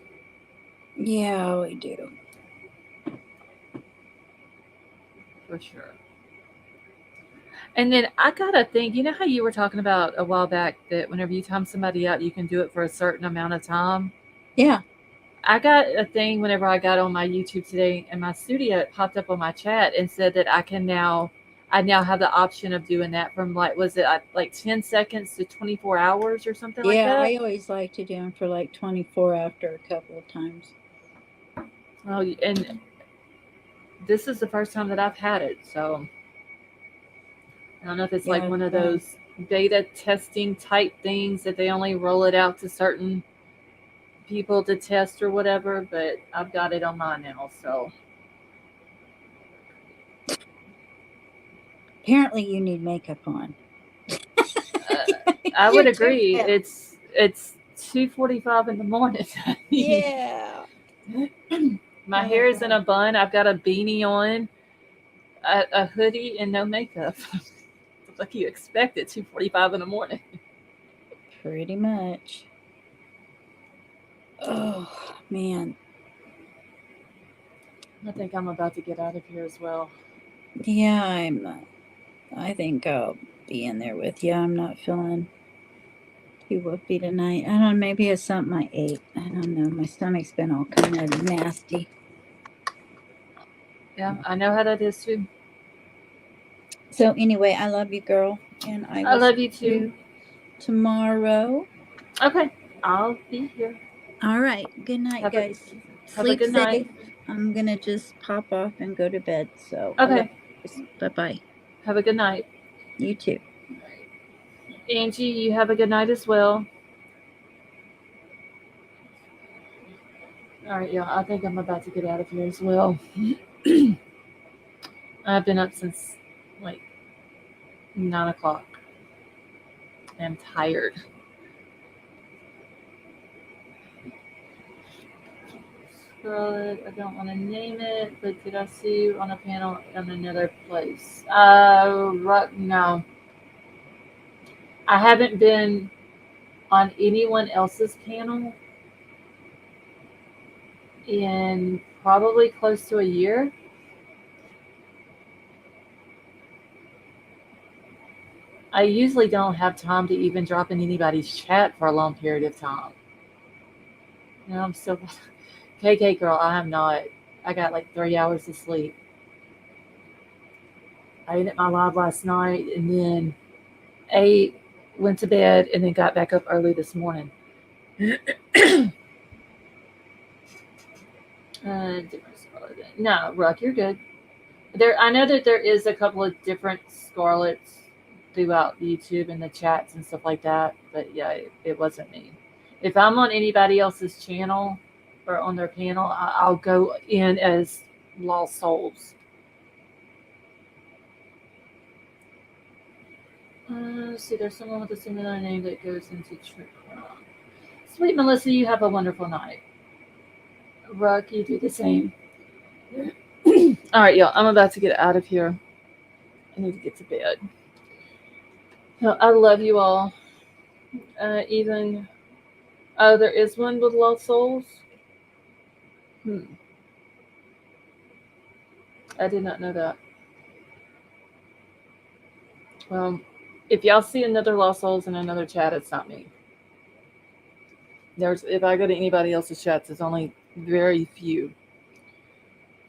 Yeah, we do. For sure. And then I gotta think, you know how you were talking about a while back that whenever you time somebody out, you can do it for a certain amount of time? Yeah. I got a thing whenever I got on my YouTube today, and my studio popped up on my chat and said that I now have the option of doing that from like 10 seconds to 24 hours or something like Yeah, that? I always like to do them for like 24 after a couple of times. Well, and this is the first time that I've had it, so I don't know if it's like Yeah, one of it's fun. those beta testing type things that they only roll it out to certain people to test or whatever, but I've got it on mine now, so Apparently, you need makeup on. I would You're too agree. pale. It's 2:45 in the morning. Yeah. My Oh, hair is in God. a bun. I've got a beanie on, a hoodie, and no makeup. Like you expect at 2:45 in the morning. Pretty much. Oh, man. I think I'm about to get out of here as well. Yeah, I think I'll be in there with you. I'm not feeling too whoopy tonight. I don't know. Maybe it's something I ate. I don't know. My stomach's been all kind of nasty. Yeah, I know how that is too. So anyway, I love you, girl, and I I will love you see too. you tomorrow. Okay, I'll be here. All right. Good night, Have guys. Have a Sleep good safe. night. I'm gonna just pop off and go to bed. So I love Okay, you. Bye-bye. have a good night. You too. Angie, you have a good night as well. All right, y'all. I think I'm about to get out of here as well. I've been up since like 9 o'clock. I'm tired. Scarlett, I don't want to name it, but did I see you on a panel in another place? No. I haven't been on anyone else's panel in probably close to a year. I usually don't have time to even drop in anybody's chat for a long period of time. No, I'm still KK girl, I am not. I got like 3 hours of sleep. I ended my live last night and then ate, went to bed, and then got back up early this morning. Different Scarlet. No, Ruck, you're good. I know that there is a couple of different Scarlets throughout YouTube and the chats and stuff like that, but yeah, it wasn't me. If I'm on anybody else's channel or on their panel, I'll go in as Lost Souls. Let's see, there's someone with a similar name that goes into Trick Crime. Sweet Melissa, you have a wonderful night. Ruck, you do the same. All right, y'all, I'm about to get out of here. I need to get to bed. No, I love you all. There is one with Lost Souls. I did not know that. Well, if y'all see another Lost Souls in another chat, it's not me. If I go to anybody else's chats, there's only very few.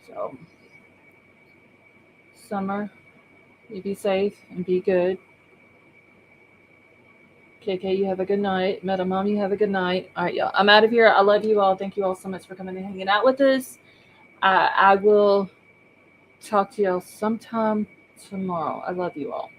So, Summer, you be safe and be good. KK, you have a good night. Meta Mom, you have a good night. All right, y'all. I'm out of here. I love you all. Thank you all so much for coming and hanging out with us. I will talk to y'all sometime tomorrow. I love you all.